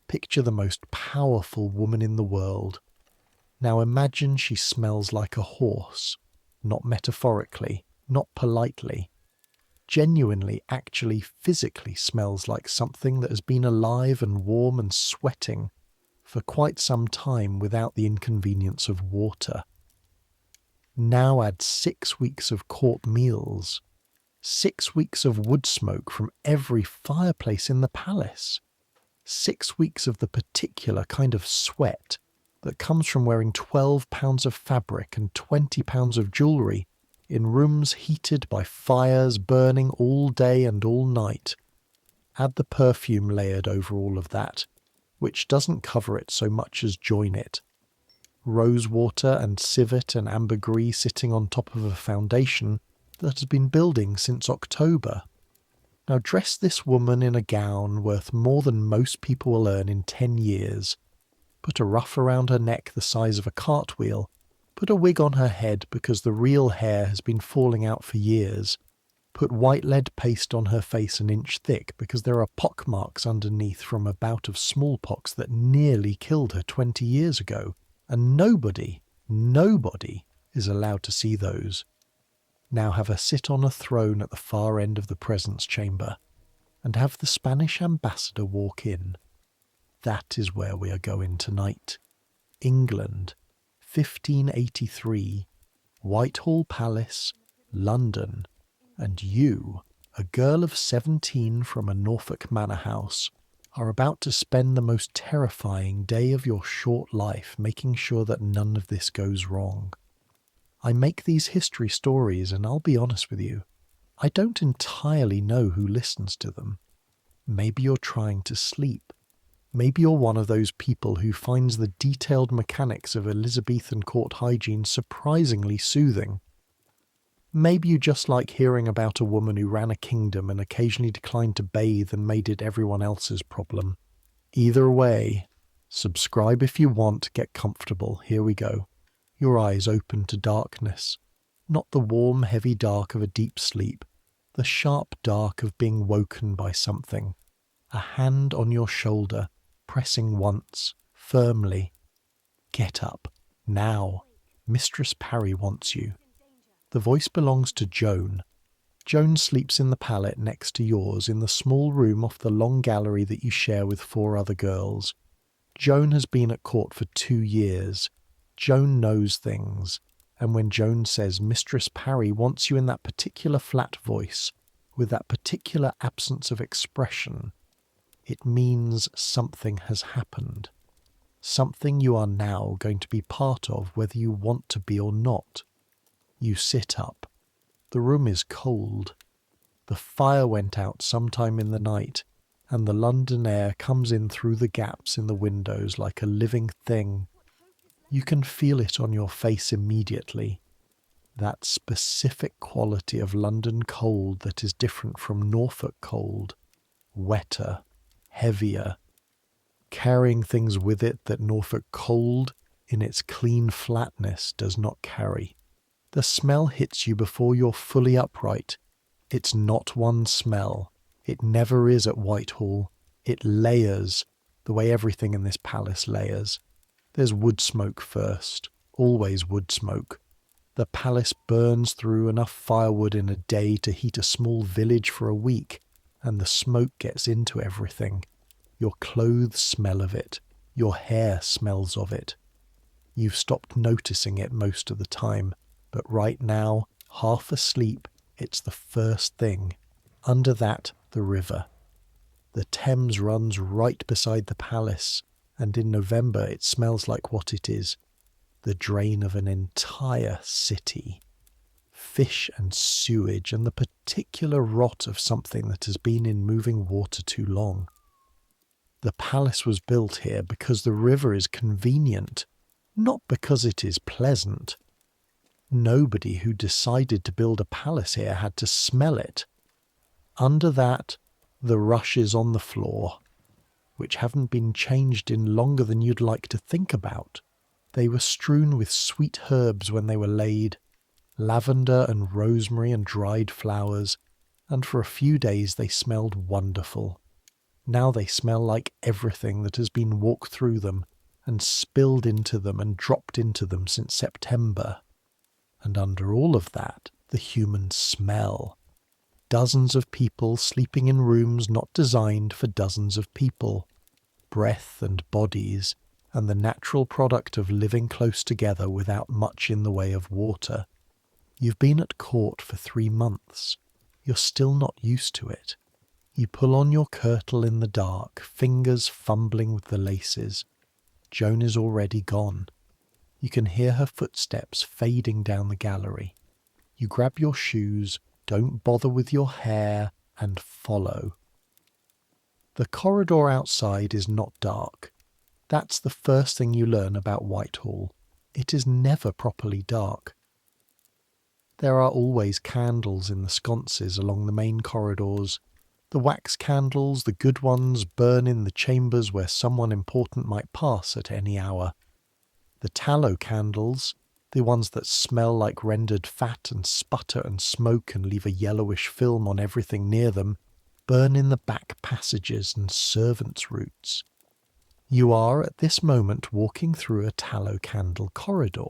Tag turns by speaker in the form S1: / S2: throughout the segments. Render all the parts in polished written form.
S1: Picture the most powerful woman in the world. Now imagine she smells like a horse, not metaphorically, not politely. Genuinely, actually, physically smells like something that has been alive and warm and sweating for quite some time without the inconvenience of water. Now add 6 weeks of court meals, 6 weeks of wood smoke from every fireplace in the palace, 6 weeks of the particular kind of sweat that comes from wearing 12 pounds of fabric and 20 pounds of jewellery in rooms heated by fires burning all day and all night. Add the perfume layered over all of that, which doesn't cover it so much as join it. Rosewater and civet and ambergris sitting on top of a foundation that has been building since October. Now dress this woman in a gown worth more than most people will earn in 10 years. Put a ruff around her neck the size of a cartwheel. Put a wig on her head because the real hair has been falling out for years. Put white lead paste on her face an inch thick because there are pockmarks underneath from a bout of smallpox that nearly killed her 20 years ago. And nobody is allowed to see those. Now have her sit on a throne at the far end of the presence chamber and have the Spanish ambassador walk in. That is where we are going tonight. England, 1583, Whitehall Palace, London, and you, a girl of 17 from a Norfolk manor house, are about to spend the most terrifying day of your short life making sure that none of this goes wrong. I make these history stories, and I'll be honest with you, I don't entirely know who listens to them. Maybe you're trying to sleep. Maybe you're one of those people who finds the detailed mechanics of Elizabethan court hygiene surprisingly soothing. Maybe you just like hearing about a woman who ran a kingdom and occasionally declined to bathe and made it everyone else's problem. Either way, subscribe if you want, get comfortable, here we go. Your eyes open to darkness. Not the warm, heavy dark of a deep sleep, the sharp dark of being woken by something. A hand on your shoulder, pressing once, firmly. Get up, now. Mistress Parry wants you. The voice belongs to Joan. Joan sleeps in the pallet next to yours in the small room off the long gallery that you share with 4 other girls. Joan has been at court for 2 years. Joan knows things. And when Joan says Mistress Parry wants you in that particular flat voice, with that particular absence of expression, it means something has happened. Something you are now going to be part of whether you want to be or not. You sit up. The room is cold. The fire went out sometime in the night, and the London air comes in through the gaps in the windows like a living thing. You can feel it on your face immediately. That specific quality of London cold that is different from Norfolk cold. Wetter, heavier, carrying things with it that Norfolk cold, in its clean flatness, does not carry. The smell hits you before you're fully upright. It's not one smell. It never is at Whitehall. It layers, the way everything in this palace layers. There's wood smoke first, always wood smoke. The palace burns through enough firewood in a day to heat a small village for a week, and the smoke gets into everything. Your clothes smell of it. Your hair smells of it. You've stopped noticing it most of the time. But right now, half asleep, it's the first thing. Under that, the river. The Thames runs right beside the palace, and in November it smells like what it is. The drain of an entire city. Fish and sewage and the particular rot of something that has been in moving water too long. The palace was built here because the river is convenient, not because it is pleasant. Nobody who decided to build a palace here had to smell it. Under that, the rushes on the floor, which haven't been changed in longer than you'd like to think about. They were strewn with sweet herbs when they were laid, lavender and rosemary and dried flowers, and for a few days they smelled wonderful. Now they smell like everything that has been walked through them and spilled into them and dropped into them since September. And under all of that, the human smell. Dozens of people sleeping in rooms not designed for dozens of people. Breath and bodies, and the natural product of living close together without much in the way of water. You've been at court for 3 months. You're still not used to it. You pull on your kirtle in the dark, fingers fumbling with the laces. Joan is already gone. You can hear her footsteps fading down the gallery. You grab your shoes, don't bother with your hair, and follow. The corridor outside is not dark. That's the first thing you learn about Whitehall. It is never properly dark. There are always candles in the sconces along the main corridors. The wax candles, the good ones, burn in the chambers where someone important might pass at any hour. The tallow candles, the ones that smell like rendered fat and sputter and smoke and leave a yellowish film on everything near them, burn in the back passages and servants' roots. You are at this moment walking through a tallow candle corridor.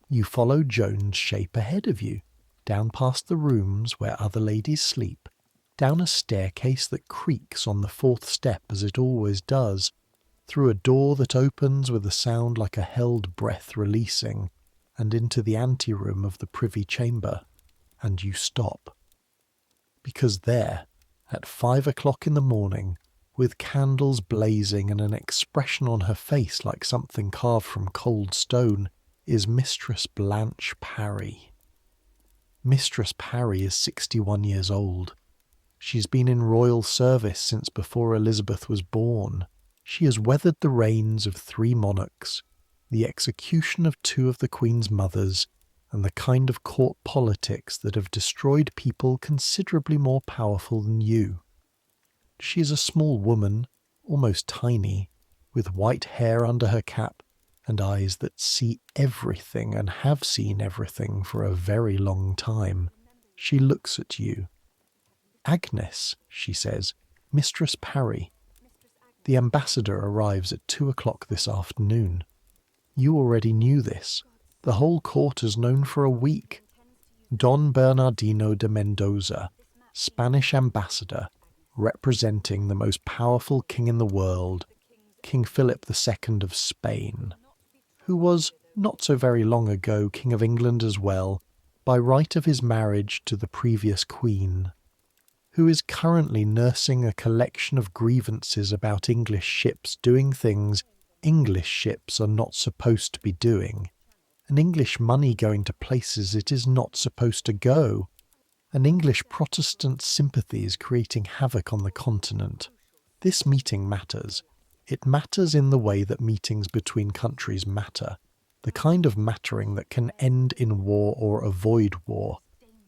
S1: You follow Joan's shape ahead of you, down past the rooms where other ladies sleep, down a staircase that creaks on the 4th step as it always does, through a door that opens with a sound like a held breath releasing, and into the anteroom of the privy chamber, and you stop. Because there, at 5 o'clock in the morning, with candles blazing and an expression on her face like something carved from cold stone, is Mistress Blanche Parry. Mistress Parry is 61 years old. She's been in royal service since before Elizabeth was born. She has weathered the reigns of 3 monarchs, the execution of 2 of the Queen's mothers, and the kind of court politics that have destroyed people considerably more powerful than you. She is a small woman, almost tiny, with white hair under her cap and eyes that see everything and have seen everything for a very long time. She looks at you. "Agnes," she says, "Mistress Parry." The ambassador arrives at 2 o'clock this afternoon. You already knew this. The whole court has known for a week. Don Bernardino de Mendoza, Spanish ambassador, representing the most powerful king in the world, King Philip II of Spain, who was, not so very long ago, King of England as well, by right of his marriage to the previous queen, who is currently nursing a collection of grievances about English ships doing things English ships are not supposed to be doing, and English money going to places it is not supposed to go, and English Protestant sympathies creating havoc on the continent. This meeting matters. It matters in the way that meetings between countries matter, the kind of mattering that can end in war or avoid war,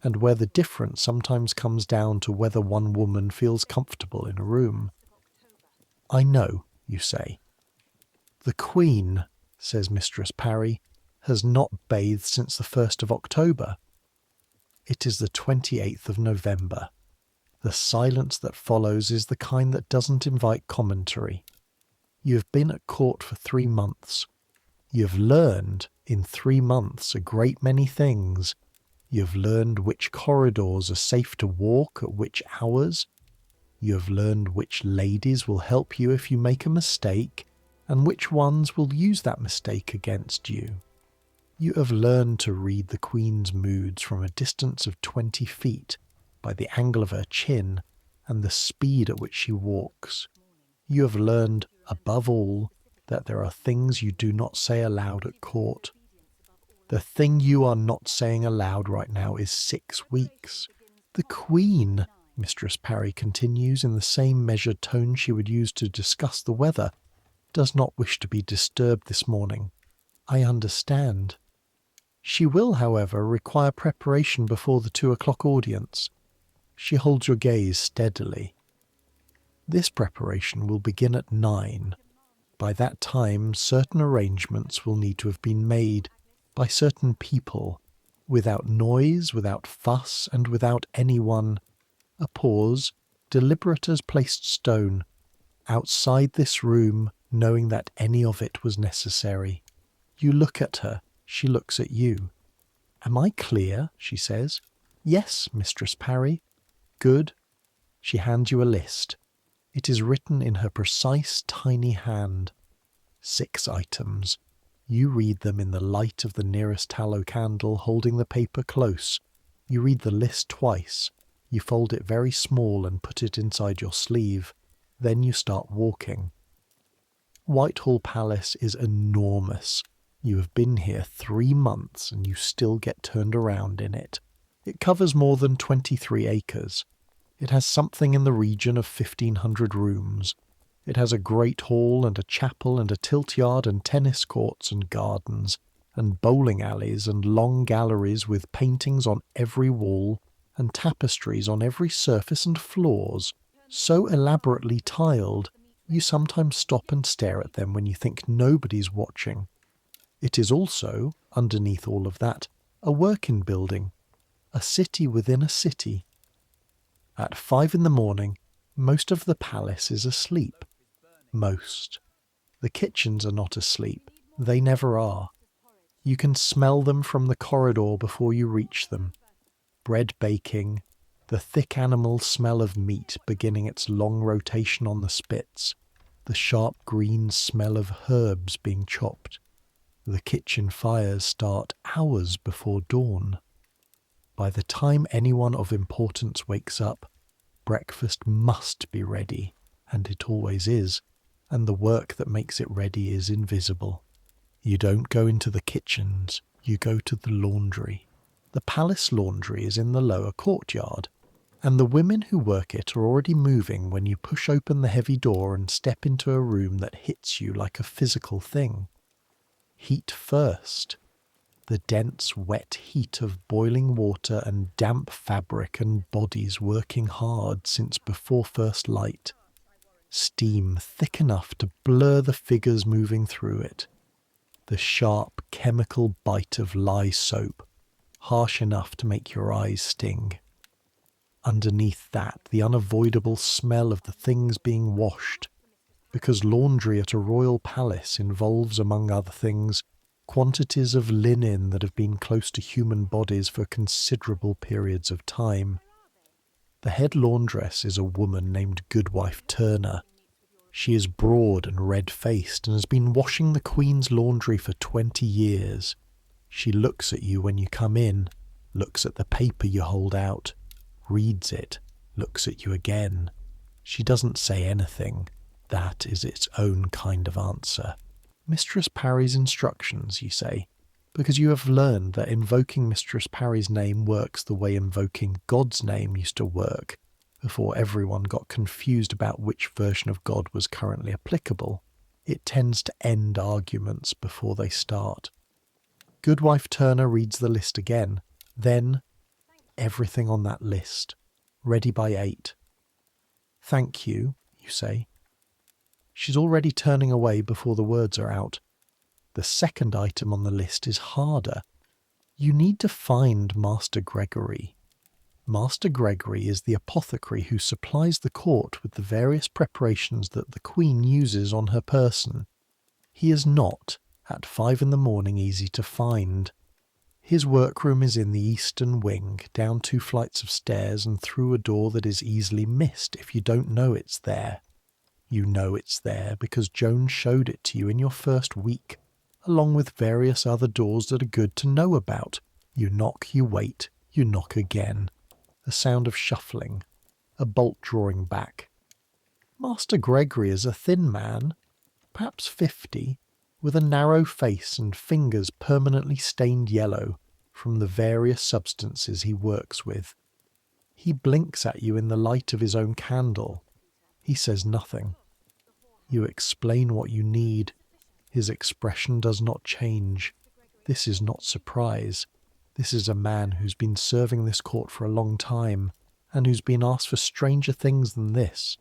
S1: and where the difference sometimes comes down to whether one woman feels comfortable in a room. "I know," you say. "The Queen," says Mistress Parry, "has not bathed since the 1st of October. It is the 28th of November. The silence that follows is the kind that doesn't invite commentary. You have been at court for 3 months. You have learned, in 3 months, a great many things. You have learned which corridors are safe to walk at which hours. You have learned which ladies will help you if you make a mistake, and which ones will use that mistake against you. You have learned to read the Queen's moods from a distance of 20 feet, by the angle of her chin and the speed at which she walks. You have learned, above all, that there are things you do not say aloud at court. The thing you are not saying aloud right now is 6 weeks. The Queen," Mistress Parry continues in the same measured tone she would use to discuss the weather, "does not wish to be disturbed this morning. I understand. She will, however, require preparation before the 2 o'clock audience." She holds your gaze steadily. "This preparation will begin at 9. By that time, certain arrangements will need to have been made by certain people, without noise, without fuss, and without anyone." A pause, deliberate as placed stone, outside this room, knowing that any of it was necessary. You look at her, she looks at you. Am I clear? She says. Yes, Mistress Parry. Good. She hands you a list. It is written in her precise tiny hand. 6 items. You read them in the light of the nearest tallow candle, holding the paper close. You read the list twice. You fold it very small and put it inside your sleeve. Then you start walking. Whitehall Palace is enormous. You have been here 3 months and you still get turned around in it. It covers more than 23 acres. It has something in the region of 1,500 rooms. It has a great hall and a chapel and a tilt yard and tennis courts and gardens and bowling alleys and long galleries with paintings on every wall and tapestries on every surface and floors, so elaborately tiled you sometimes stop and stare at them when you think nobody's watching. It is also, underneath all of that, a working building, a city within a city. At 5 in the morning, most of the palace is asleep. Most. The kitchens are not asleep. They never are. You can smell them from the corridor before you reach them. Bread baking, the thick animal smell of meat beginning its long rotation on the spits, the sharp green smell of herbs being chopped. The kitchen fires start hours before dawn. By the time anyone of importance wakes up, breakfast must be ready, and it always is, and the work that makes it ready is invisible. You don't go into the kitchens, you go to the laundry. The palace laundry is in the lower courtyard, and the women who work it are already moving when you push open the heavy door and step into a room that hits you like a physical thing. Heat first. The dense, wet heat of boiling water and damp fabric and bodies working hard since before first light. Steam thick enough to blur the figures moving through it. The sharp chemical bite of lye soap, harsh enough to make your eyes sting. Underneath that, the unavoidable smell of the things being washed, because laundry at a royal palace involves, among other things, quantities of linen that have been close to human bodies for considerable periods of time. The head laundress is a woman named Goodwife Turner. She is broad and red-faced and has been washing the Queen's laundry for 20 years. She looks at you when you come in, looks at the paper you hold out, reads it, looks at you again. She doesn't say anything. That is its own kind of answer. Mistress Parry's instructions, you say, because you have learned that invoking Mistress Parry's name works the way invoking God's name used to work, before everyone got confused about which version of God was currently applicable. It tends to end arguments before they start. Goodwife Turner reads the list again, then everything on that list, ready by 8. Thank you, you say. She's already turning away before the words are out. The second item on the list is harder. You need to find Master Gregory. Master Gregory is the apothecary who supplies the court with the various preparations that the Queen uses on her person. He is not, at 5 in the morning, easy to find. His workroom is in the eastern wing, down 2 flights of stairs and through a door that is easily missed if you don't know it's there. You know it's there because Joan showed it to you in your first week, along with various other doors that are good to know about. You knock, you wait, you knock again. The sound of shuffling, a bolt drawing back. Master Gregory is a thin man, perhaps 50, with a narrow face and fingers permanently stained yellow from the various substances he works with. He blinks at you in the light of his own candle. He says nothing. You explain what you need. His expression does not change. This is not surprise. This is a man who's been serving this court for a long time, and who's been asked for stranger things than this.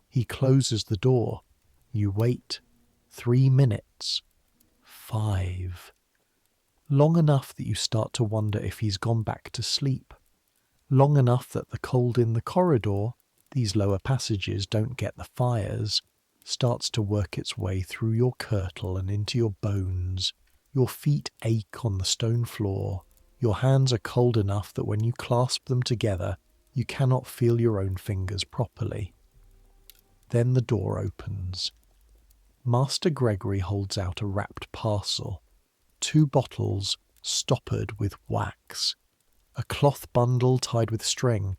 S1: He closes the door. You wait. 3 minutes. 5. Long enough that you start to wonder if he's gone back to sleep. Long enough that the cold in the corridor, these lower passages don't get the fires, starts to work its way through your kirtle and into your bones. Your feet ache on the stone floor. Your hands are cold enough that when you clasp them together, you cannot feel your own fingers properly. Then the door opens. Master Gregory holds out a wrapped parcel. 2 bottles stoppered with wax. A cloth bundle tied with string.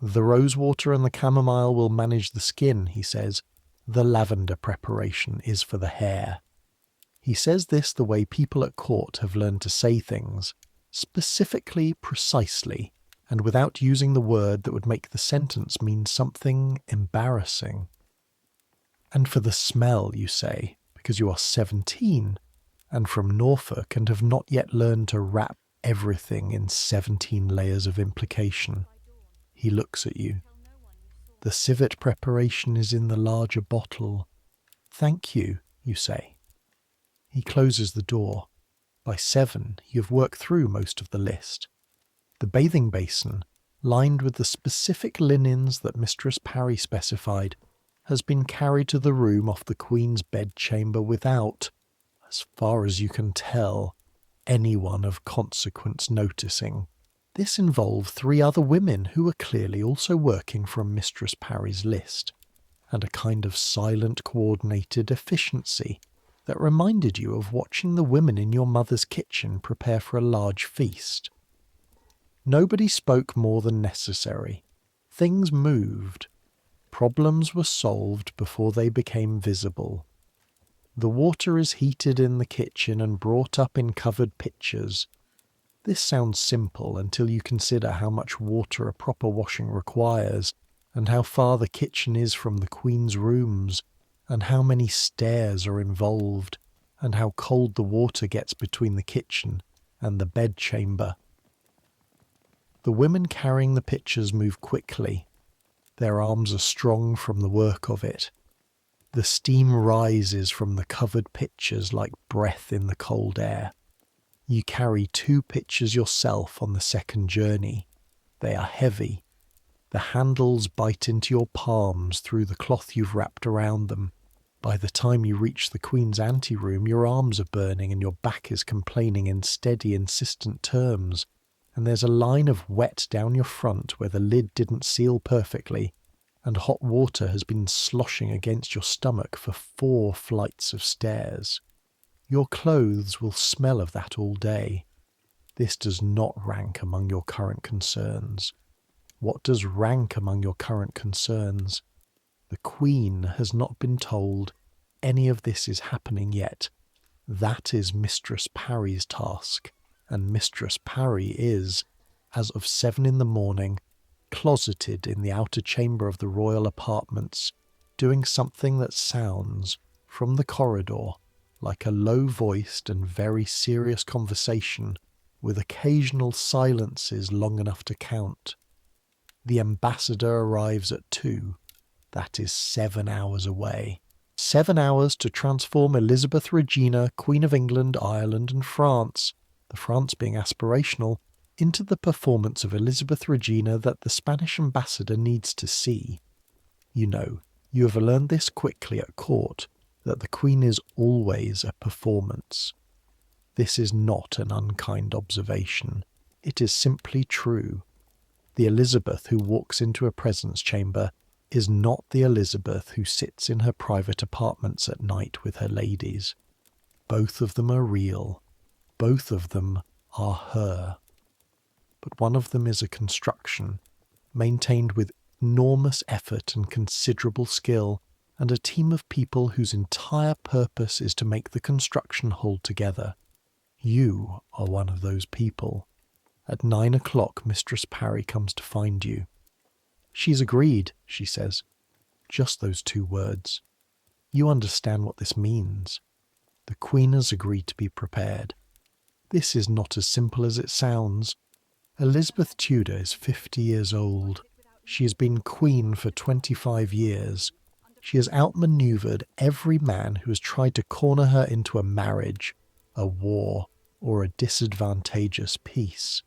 S1: The rosewater and the chamomile will manage the skin, he says. The lavender preparation is for the hair. He says this the way people at court have learned to say things, specifically, precisely, and without using the word that would make the sentence mean something embarrassing. And for the smell, you say, because you are 17, and from Norfolk and have not yet learned to wrap everything in 17 layers of implication. He looks at you. The civet preparation is in the larger bottle. Thank you, you say. He closes the door. By 7, you have worked through most of the list. The bathing basin, lined with the specific linens that Mistress Parry specified, has been carried to the room off the Queen's bedchamber without, as far as you can tell, anyone of consequence noticing. This involved 3 other women who were clearly also working from Mistress Parry's list, and a kind of silent coordinated efficiency that reminded you of watching the women in your mother's kitchen prepare for a large feast. Nobody spoke more than necessary. Things moved. Problems were solved before they became visible. The water is heated in the kitchen and brought up in covered pitchers. This sounds simple until you consider how much water a proper washing requires, and how far the kitchen is from the Queen's rooms, and how many stairs are involved, and how cold the water gets between the kitchen and the bedchamber. The women carrying the pitchers move quickly. Their arms are strong from the work of it. The steam rises from the covered pitchers like breath in the cold air. You carry 2 pitchers yourself on the second journey. They are heavy. The handles bite into your palms through the cloth you've wrapped around them. By the time you reach the Queen's anteroom, your arms are burning and your back is complaining in steady, insistent terms, and there's a line of wet down your front where the lid didn't seal perfectly, and hot water has been sloshing against your stomach for 4 flights of stairs. Your clothes will smell of that all day. This does not rank among your current concerns. What does rank among your current concerns? The Queen has not been told any of this is happening yet. That is Mistress Parry's task, and Mistress Parry is, as of 7 in the morning, closeted in the outer chamber of the royal apartments, doing something that sounds, from the corridor, like a low-voiced and very serious conversation, with occasional silences long enough to count. The ambassador arrives at 2. That is 7 hours away. 7 hours to transform Elizabeth Regina, Queen of England, Ireland and France, the France being aspirational, into the performance of Elizabeth Regina that the Spanish ambassador needs to see. You know, you have learned this quickly at court, that the Queen is always a performance. This is not an unkind observation. It is simply true. The Elizabeth who walks into a presence chamber is not the Elizabeth who sits in her private apartments at night with her ladies. Both of them are real. Both of them are her. But one of them is a construction, maintained with enormous effort and considerable skill, and a team of people whose entire purpose is to make the construction hold together. You are one of those people. At 9 o'clock, Mistress Parry comes to find you. She's agreed, she says. Just those 2 words. You understand what this means. The Queen has agreed to be prepared. This is not as simple as it sounds. Elizabeth Tudor is 50 years old. She has been Queen for 25 years. She has outmaneuvered every man who has tried to corner her into a marriage, a war, or a disadvantageous peace.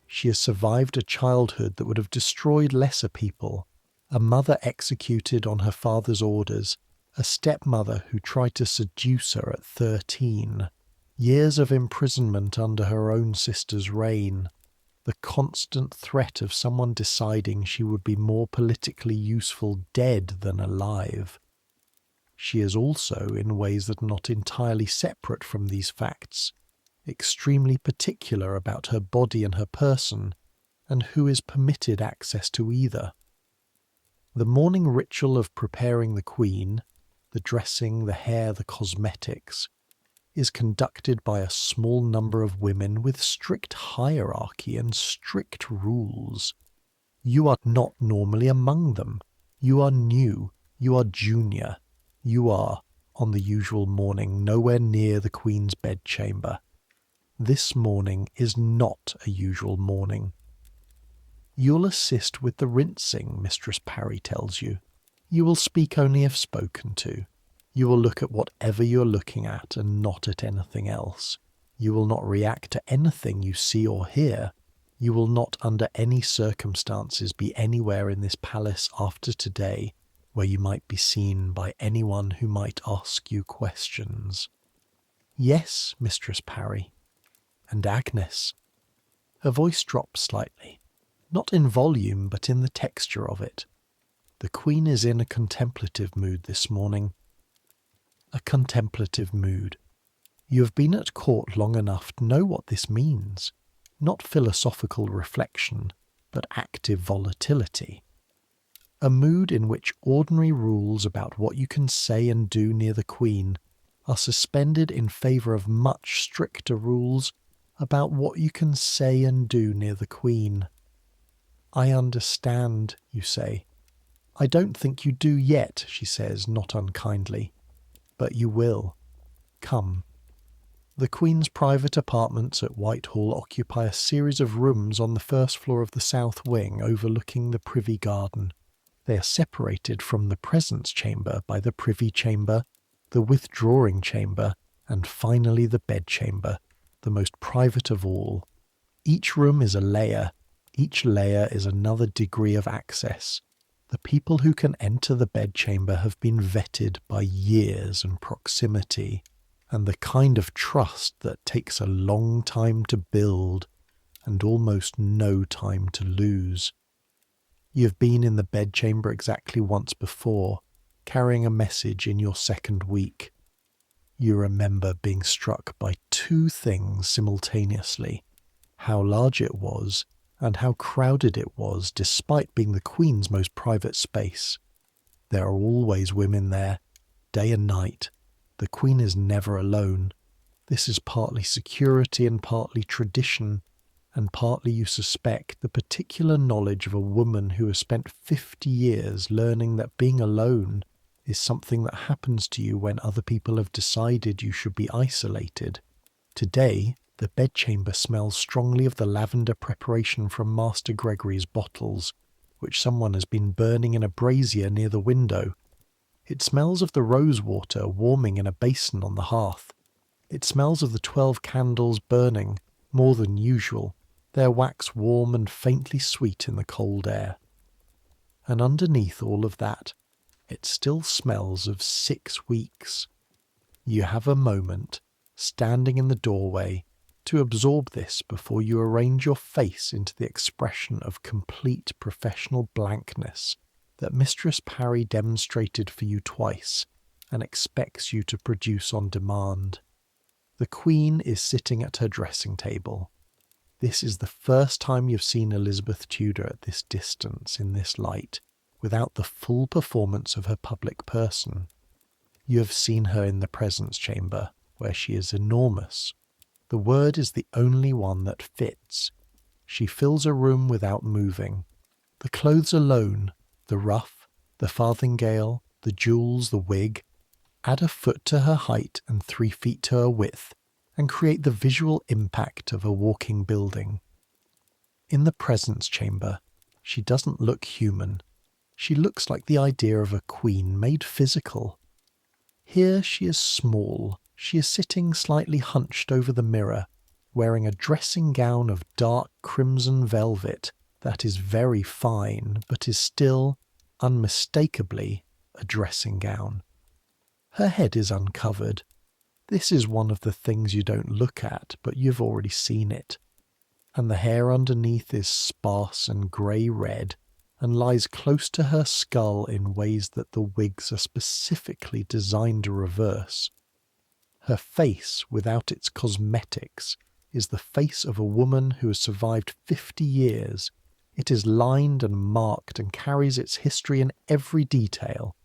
S1: She has survived a childhood that would have destroyed lesser people, a mother executed on her father's orders, a stepmother who tried to seduce her at 13, years of imprisonment under her own sister's reign, the constant threat of someone deciding she would be more politically useful dead than alive. She is also, in ways that are not entirely separate from these facts, extremely particular about her body and her person, and who is permitted access to either. The morning ritual of preparing the Queen, the dressing, the hair, the cosmetics, is conducted by a small number of women with strict hierarchy and strict rules. You are not normally among them. You are new. You are junior. You are, on the usual morning, nowhere near the Queen's bedchamber. This morning is not a usual morning. You'll assist with the rinsing, Mistress Parry tells you. You will speak only if spoken to. You will look at whatever you're looking at and not at anything else. You will not react to anything you see or hear. You will not under any circumstances be anywhere in this palace after today where you might be seen by anyone who might ask you questions. Yes, Mistress Parry. And Agnes. Her voice drops slightly, not in volume but in the texture of it. The Queen is in a contemplative mood this morning. A contemplative mood. You have been at court long enough to know what this means. Not philosophical reflection, but active volatility. A mood in which ordinary rules about what you can say and do near the Queen are suspended in favour of much stricter rules about what you can say and do near the Queen. I understand, you say. I don't think you do yet, she says, not unkindly. But you will. Come. The Queen's private apartments at Whitehall occupy a series of rooms on the first floor of the south wing overlooking the Privy Garden. They are separated from the presence chamber by the Privy Chamber, the withdrawing chamber, and finally the bedchamber, the most private of all. Each room is a layer. Each layer is another degree of access. The people who can enter the bedchamber have been vetted by years and proximity, and the kind of trust that takes a long time to build and almost no time to lose. You've been in the bedchamber exactly once before, carrying a message in your second week. You remember being struck by two things simultaneously: how large it was and how crowded it was despite being the Queen's most private space. There are always women there, day and night. The Queen is never alone. This is partly security and partly tradition, and partly, you suspect, the particular knowledge of a woman who has spent 50 years learning that being alone is something that happens to you when other people have decided you should be isolated. Today, the bedchamber smells strongly of the lavender preparation from Master Gregory's bottles, which someone has been burning in a brazier near the window. It smells of the rosewater warming in a basin on the hearth. It smells of the 12 candles burning, more than usual, their wax warm and faintly sweet in the cold air. And underneath all of that, it still smells of 6 weeks. You have a moment, standing in the doorway, to absorb this before you arrange your face into the expression of complete professional blankness that Mistress Parry demonstrated for you twice and expects you to produce on demand. The Queen is sitting at her dressing table. This is the first time you've seen Elizabeth Tudor at this distance, in this light, without the full performance of her public person. You have seen her in the presence chamber, where she is enormous. The word is the only one that fits. She fills a room without moving. The clothes alone, the ruff, the farthingale, the jewels, the wig, add a foot to her height and 3 feet to her width, and create the visual impact of a walking building. In the presence chamber, she doesn't look human. She looks like the idea of a queen made physical. Here she is small. She is sitting slightly hunched over the mirror, wearing a dressing gown of dark crimson velvet that is very fine, but is still, unmistakably, a dressing gown. Her head is uncovered. This is one of the things you don't look at, but you've already seen it. And the hair underneath is sparse and grey-red, and lies close to her skull in ways that the wigs are specifically designed to reverse. Her face, without its cosmetics, is the face of a woman who has survived 50 years. It is lined and marked and carries its history in every detail.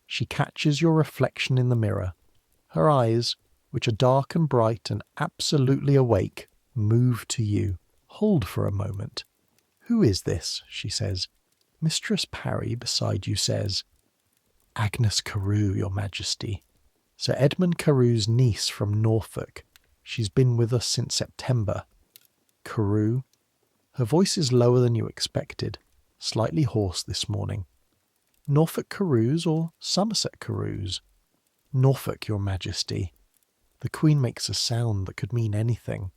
S1: She catches your reflection in the mirror. Her eyes, which are dark and bright and absolutely awake, move to you. Hold for a moment. "Who is this?" she says. Mistress Parry beside you says, "Agnes Carew, your Majesty. Sir Edmund Carew's niece from Norfolk. She's been with us since September." Carew? Her voice is lower than you expected, slightly hoarse this morning. "Norfolk Carews or Somerset Carews?" "Norfolk, your Majesty." The Queen makes a sound that could mean anything.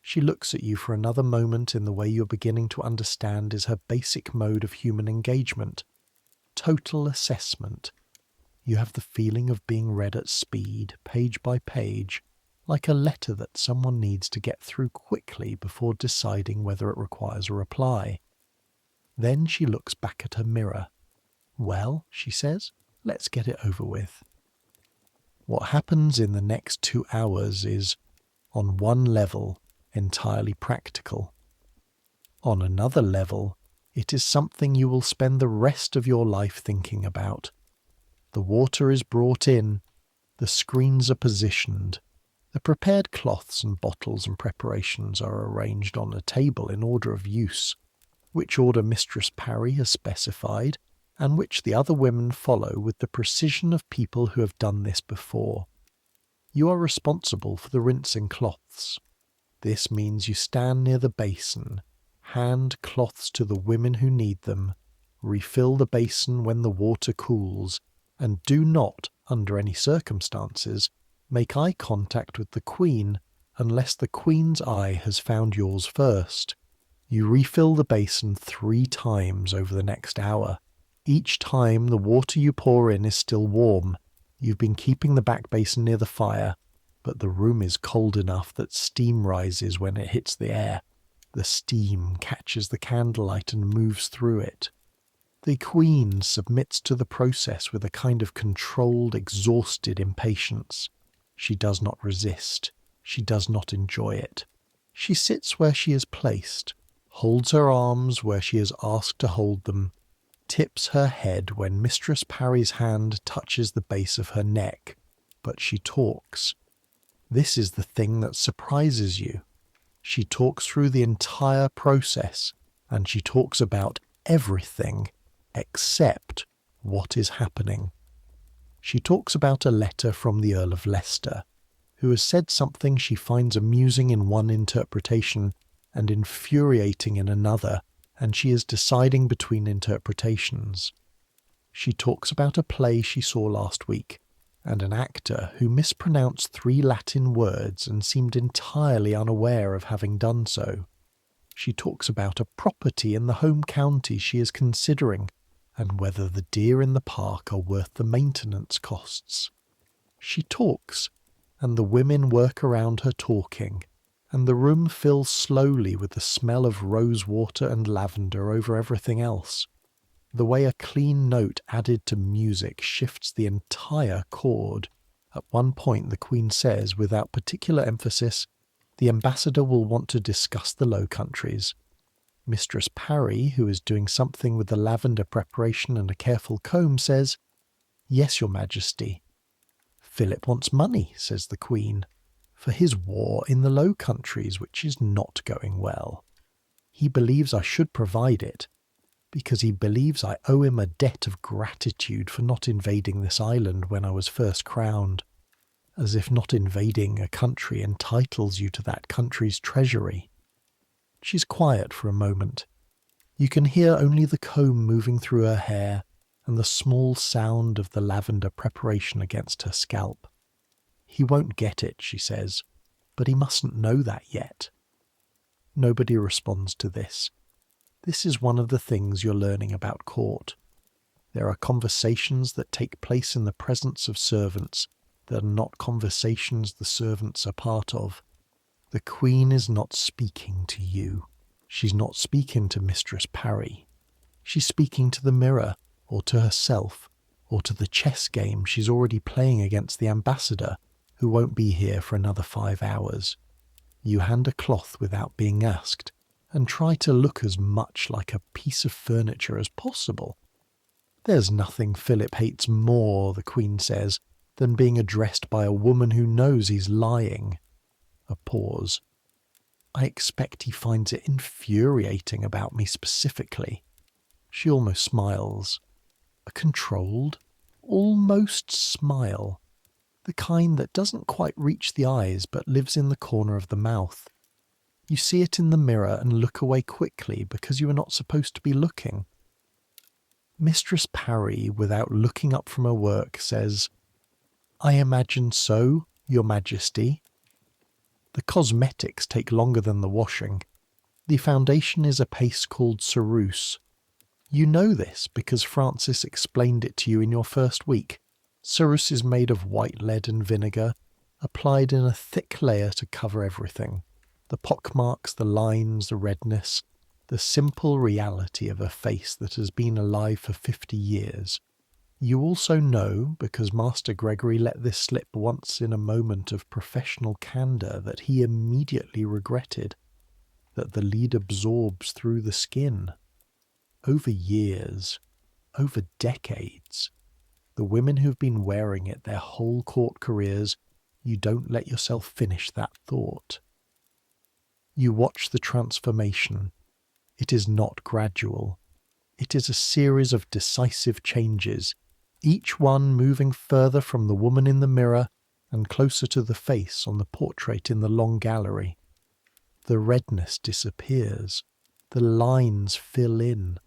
S1: She looks at you for another moment in the way you're beginning to understand is her basic mode of human engagement. Total assessment. You have the feeling of being read at speed, page by page, like a letter that someone needs to get through quickly before deciding whether it requires a reply. Then she looks back at her mirror. "Well," she says, "let's get it over with." What happens in the next 2 hours is, on one level, entirely practical. On another level, it is something you will spend the rest of your life thinking about. The water is brought in, the screens are positioned, the prepared cloths and bottles and preparations are arranged on a table in order of use, which order Mistress Parry has specified, and which the other women follow with the precision of people who have done this before. You are responsible for the rinsing cloths. This means you stand near the basin, hand cloths to the women who need them, refill the basin when the water cools, and do not, under any circumstances, make eye contact with the Queen unless the Queen's eye has found yours first. You refill the basin 3 times over the next hour. Each time the water you pour in is still warm. You've been keeping the back basin near the fire, but the room is cold enough that steam rises when it hits the air. The steam catches the candlelight and moves through it. The Queen submits to the process with a kind of controlled, exhausted impatience. She does not resist. She does not enjoy it. She sits where she is placed, holds her arms where she is asked to hold them, tips her head when Mistress Parry's hand touches the base of her neck, but she talks. This is the thing that surprises you. She talks through the entire process, and she talks about everything except what is happening. She talks about a letter from the Earl of Leicester, who has said something she finds amusing in one interpretation and infuriating in another, and she is deciding between interpretations. She talks about a play she saw last week, and an actor who mispronounced 3 Latin words and seemed entirely unaware of having done so. She talks about a property in the home county she is considering, and whether the deer in the park are worth the maintenance costs. She talks, and the women work around her talking, and the room fills slowly with the smell of rosewater and lavender over everything else. The way a clean note added to music shifts the entire chord. At one point the Queen says, without particular emphasis, the ambassador will want to discuss the Low Countries. Mistress Parry, who is doing something with the lavender preparation and a careful comb, says, "Yes, your Majesty." "Philip wants money," says the Queen, "for his war in the Low Countries, which is not going well. He believes I should provide it, because he believes I owe him a debt of gratitude for not invading this island when I was first crowned, as if not invading a country entitles you to that country's treasury." She's quiet for a moment. You can hear only the comb moving through her hair and the small sound of the lavender preparation against her scalp. "He won't get it," she says, "but he mustn't know that yet." Nobody responds to this. This is one of the things you're learning about court. There are conversations that take place in the presence of servants that are not conversations the servants are part of. The Queen is not speaking to you. She's not speaking to Mistress Parry. She's speaking to the mirror, or to herself, or to the chess game she's already playing against the ambassador, who won't be here for another 5 hours. You hand a cloth without being asked, and try to look as much like a piece of furniture as possible. There's nothing Philip hates more, the Queen says, than being addressed by a woman who knows he's lying. A pause. I expect he finds it infuriating about me specifically. She almost smiles. A controlled, almost smile. The kind that doesn't quite reach the eyes but lives in the corner of the mouth. You see it in the mirror and look away quickly because you are not supposed to be looking. Mistress Parry, without looking up from her work, says, "I imagine so, Your Majesty." The cosmetics take longer than the washing. The foundation is a paste called ceruse. You know this because Francis explained it to you in your first week. Ceruse is made of white lead and vinegar, applied in a thick layer to cover everything. The pockmarks, the lines, the redness, the simple reality of a face that has been alive for 50 years. You also know, because Master Gregory let this slip once in a moment of professional candour that he immediately regretted, that the lead absorbs through the skin. Over years, over decades, the women who've been wearing it their whole court careers, you don't let yourself finish that thought. You watch the transformation. It is not gradual. It is a series of decisive changes, each one moving further from the woman in the mirror and closer to the face on the portrait in the long gallery. The redness disappears. The lines fill in.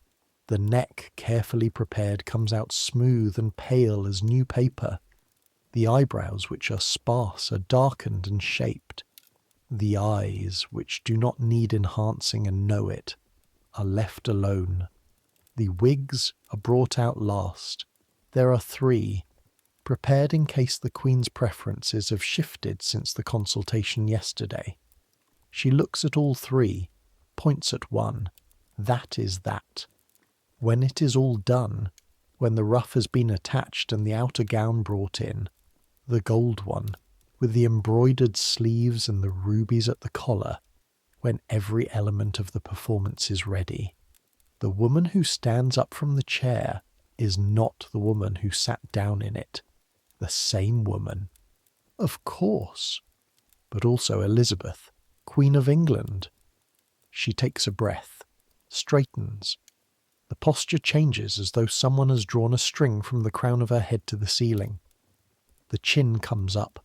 S1: The neck, carefully prepared, comes out smooth and pale as new paper. The eyebrows, which are sparse, are darkened and shaped. The eyes, which do not need enhancing and know it, are left alone. The wigs are brought out last. There are 3, prepared in case the Queen's preferences have shifted since the consultation yesterday. She looks at all 3, points at one. That is that. When it is all done, when the ruff has been attached and the outer gown brought in, the gold one, with the embroidered sleeves and the rubies at the collar, when every element of the performance is ready, the woman who stands up from the chair is not the woman who sat down in it. The same woman. Of course. But also Elizabeth, Queen of England. She takes a breath, straightens. The posture changes as though someone has drawn a string from the crown of her head to the ceiling. The chin comes up.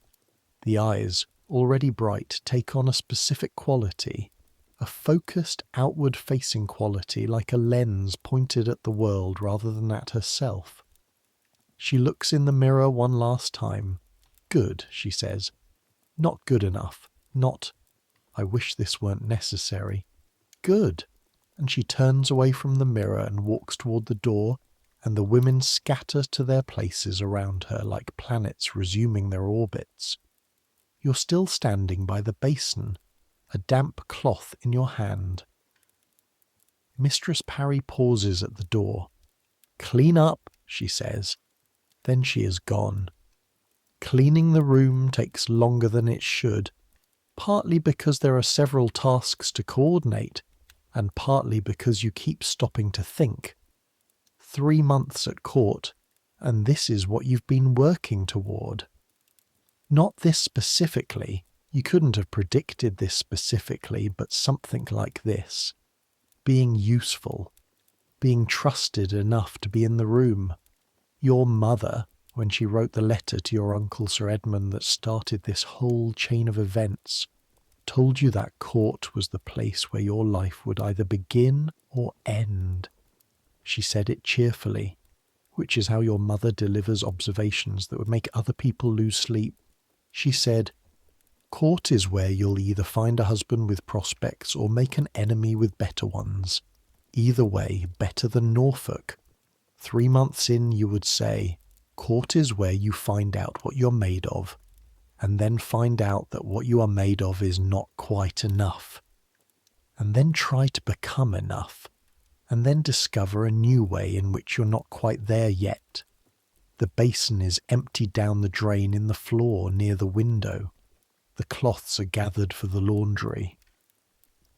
S1: The eyes, already bright, take on a specific quality, a focused, outward-facing quality like a lens pointed at the world rather than at herself. She looks in the mirror one last time. Good, she says. Not good enough. Not, I wish this weren't necessary. Good. And she turns away from the mirror and walks toward the door, and the women scatter to their places around her like planets resuming their orbits. You're still standing by the basin, a damp cloth in your hand. Mistress Parry pauses at the door. "Clean up," she says. Then she is gone. Cleaning the room takes longer than it should, partly because there are several tasks to coordinate, and partly because you keep stopping to think. 3 months at court, and this is what you've been working toward. Not this specifically, you couldn't have predicted this specifically, but something like this. Being useful, being trusted enough to be in the room. Your mother, when she wrote the letter to your uncle Sir Edmund that started this whole chain of events, told you that court was the place where your life would either begin or end. She said it cheerfully, which is how your mother delivers observations that would make other people lose sleep. She said, "Court is where you'll either find a husband with prospects or make an enemy with better ones. Either way, better than Norfolk. 3 months in, you would say, court is where you find out what you're made of, and then find out that what you are made of is not quite enough, and then try to become enough, and then discover a new way in which you're not quite there yet. The basin is emptied down the drain in the floor near the window. The cloths are gathered for the laundry.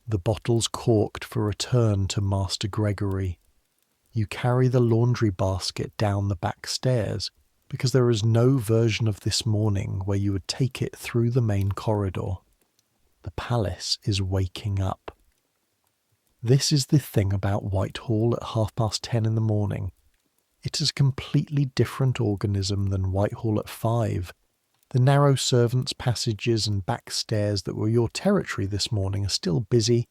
S1: The bottle's corked for return to Master Gregory. You carry the laundry basket down the back stairs, because there is no version of this morning where you would take it through the main corridor. The palace is waking up. This is the thing about Whitehall at 10:30 in the morning. It is a completely different organism than Whitehall at 5. The narrow servants' passages and back stairs that were your territory this morning are still busy,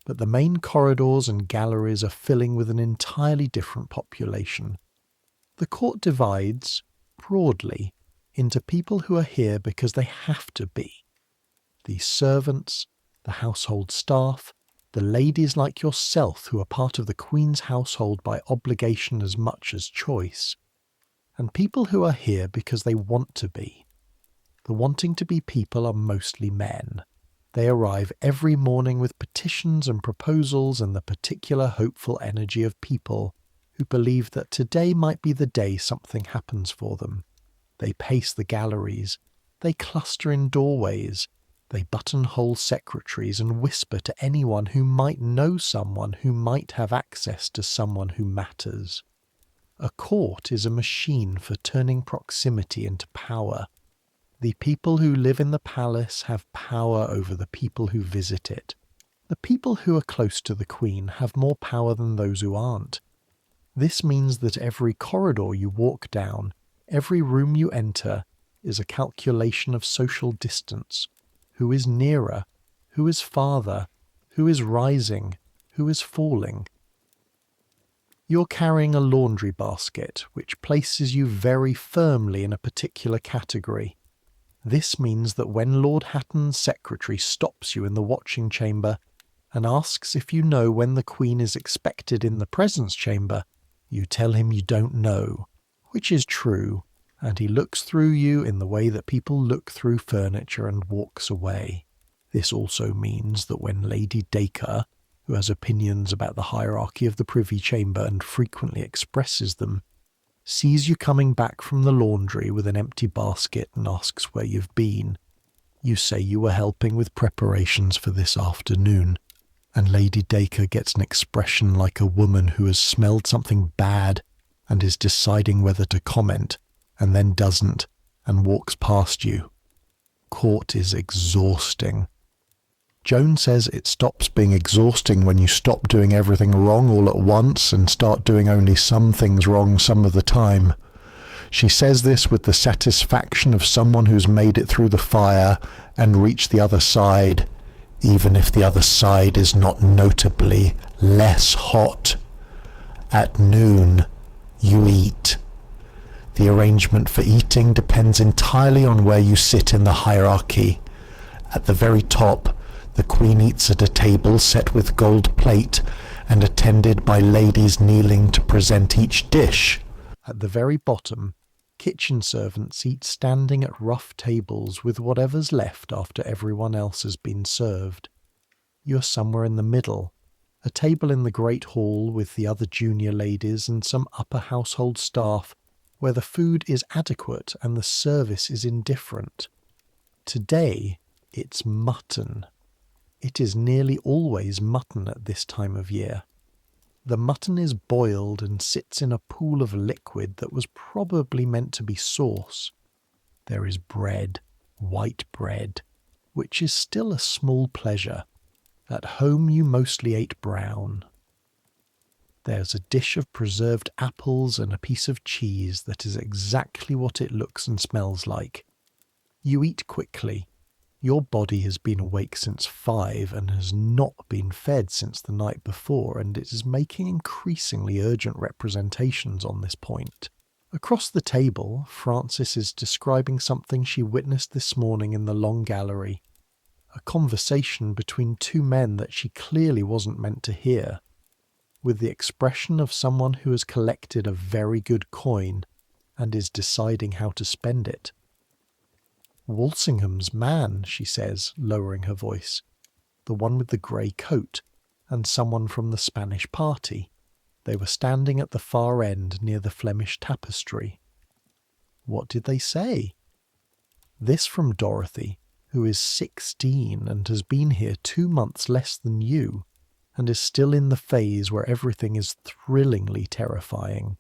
S1: but the main corridors and galleries are filling with an entirely different population. The court divides, broadly, into people who are here because they have to be. The servants, the household staff, the ladies like yourself who are part of the Queen's household by obligation as much as choice, and people who are here because they want to be. The wanting to be people are mostly men. They arrive every morning with petitions and proposals and the particular hopeful energy of people who believe that today might be the day something happens for them. They pace the galleries, they cluster in doorways, they buttonhole secretaries and whisper to anyone who might know someone who might have access to someone who matters. A court is a machine for turning proximity into power. The people who live in the palace have power over the people who visit it. The people who are close to the Queen have more power than those who aren't. This means that every corridor you walk down, every room you enter, is a calculation of social distance. Who is nearer? Who is farther? Who is rising? Who is falling? You're carrying a laundry basket, which places you very firmly in a particular category. This means that when Lord Hatton's secretary stops you in the watching chamber and asks if you know when the Queen is expected in the presence chamber, you tell him you don't know, which is true, and he looks through you in the way that people look through furniture and walks away. This also means that when Lady Dacre, who has opinions about the hierarchy of the Privy Chamber and frequently expresses them, sees you coming back from the laundry with an empty basket and asks where you've been, you say you were helping with preparations for this afternoon, and Lady Dacre gets an expression like a woman who has smelled something bad and is deciding whether to comment, and then doesn't, and walks past you. Court is exhausting. Joan says it stops being exhausting when you stop doing everything wrong all at once and start doing only some things wrong some of the time. She says this with the satisfaction of someone who's made it through the fire and reached the other side, even if the other side is not notably less hot. At noon, you eat. The arrangement for eating depends entirely on where you sit in the hierarchy. At the very top, the Queen eats at a table set with gold plate and attended by ladies kneeling to present each dish. At the very bottom, kitchen servants eat standing at rough tables with whatever's left after everyone else has been served. You're somewhere in the middle, a table in the great hall with the other junior ladies and some upper household staff, where the food is adequate and the service is indifferent. Today, it's mutton. It is nearly always mutton at this time of year. The mutton is boiled and sits in a pool of liquid that was probably meant to be sauce. There is bread, white bread, which is still a small pleasure. At home you mostly ate brown. There's a dish of preserved apples and a piece of cheese that is exactly what it looks and smells like. You eat quickly. Your body has been awake since 5 and has not been fed since the night before, and it is making increasingly urgent representations on this point. Across the table, Frances is describing something she witnessed this morning in the long gallery, a conversation between two men that she clearly wasn't meant to hear. with the expression of someone who has collected a very good coin and is deciding how to spend it. Walsingham's man, she says, lowering her voice. The one with the grey coat, and someone from the Spanish party. They were standing at the far end near the Flemish tapestry. What did they say? This from Dorothy, who is 16 and has been here 2 months less than you, and is still in the phase where everything is thrillingly terrifying.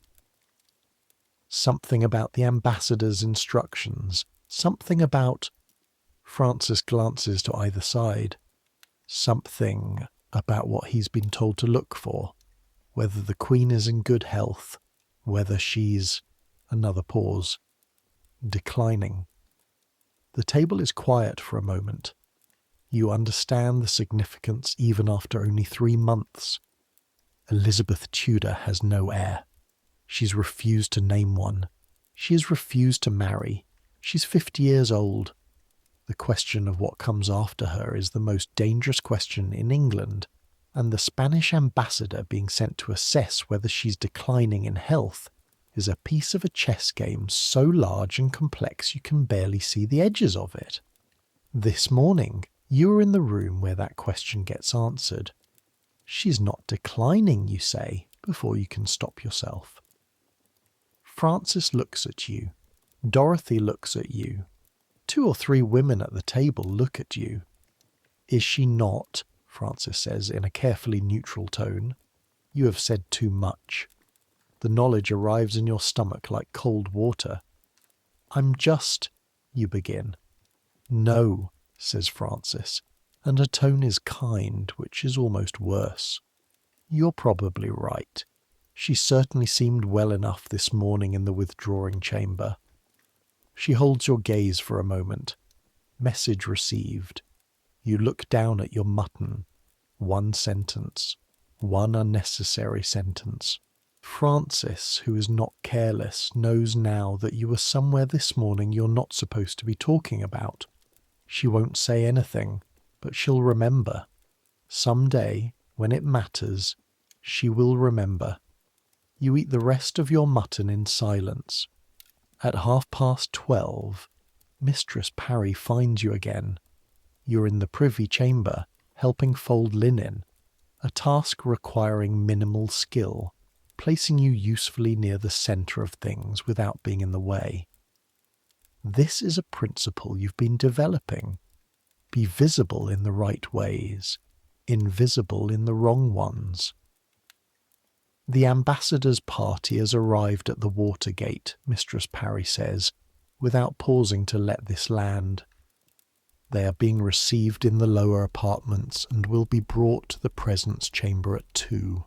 S1: Something about the ambassador's instructions, something about... Francis glances to either side. Something about what he's been told to look for, whether the Queen is in good health, whether she's... Another pause. Declining. The table is quiet for a moment. You understand the significance even after only 3 months. Elizabeth Tudor has no heir. She's refused to name one. She has refused to marry. She's 50 years old. The question of what comes after her is the most dangerous question in England, and the Spanish ambassador being sent to assess whether she's declining in health is a piece of a chess game so large and complex you can barely see the edges of it. This morning, you were in the room where that question gets answered. She's not declining, you say, before you can stop yourself. Francis looks at you. Dorothy looks at you. 2 or 3 women at the table look at you. Is she not? Francis says in a carefully neutral tone. You have said too much. The knowledge arrives in your stomach like cold water. I'm just... you begin. No, says Francis, and her tone is kind, which is almost worse. You're probably right. She certainly seemed well enough this morning in the withdrawing chamber. She holds your gaze for a moment. Message received. You look down at your mutton. 1 sentence. 1 unnecessary sentence. Francis, who is not careless, knows now that you were somewhere this morning you're not supposed to be talking about. She won't say anything, but she'll remember. Some day, when it matters, she will remember. You eat the rest of your mutton in silence. At 12:30, Mistress Parry finds you again. You're in the privy chamber, helping fold linen, a task requiring minimal skill, placing you usefully near the centre of things without being in the way. This is a principle you've been developing. Be visible in the right ways, invisible in the wrong ones. The ambassador's party has arrived at the Watergate, Mistress Parry says, without pausing to let this land. They are being received in the lower apartments and will be brought to the presence chamber at 2.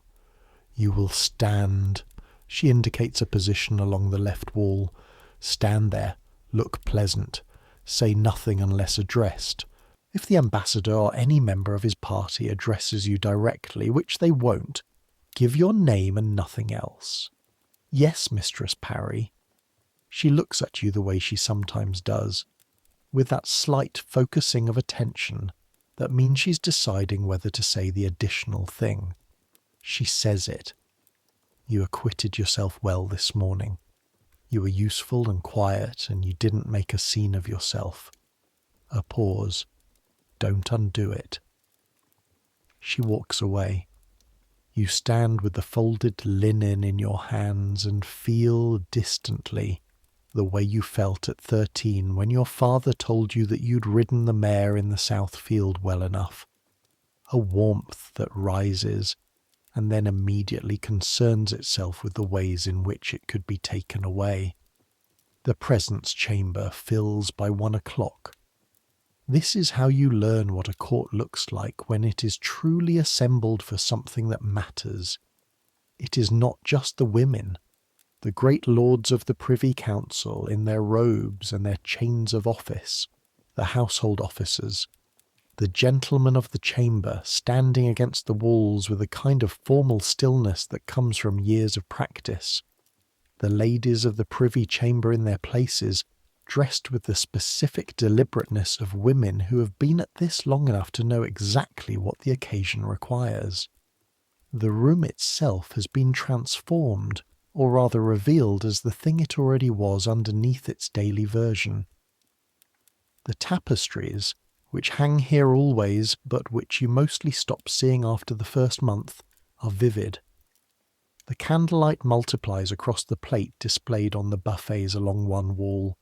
S1: You will stand. She indicates a position along the left wall. Stand there. Look pleasant. Say nothing unless addressed. If the ambassador or any member of his party addresses you directly, which they won't, give your name and nothing else. Yes, Mistress Parry. She looks at you the way she sometimes does, with that slight focusing of attention that means she's deciding whether to say the additional thing. She says it. You acquitted yourself well this morning. You were useful and quiet, and you didn't make a scene of yourself. A pause. Don't undo it. She walks away. You stand with the folded linen in your hands and feel distantly the way you felt at 13 when your father told you that you'd ridden the mare in the south field well enough. A warmth that rises and then immediately concerns itself with the ways in which it could be taken away. The presence chamber fills by 1 o'clock. This is how you learn what a court looks like when it is truly assembled for something that matters. It is not just the women, the great lords of the Privy Council in their robes and their chains of office, the household officers, the gentlemen of the chamber standing against the walls with a kind of formal stillness that comes from years of practice, the ladies of the Privy Chamber in their places, dressed with the specific deliberateness of women who have been at this long enough to know exactly what the occasion requires. The room itself has been transformed, or rather revealed as the thing it already was underneath its daily version. The tapestries, which hang here always but which you mostly stop seeing after the first month, are vivid. The candlelight multiplies across the plate displayed on the buffets along one wall,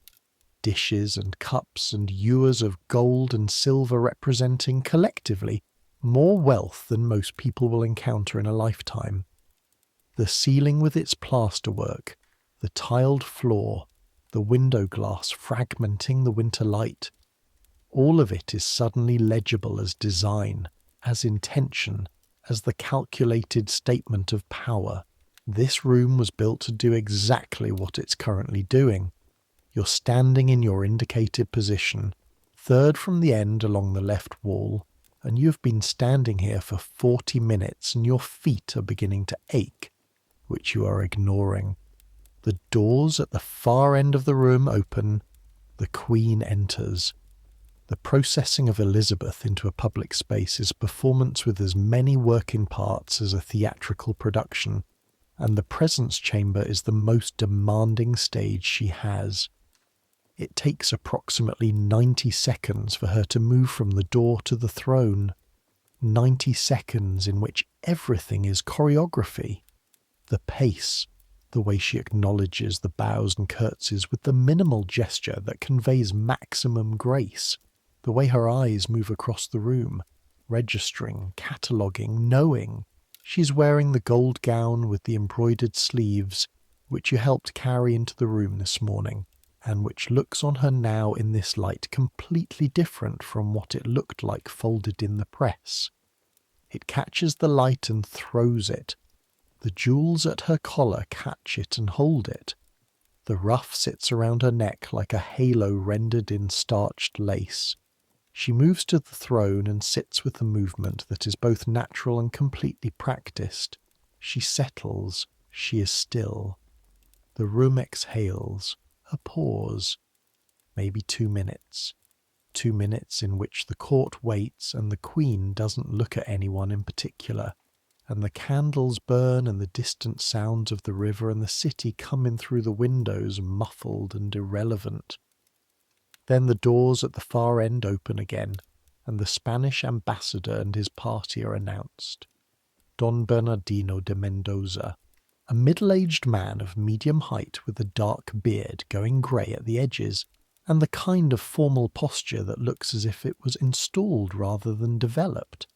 S1: dishes and cups and ewers of gold and silver representing, collectively, more wealth than most people will encounter in a lifetime. The ceiling with its plasterwork, the tiled floor, the window glass fragmenting the winter light, all of it is suddenly legible as design, as intention, as the calculated statement of power. This room was built to do exactly what it's currently doing. You're standing in your indicated position, third from the end along the left wall, and you've been standing here for 40 minutes and your feet are beginning to ache, which you are ignoring. The doors at the far end of the room open. The Queen enters. The processing of Elizabeth into a public space is a performance with as many working parts as a theatrical production, and the presence chamber is the most demanding stage she has. It takes approximately 90 seconds for her to move from the door to the throne. 90 seconds in which everything is choreography. The pace, the way she acknowledges the bows and curtsies with the minimal gesture that conveys maximum grace, the way her eyes move across the room, registering, cataloguing, knowing. She's wearing the gold gown with the embroidered sleeves, which you helped carry into the room this morning, and which looks on her now in this light completely different from what it looked like folded in the press. It catches the light and throws it. The jewels at her collar catch it and hold it. The ruff sits around her neck like a halo rendered in starched lace. She moves to the throne and sits with a movement that is both natural and completely practiced. She settles. She is still. The room exhales. A pause. Maybe 2 minutes. 2 minutes in which the court waits and the Queen doesn't look at anyone in particular, and the candles burn and the distant sounds of the river and the city come in through the windows muffled and irrelevant. Then the doors at the far end open again, and the Spanish ambassador and his party are announced. Don Bernardino de Mendoza, a middle-aged man of medium height with a dark beard going grey at the edges, and the kind of formal posture that looks as if it was installed rather than developed.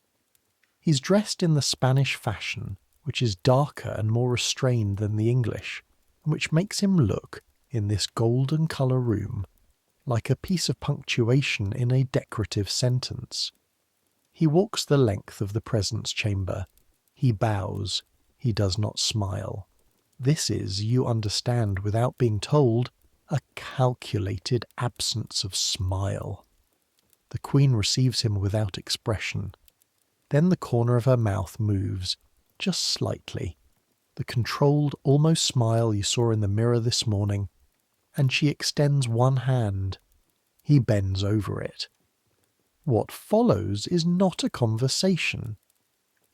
S1: He's dressed in the Spanish fashion, which is darker and more restrained than the English, and which makes him look, in this golden colour room, like a piece of punctuation in a decorative sentence. He walks the length of the presence chamber. He bows. He does not smile. This is, you understand without being told, a calculated absence of smile. The Queen receives him without expression. Then the corner of her mouth moves, just slightly, the controlled, almost smile you saw in the mirror this morning, and she extends one hand. He bends over it. What follows is not a conversation.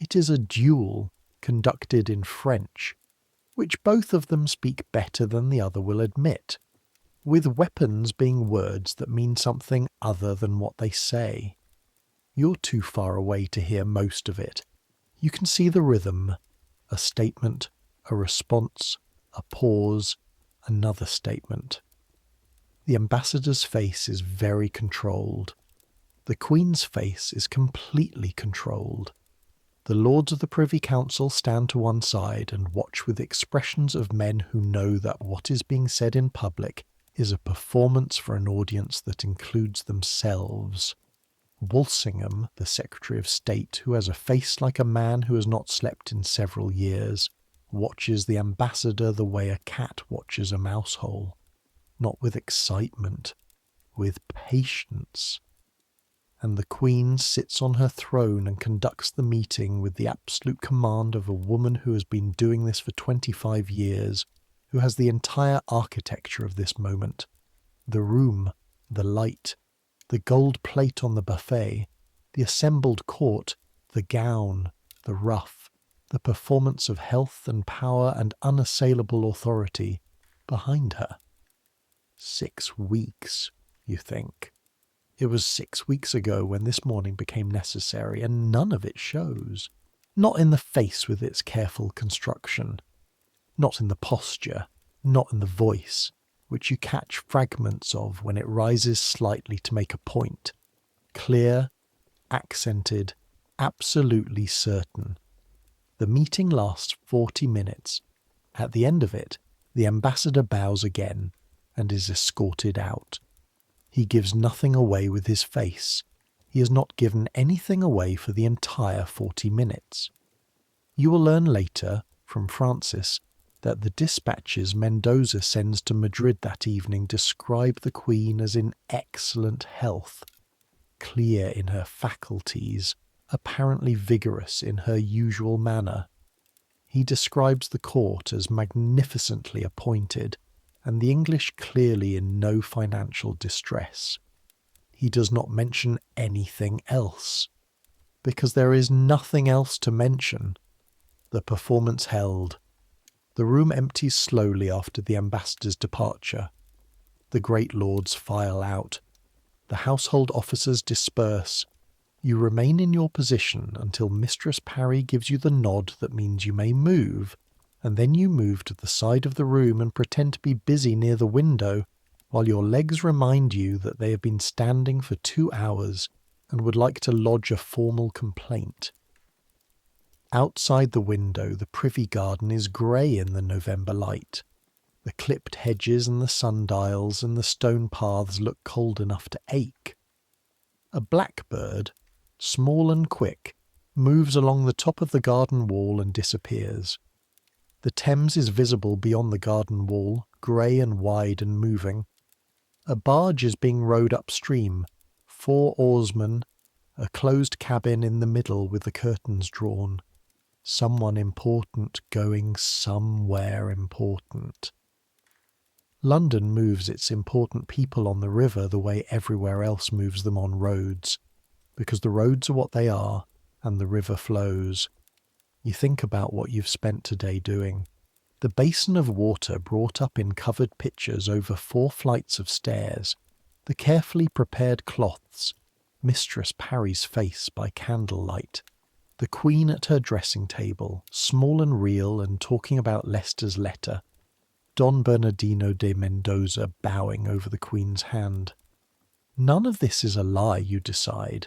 S1: It is a duel conducted in French, which both of them speak better than the other will admit, with weapons being words that mean something other than what they say. You're too far away to hear most of it. You can see the rhythm, a statement, a response, a pause, another statement. The ambassador's face is very controlled. The Queen's face is completely controlled. The lords of the Privy Council stand to one side and watch with expressions of men who know that what is being said in public is a performance for an audience that includes themselves. Walsingham, the Secretary of State, who has a face like a man who has not slept in several years, watches the ambassador the way a cat watches a mouse hole. Not with excitement, with patience. And the Queen sits on her throne and conducts the meeting with the absolute command of a woman who has been doing this for 25 years, who has the entire architecture of this moment. The room, the light, the gold plate on the buffet, the assembled court, the gown, the ruff, the performance of health and power and unassailable authority behind her. 6 weeks, you think. It was 6 weeks ago when this mourning became necessary, and none of it shows. Not in the face with its careful construction, not in the posture, not in the voice, which you catch fragments of when it rises slightly to make a point. Clear, accented, absolutely certain. The meeting lasts 40 minutes. At the end of it, the ambassador bows again and is escorted out. He gives nothing away with his face. He has not given anything away for the entire 40 minutes. You will learn later, from Francis, that the dispatches Mendoza sends to Madrid that evening describe the Queen as in excellent health, clear in her faculties, apparently vigorous in her usual manner. He describes the court as magnificently appointed, and the English clearly in no financial distress. He does not mention anything else, because there is nothing else to mention. The performance held. The room empties slowly after the ambassador's departure. The great lords file out. The household officers disperse. You remain in your position until Mistress Parry gives you the nod that means you may move, and then you move to the side of the room and pretend to be busy near the window, while your legs remind you that they have been standing for 2 hours and would like to lodge a formal complaint. Outside the window, the privy garden is grey in the November light. The clipped hedges and the sundials and the stone paths look cold enough to ache. A blackbird, small and quick, moves along the top of the garden wall and disappears. The Thames is visible beyond the garden wall, grey and wide and moving. A barge is being rowed upstream, 4 oarsmen, a closed cabin in the middle with the curtains drawn. Someone important going somewhere important. London moves its important people on the river the way everywhere else moves them on roads, because the roads are what they are, and the river flows. You think about what you've spent today doing. The basin of water brought up in covered pitchers over 4 flights of stairs, the carefully prepared cloths, Mistress Parry's face by candlelight, the Queen at her dressing table, small and real and talking about Leicester's letter, Don Bernardino de Mendoza bowing over the Queen's hand. None of this is a lie, you decide.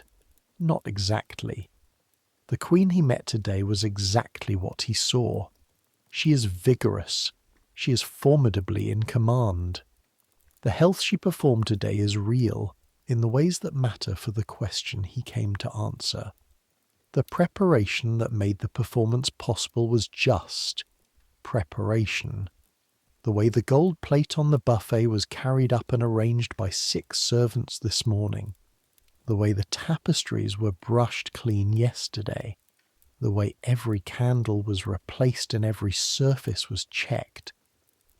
S1: Not exactly. The Queen he met today was exactly what he saw. She is vigorous. She is formidably in command. The health she performed today is real, in the ways that matter for the question he came to answer. The preparation that made the performance possible was just preparation. The way the gold plate on the buffet was carried up and arranged by 6 servants this morning. The way the tapestries were brushed clean yesterday. The way every candle was replaced and every surface was checked.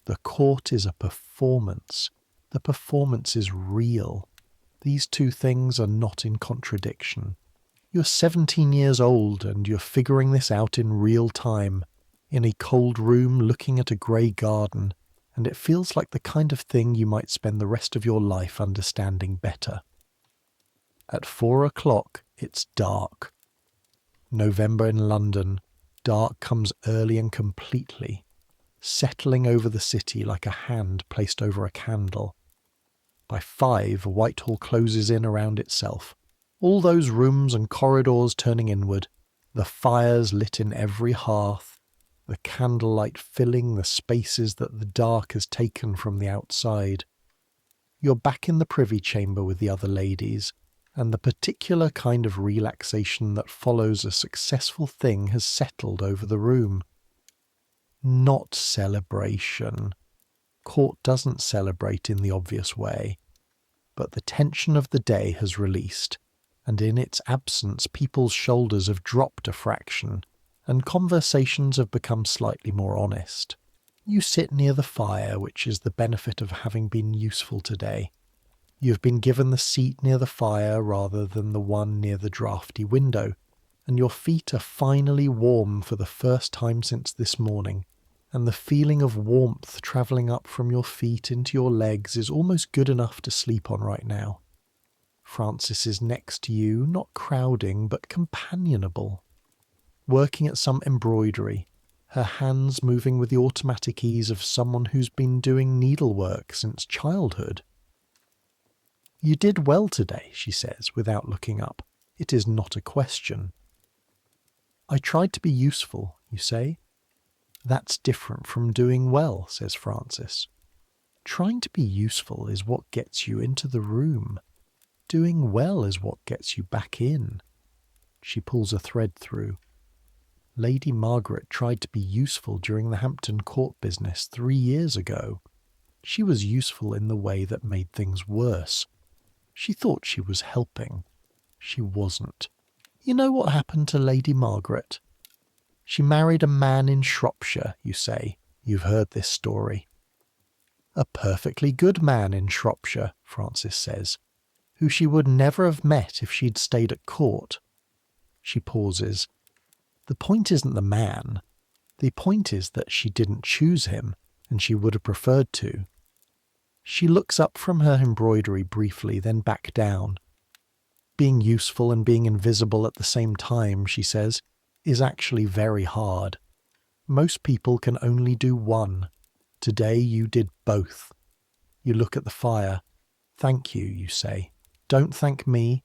S1: The court is a performance. The performance is real. These 2 things are not in contradiction. You're 17 years old and you're figuring this out in real time, in a cold room looking at a grey garden, and it feels like the kind of thing you might spend the rest of your life understanding better. At 4 o'clock, it's dark. November in London, dark comes early and completely, settling over the city like a hand placed over a candle. By 5, Whitehall closes in around itself, all those rooms and corridors turning inward, the fires lit in every hearth, the candlelight filling the spaces that the dark has taken from the outside. You're back in the privy chamber with the other ladies, and the particular kind of relaxation that follows a successful thing has settled over the room. Not celebration. Court doesn't celebrate in the obvious way, but the tension of the day has released, and in its absence people's shoulders have dropped a fraction, and conversations have become slightly more honest. You sit near the fire, which is the benefit of having been useful today. You have been given the seat near the fire rather than the one near the draughty window, and your feet are finally warm for the first time since this morning, and the feeling of warmth travelling up from your feet into your legs is almost good enough to sleep on right now. Frances is next to you, not crowding, but companionable, working at some embroidery, her hands moving with the automatic ease of someone who's been doing needlework since childhood. "You did well today," she says, without looking up. "It is not a question." "I tried to be useful," you say. "That's different from doing well," says Frances. "Trying to be useful is what gets you into the room. Doing well is what gets you back in." She pulls a thread through. "Lady Margaret tried to be useful during the Hampton Court business 3 years ago. She was useful in the way that made things worse. She thought she was helping. She wasn't. You know what happened to Lady Margaret? She married a man in Shropshire, you say. You've heard this story." "A perfectly good man in Shropshire," Frances says, "who she would never have met if she'd stayed at court." She pauses. "The point isn't the man. The point is that she didn't choose him, and she would have preferred to." She looks up from her embroidery briefly, then back down. "Being useful and being invisible at the same time," she says, "is actually very hard. Most people can only do one. Today you did both." You look at the fire. "Thank you," you say. "Don't thank me.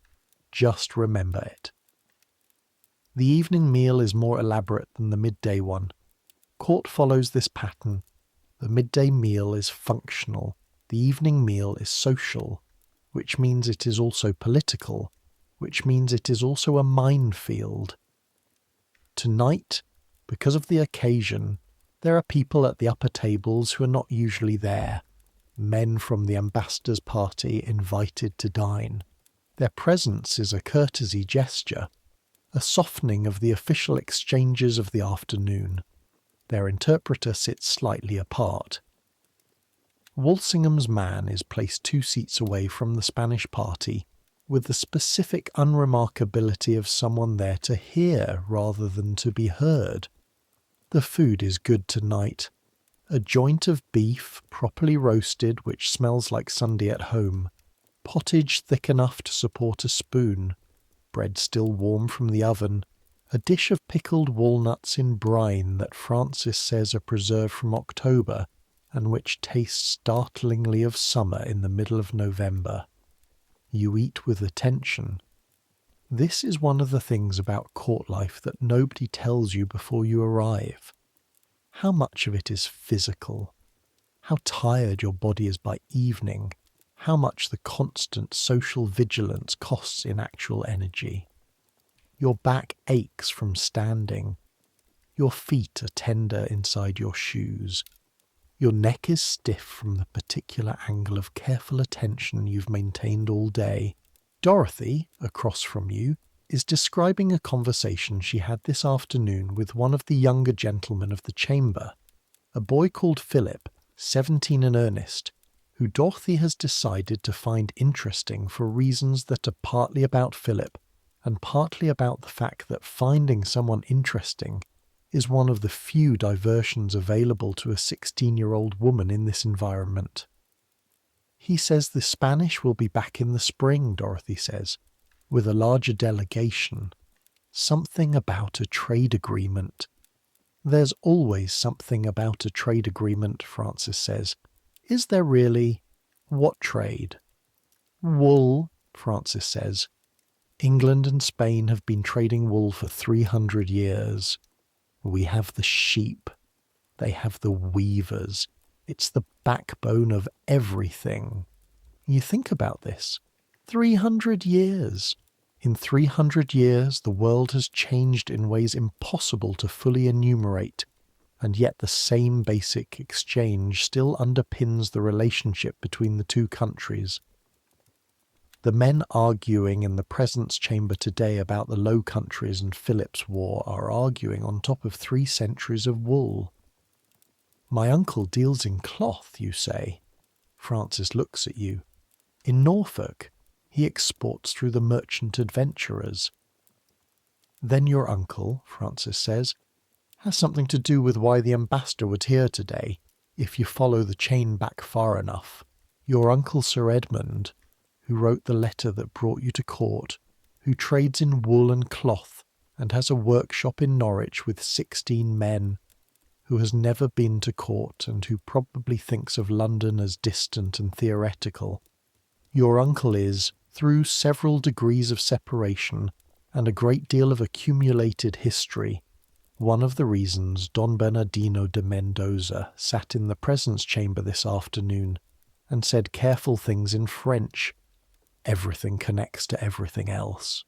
S1: Just remember it." The evening meal is more elaborate than the midday one. Court follows this pattern. The midday meal is functional. The evening meal is social, which means it is also political, which means it is also a minefield. Tonight, because of the occasion, there are people at the upper tables who are not usually there. Men from the ambassador's party invited to dine. Their presence is a courtesy gesture, a softening of the official exchanges of the afternoon. Their interpreter sits slightly apart. Walsingham's man is placed 2 seats away from the Spanish party, with the specific unremarkability of someone there to hear rather than to be heard. The food is good tonight. A joint of beef, properly roasted, which smells like Sunday at home. Pottage thick enough to support a spoon. Bread still warm from the oven. A dish of pickled walnuts in brine that Frances says are preserved from October, and which tastes startlingly of summer in the middle of November. You eat with attention. This is one of the things about court life that nobody tells you before you arrive. How much of it is physical? How tired your body is by evening? How much the constant social vigilance costs in actual energy? Your back aches from standing. Your feet are tender inside your shoes. Your neck is stiff from the particular angle of careful attention you've maintained all day. Dorothy, across from you, is describing a conversation she had this afternoon with one of the younger gentlemen of the chamber, a boy called Philip, 17 in earnest, who Dorothy has decided to find interesting for reasons that are partly about Philip and partly about the fact that finding someone interesting is one of the few diversions available to a 16-year-old woman in this environment. "He says the Spanish will be back in the spring," Dorothy says, "with a larger delegation. Something about a trade agreement." "There's always something about a trade agreement," Frances says. "Is there really? What trade?" "Wool," Frances says. "England and Spain have been trading wool for 300 years. We have the sheep. They have the weavers. It's the backbone of everything. You think about this. 300 years. In 300 years, the world has changed in ways impossible to fully enumerate, and yet the same basic exchange still underpins the relationship between the two countries. The men arguing in the presence chamber today about the Low Countries and Philip's War are arguing on top of 3 centuries of wool. My uncle deals in cloth, you say. Frances looks at you. In Norfolk, he exports through the merchant adventurers. Then your uncle, Francis says, has something to do with why the ambassador was here today, if you follow the chain back far enough. Your uncle Sir Edmund, who wrote the letter that brought you to court, who trades in wool and cloth and has a workshop in Norwich with 16 men, who has never been to court and who probably thinks of London as distant and theoretical. Your uncle is, through several degrees of separation and a great deal of accumulated history, one of the reasons Don Bernardino de Mendoza sat in the presence chamber this afternoon and said careful things in French. Everything connects to everything else.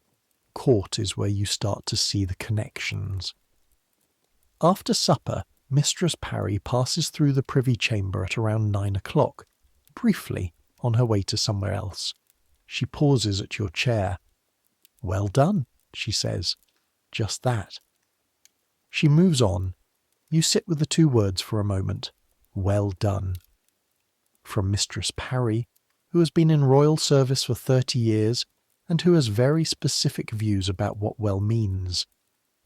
S1: Court is where you start to see the connections. After supper, Mistress Parry passes through the privy chamber at around 9 o'clock, briefly, on her way to somewhere else. She pauses at your chair. "Well done," she says. Just that. She moves on. You sit with the two words for a moment. Well done. From Mistress Parry, who has been in royal service for 30 years and who has very specific views about what well means.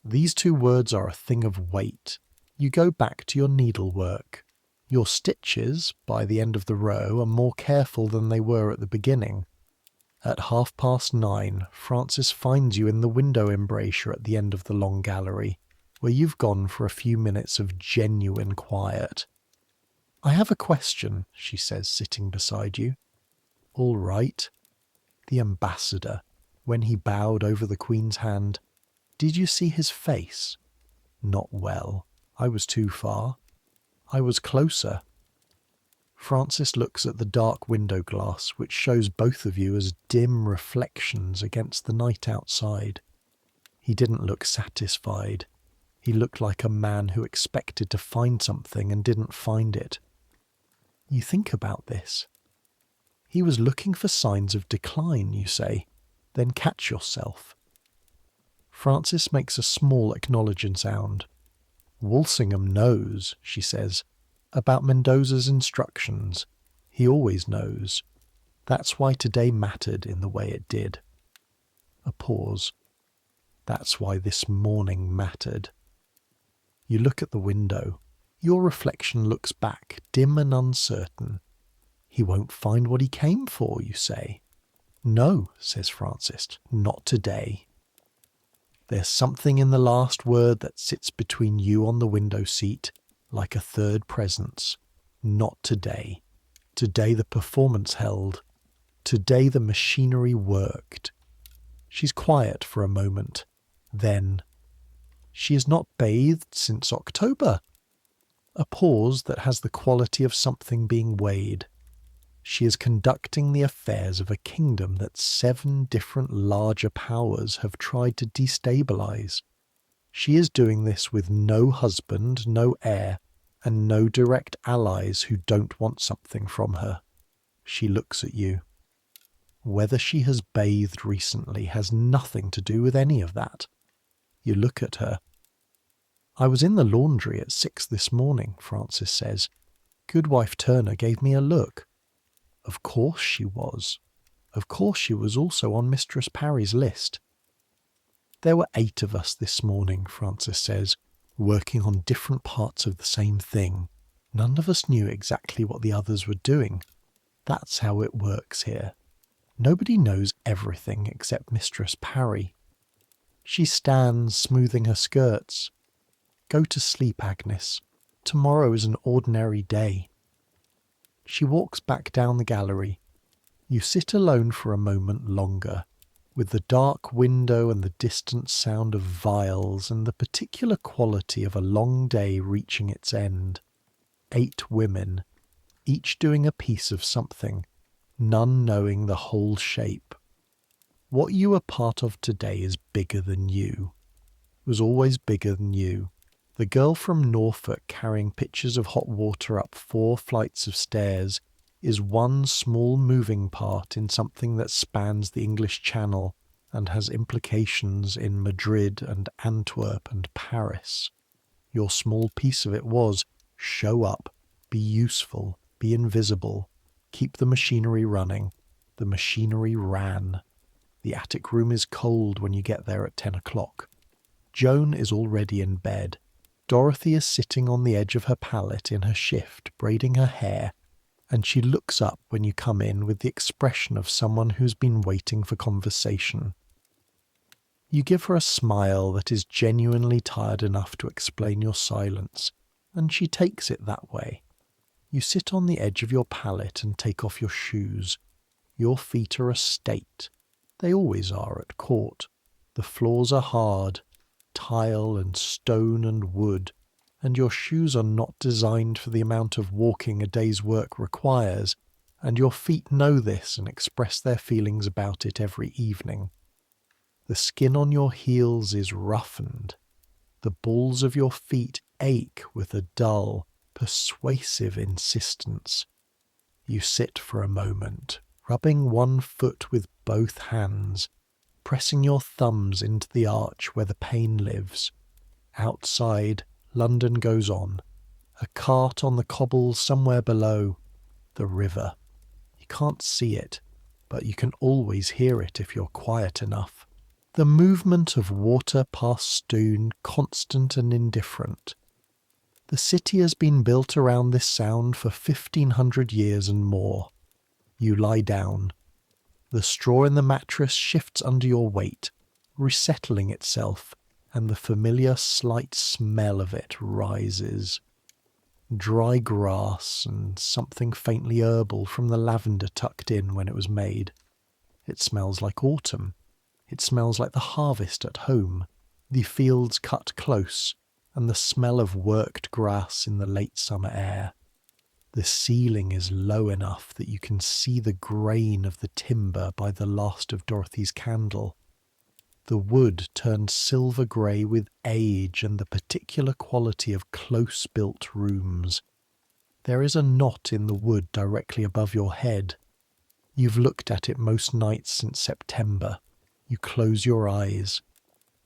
S1: These two words are a thing of weight. You go back to your needlework. Your stitches, by the end of the row, are more careful than they were at the beginning. At 9:30, Francis finds you in the window embrasure at the end of the long gallery, where you've gone for a few minutes of genuine quiet. "I have a question," she says, sitting beside you. "All right." The ambassador, when he bowed over the Queen's hand, did you see his face? Not well. I was too far. I was closer. Francis looks at the dark window glass, which shows both of you as dim reflections against the night outside. He didn't look satisfied. He looked like a man who expected to find something and didn't find it. You think about this. He was looking for signs of decline, you say, then catch yourself. Francis makes a small acknowledging sound. Walsingham knows, she says, about Mendoza's instructions. He always knows. That's why today mattered in the way it did. A pause. That's why this morning mattered. You look at the window. Your reflection looks back, dim and uncertain. He won't find what he came for, you say. No, says Francis, not today. There's something in the last word that sits between you on the window seat, like a third presence. Not today. Today the performance held. Today the machinery worked. She's quiet for a moment. Then, she has not bathed since October. A pause that has the quality of something being weighed. She is conducting the affairs of a kingdom that 7 different larger powers have tried to destabilize. She is doing this with no husband, no heir, and no direct allies who don't want something from her. She looks at you. Whether she has bathed recently has nothing to do with any of that. You look at her. I was in the laundry at 6 this morning, Francis says. Goodwife Turner gave me a look. Of course she was. Of course she was also on Mistress Parry's list. There were 8 of us this morning, Francis says, working on different parts of the same thing. None of us knew exactly what the others were doing. That's how it works here. Nobody knows everything except Mistress Parry. She stands smoothing her skirts. Go to sleep, Agnes. Tomorrow is an ordinary day. She walks back down the gallery. You sit alone for a moment longer, with the dark window and the distant sound of viols and the particular quality of a long day reaching its end. 8 women, each doing a piece of something, none knowing the whole shape. What you are part of today is bigger than you. It was always bigger than you. The girl from Norfolk carrying pitchers of hot water up 4 flights of stairs is one small moving part in something that spans the English Channel and has implications in Madrid and Antwerp and Paris. Your small piece of it was, show up, be useful, be invisible, keep the machinery running. The machinery ran. The attic room is cold when you get there at 10 o'clock. Joan is already in bed. Dorothy is sitting on the edge of her pallet in her shift, braiding her hair, and she looks up when you come in with the expression of someone who's been waiting for conversation. You give her a smile that is genuinely tired enough to explain your silence, and she takes it that way. You sit on the edge of your pallet and take off your shoes. Your feet are a state. They always are at court. The floors are hard, tile and stone and wood, and your shoes are not designed for the amount of walking a day's work requires, and your feet know this and express their feelings about it every evening. The skin on your heels is roughened. The balls of your feet ache with a dull, persuasive insistence. You sit for a moment, rubbing one foot with both hands, pressing your thumbs into the arch where the pain lives. Outside, London goes on. A cart on the cobbles somewhere below. The river. You can't see it, but you can always hear it if you're quiet enough. The movement of water past stone, constant and indifferent. The city has been built around this sound for 1,500 years and more. You lie down. The straw in the mattress shifts under your weight, resettling itself, and the familiar slight smell of it rises. Dry grass and something faintly herbal from the lavender tucked in when it was made. It smells like autumn. It smells like the harvest at home, the fields cut close, and the smell of worked grass in the late summer air. The ceiling is low enough that you can see the grain of the timber by the last of Dorothy's candle. The wood turned silver grey with age and the particular quality of close-built rooms. There is a knot in the wood directly above your head. You've looked at it most nights since September. You close your eyes.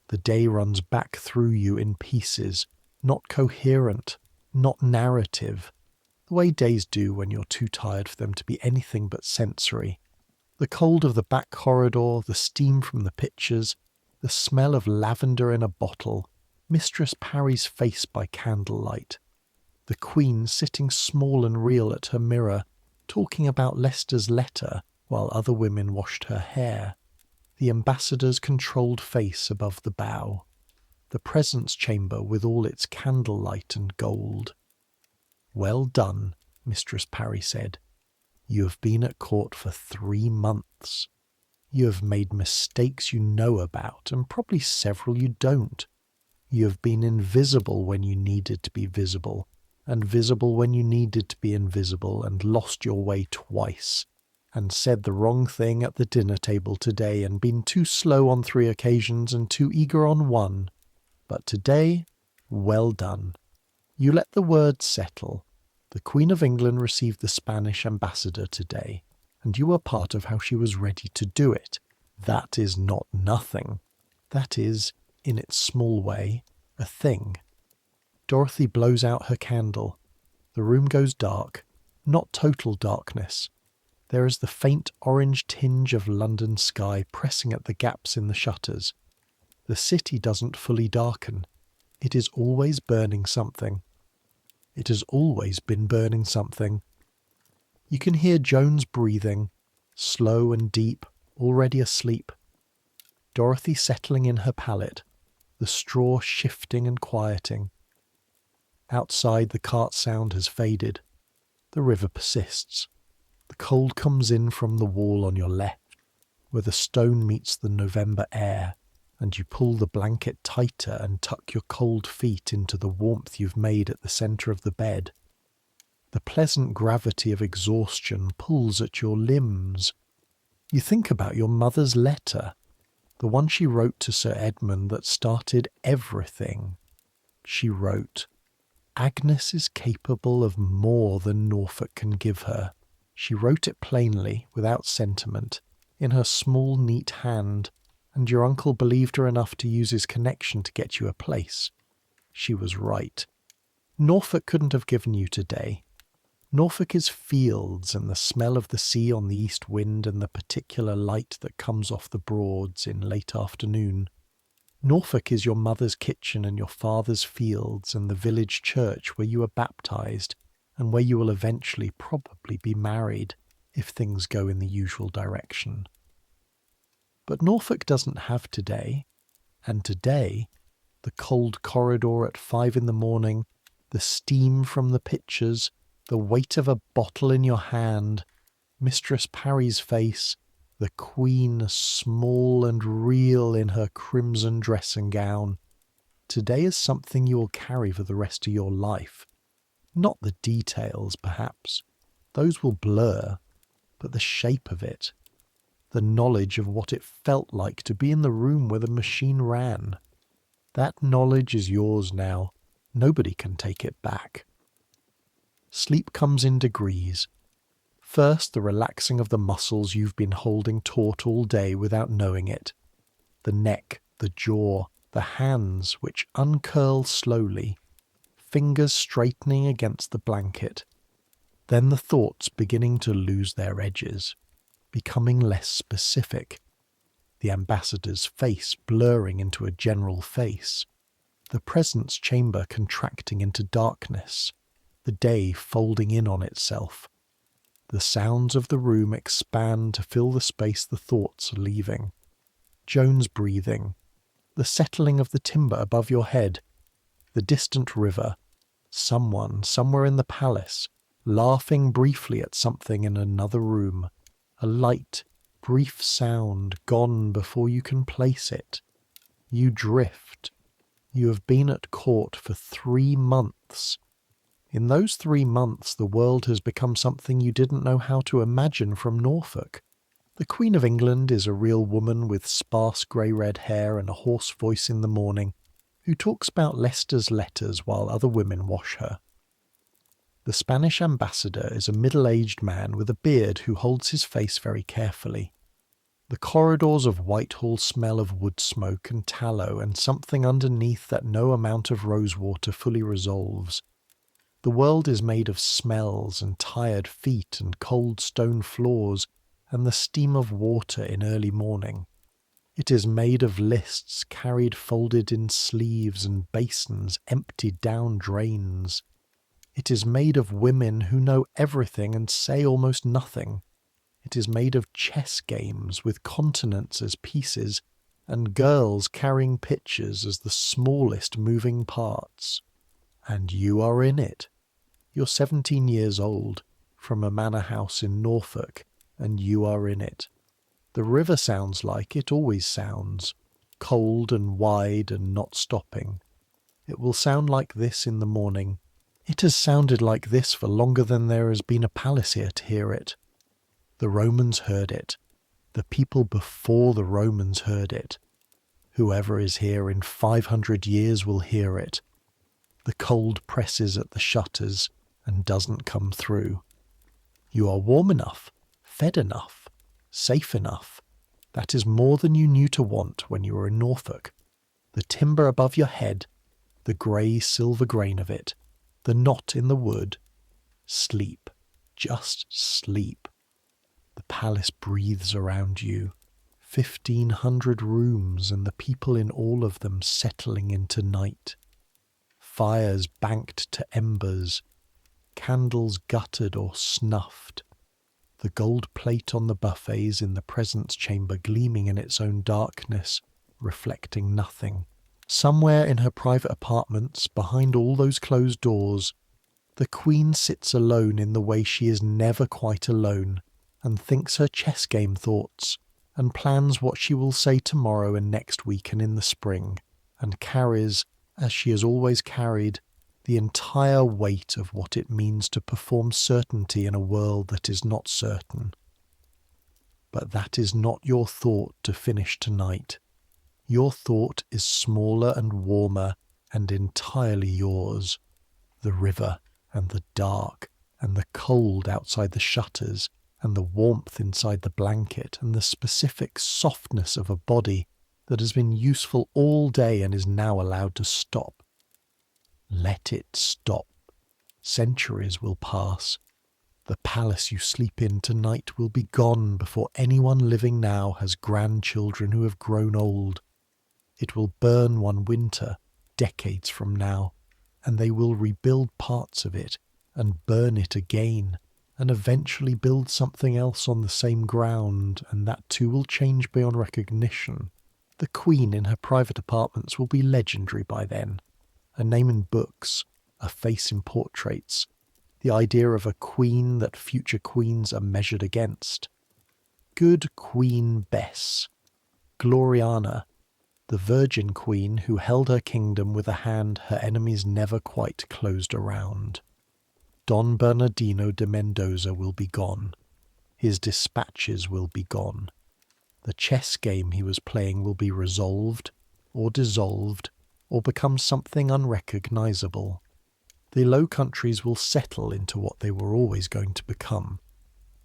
S1: The day runs back through you in pieces, not coherent, not narrative, the way days do when you're too tired for them to be anything but sensory. The cold of the back corridor, the steam from the pictures, the smell of lavender in a bottle, Mistress Parry's face by candlelight, the Queen sitting small and real at her mirror, talking about Leicester's letter while other women washed her hair, the ambassador's controlled face above the bow, the presence chamber with all its candlelight and gold. "Well done," Mistress Parry said. "You have been at court for 3 months. You have made mistakes you know about, and probably several you don't. You have been invisible when you needed to be visible, and visible when you needed to be invisible, and lost your way twice, and said the wrong thing at the dinner table today, and been too slow on 3 occasions and too eager on 1. But today, well done. You let the words settle. The Queen of England received the Spanish ambassador today, and you were part of how she was ready to do it. That is not nothing. That is, in its small way, a thing." Dorothy blows out her candle. The room goes dark, not total darkness. There is the faint orange tinge of London sky pressing at the gaps in the shutters. The city doesn't fully darken. It is always burning something. It has always been burning something. You can hear Joan's breathing, slow and deep, already asleep. Dorothy settling in her pallet, the straw shifting and quieting. Outside, the cart sound has faded. The river persists. The cold comes in from the wall on your left, where the stone meets the November air, and you pull the blanket tighter and tuck your cold feet into the warmth you've made at the centre of the bed. The pleasant gravity of exhaustion pulls at your limbs. You think about your mother's letter, the one she wrote to Sir Edmund that started everything. She wrote, "Agnes is capable of more than Norfolk can give her." She wrote it plainly, without sentiment, in her small, neat hand, and your uncle believed her enough to use his connection to get you a place. She was right. Norfolk couldn't have given you today. Norfolk is fields and the smell of the sea on the east wind and the particular light that comes off the Broads in late afternoon. Norfolk is your mother's kitchen and your father's fields and the village church where you were baptized and where you will eventually probably be married if things go in the usual direction. But Norfolk doesn't have today, and today, the cold corridor at 5 in the morning, the steam from the pitchers, the weight of a bottle in your hand, Mistress Parry's face, the Queen small and real in her crimson dressing gown. Today is something you will carry for the rest of your life. Not the details, perhaps. Those will blur, but the shape of it. The knowledge of what it felt like to be in the room where the machine ran. That knowledge is yours now. Nobody can take it back. Sleep comes in degrees. First, the relaxing of the muscles you've been holding taut all day without knowing it. The neck, the jaw, the hands which uncurl slowly, fingers straightening against the blanket. Then the thoughts beginning to lose their edges, becoming less specific. The ambassador's face blurring into a general face. The presence chamber contracting into darkness. The day folding in on itself. The sounds of the room expand to fill the space the thoughts are leaving. Joan's breathing. The settling of the timber above your head. The distant river. Someone, somewhere in the palace, laughing briefly at something in another room. A light, brief sound gone before you can place it. You drift. You have been at court for 3 months. In those 3 months, the world has become something you didn't know how to imagine from Norfolk. The Queen of England is a real woman with sparse grey-red hair and a hoarse voice in the morning, who talks about Leicester's letters while other women wash her. The Spanish ambassador is a middle-aged man with a beard who holds his face very carefully. The corridors of Whitehall smell of wood smoke and tallow and something underneath that no amount of rosewater fully resolves. The world is made of smells and tired feet and cold stone floors and the steam of water in early morning. It is made of lists carried folded in sleeves and basins emptied down drains. It is made of women who know everything and say almost nothing. It is made of chess games with continents as pieces and girls carrying pictures as the smallest moving parts. And you are in it. You're 17 years old, from a manor house in Norfolk, and you are in it. The river sounds like it always sounds, cold and wide and not stopping. It will sound like this in the morning. It has sounded like this for longer than there has been a palace here to hear it. The Romans heard it. The people before the Romans heard it. Whoever is here in 500 years will hear it. The cold presses at the shutters and doesn't come through. You are warm enough, fed enough, safe enough. That is more than you knew to want when you were in Norfolk. The timber above your head, the grey silver grain of it, the knot in the wood. Sleep, just sleep. The palace breathes around you. 1,500 rooms and the people in all of them settling into night. Fires banked to embers, candles guttered or snuffed, the gold plate on the buffets in the presence chamber gleaming in its own darkness, reflecting nothing. Somewhere in her private apartments, behind all those closed doors, the Queen sits alone in the way she is never quite alone, and thinks her chess game thoughts, and plans what she will say tomorrow and next week and in the spring, and carries, as she has always carried, the entire weight of what it means to perform certainty in a world that is not certain. But that is not your thought to finish tonight. Your thought is smaller and warmer and entirely yours. The river and the dark and the cold outside the shutters and the warmth inside the blanket and the specific softness of a body that has been useful all day and is now allowed to stop. Let it stop. Centuries will pass. The palace you sleep in tonight will be gone before anyone living now has grandchildren who have grown old. It will burn one winter, decades from now, and they will rebuild parts of it and burn it again, and eventually build something else on the same ground, and that too will change beyond recognition. The Queen in her private apartments will be legendary by then. A name in books, a face in portraits, the idea of a queen that future queens are measured against. Good Queen Bess, Gloriana, the virgin queen who held her kingdom with a hand her enemies never quite closed around. Don Bernardino de Mendoza will be gone. His dispatches will be gone. The chess game he was playing will be resolved, or dissolved, or become something unrecognizable. The Low Countries will settle into what they were always going to become.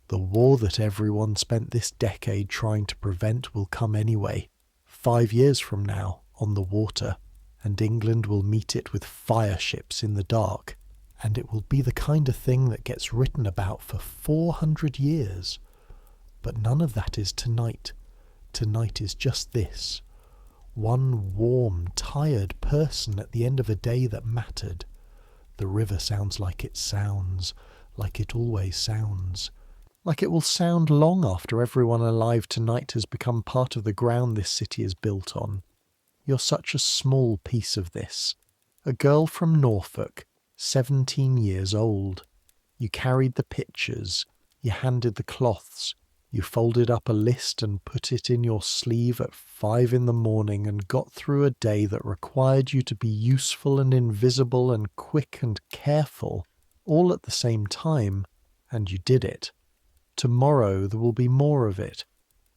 S1: The war that everyone spent this decade trying to prevent will come anyway, 5 years from now, on the water, and England will meet it with fire ships in the dark, and it will be the kind of thing that gets written about for 400 years. But none of that is tonight. Tonight is just this. One warm, tired person at the end of a day that mattered. The river sounds like it sounds, like it always sounds. Like it will sound long after everyone alive tonight has become part of the ground this city is built on. You're such a small piece of this. A girl from Norfolk, 17 years old. You carried the pictures, you handed the cloths, you folded up a list and put it in your sleeve at 5 in the morning and got through a day that required you to be useful and invisible and quick and careful, all at the same time, and you did it. Tomorrow there will be more of it.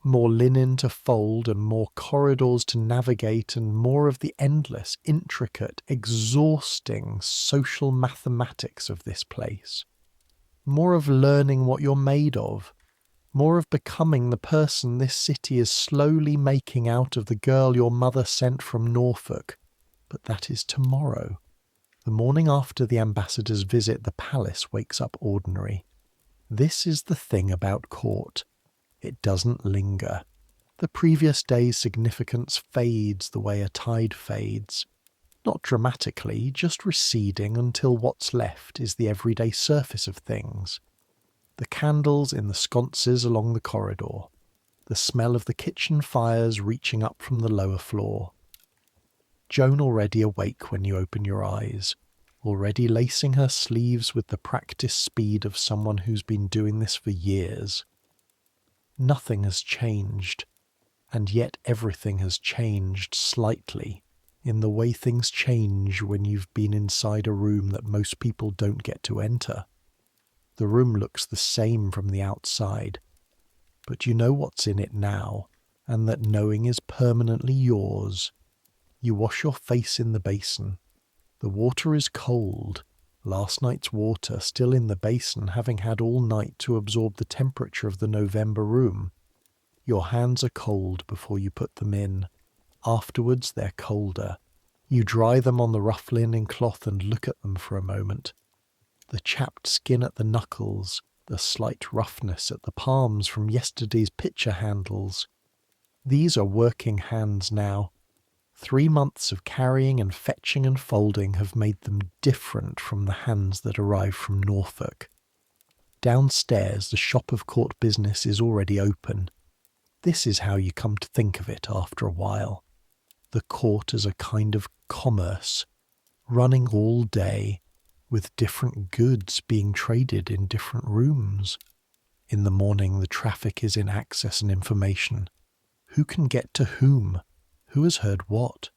S1: More linen to fold and more corridors to navigate and more of the endless, intricate, exhausting social mathematics of this place. More of learning what you're made of. More of becoming the person this city is slowly making out of the girl your mother sent from Norfolk. But that is tomorrow. The morning after the ambassador's visit, the palace wakes up ordinary. This is the thing about court. It doesn't linger. The previous day's significance fades the way a tide fades. Not dramatically, just receding until what's left is the everyday surface of things. The candles in the sconces along the corridor. The smell of the kitchen fires reaching up from the lower floor. Joan already awake when you open your eyes. Already lacing her sleeves with the practiced speed of someone who's been doing this for years. Nothing has changed, and yet everything has changed slightly, in the way things change when you've been inside a room that most people don't get to enter. The room looks the same from the outside, but you know what's in it now, and that knowing is permanently yours. You wash your face in the basin. The water is cold, last night's water still in the basin, having had all night to absorb the temperature of the November room. Your hands are cold before you put them in. Afterwards they're colder. You dry them on the rough linen cloth and look at them for a moment. The chapped skin at the knuckles, the slight roughness at the palms from yesterday's pitcher handles. These are working hands now. 3 months of carrying and fetching and folding have made them different from the hands that arrived from Norfolk. Downstairs, the shop of court business is already open. This is how you come to think of it after a while. The court as a kind of commerce, running all day, with different goods being traded in different rooms. In the morning, the traffic is in access and information. Who can get to whom? Who has heard what?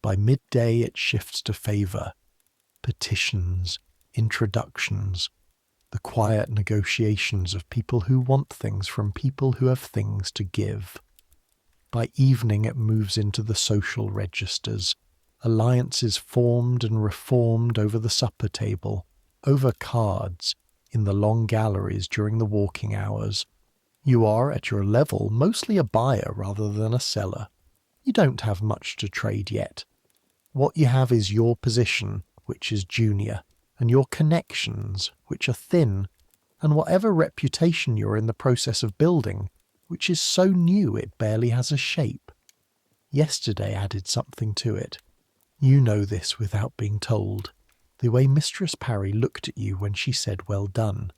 S1: By midday it shifts to favour. Petitions, introductions, the quiet negotiations of people who want things from people who have things to give. By evening it moves into the social registers, alliances formed and reformed over the supper table, over cards, in the long galleries during the walking hours. You are, at your level, mostly a buyer rather than a seller. You don't have much to trade yet. What you have is your position, which is junior, and your connections, which are thin, and whatever reputation you're in the process of building, which is so new it barely has a shape. Yesterday added something to it. You know this without being told. The way Mistress Parry looked at you when she said well done.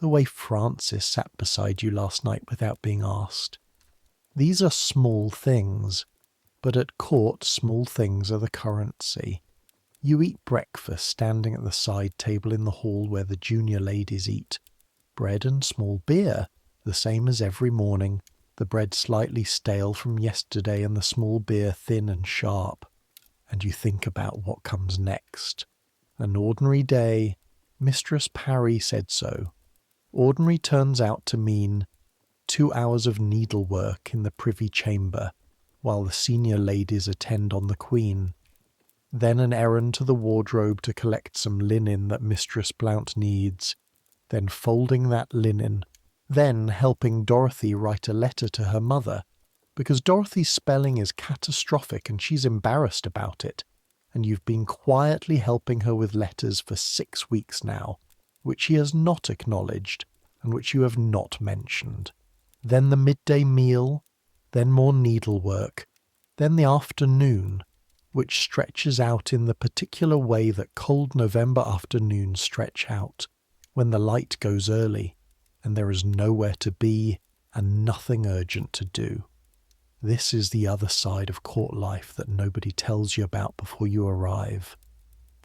S1: The way Francis sat beside you last night without being asked. These are small things, but at court small things are the currency. You eat breakfast standing at the side table in the hall where the junior ladies eat. Bread and small beer, the same as every morning, the bread slightly stale from yesterday and the small beer thin and sharp. And you think about what comes next. An ordinary day, Mistress Parry said so. Ordinary turns out to mean 2 hours of needlework in the privy chamber, while the senior ladies attend on the Queen. Then an errand to the wardrobe to collect some linen that Mistress Blount needs. Then folding that linen. Then helping Dorothy write a letter to her mother, because Dorothy's spelling is catastrophic and she's embarrassed about it, and you've been quietly helping her with letters for 6 weeks now, which she has not acknowledged and which you have not mentioned. Then the midday meal, then more needlework, then the afternoon, which stretches out in the particular way that cold November afternoons stretch out, when the light goes early, and there is nowhere to be and nothing urgent to do. This is the other side of court life that nobody tells you about before you arrive.